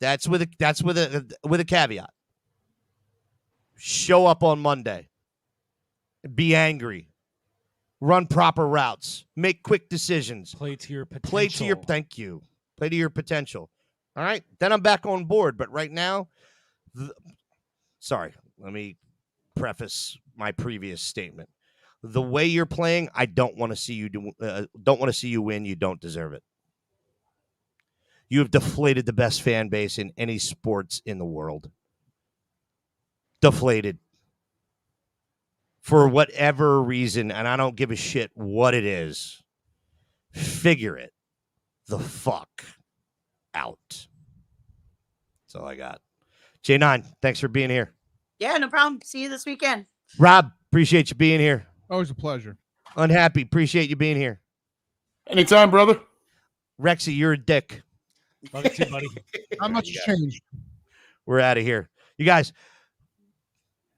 that's with a caveat. Show up on Monday. Be angry. Run proper routes. Make quick decisions. Play to your potential. Thank you. Play to your potential. All right. Then I'm back on board. But right now, sorry, let me preface my previous statement. The way you're playing, I don't want to see you don't want to see you win. You don't deserve it. You have deflated the best fan base in any sports in the world. Deflated. For whatever reason, and I don't give a shit what it is. Figure it the fuck out. That's all I got. J9, thanks for being here. Yeah, no problem. See you this weekend. Rob, appreciate you being here. Always a pleasure. Unhappy, appreciate you being here. Anytime, brother. Rexy, you're a dick. Love you too, buddy. Not much changed. We're out of here. You guys,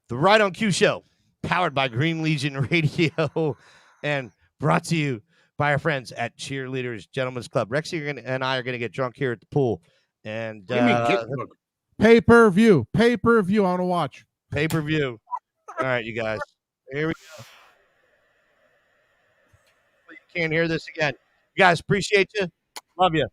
the Ride on Q show, powered by Green Legion Radio and brought to you by our friends at Cheerleaders Gentlemen's Club. Rexy and I are going to get drunk here at the pool. And What do you mean get drunk? Pay-per-view. Pay-per-view. I want to watch. pay-per-view. All right, you guys. Here we go. You can't hear this again. You guys, appreciate you. Love you.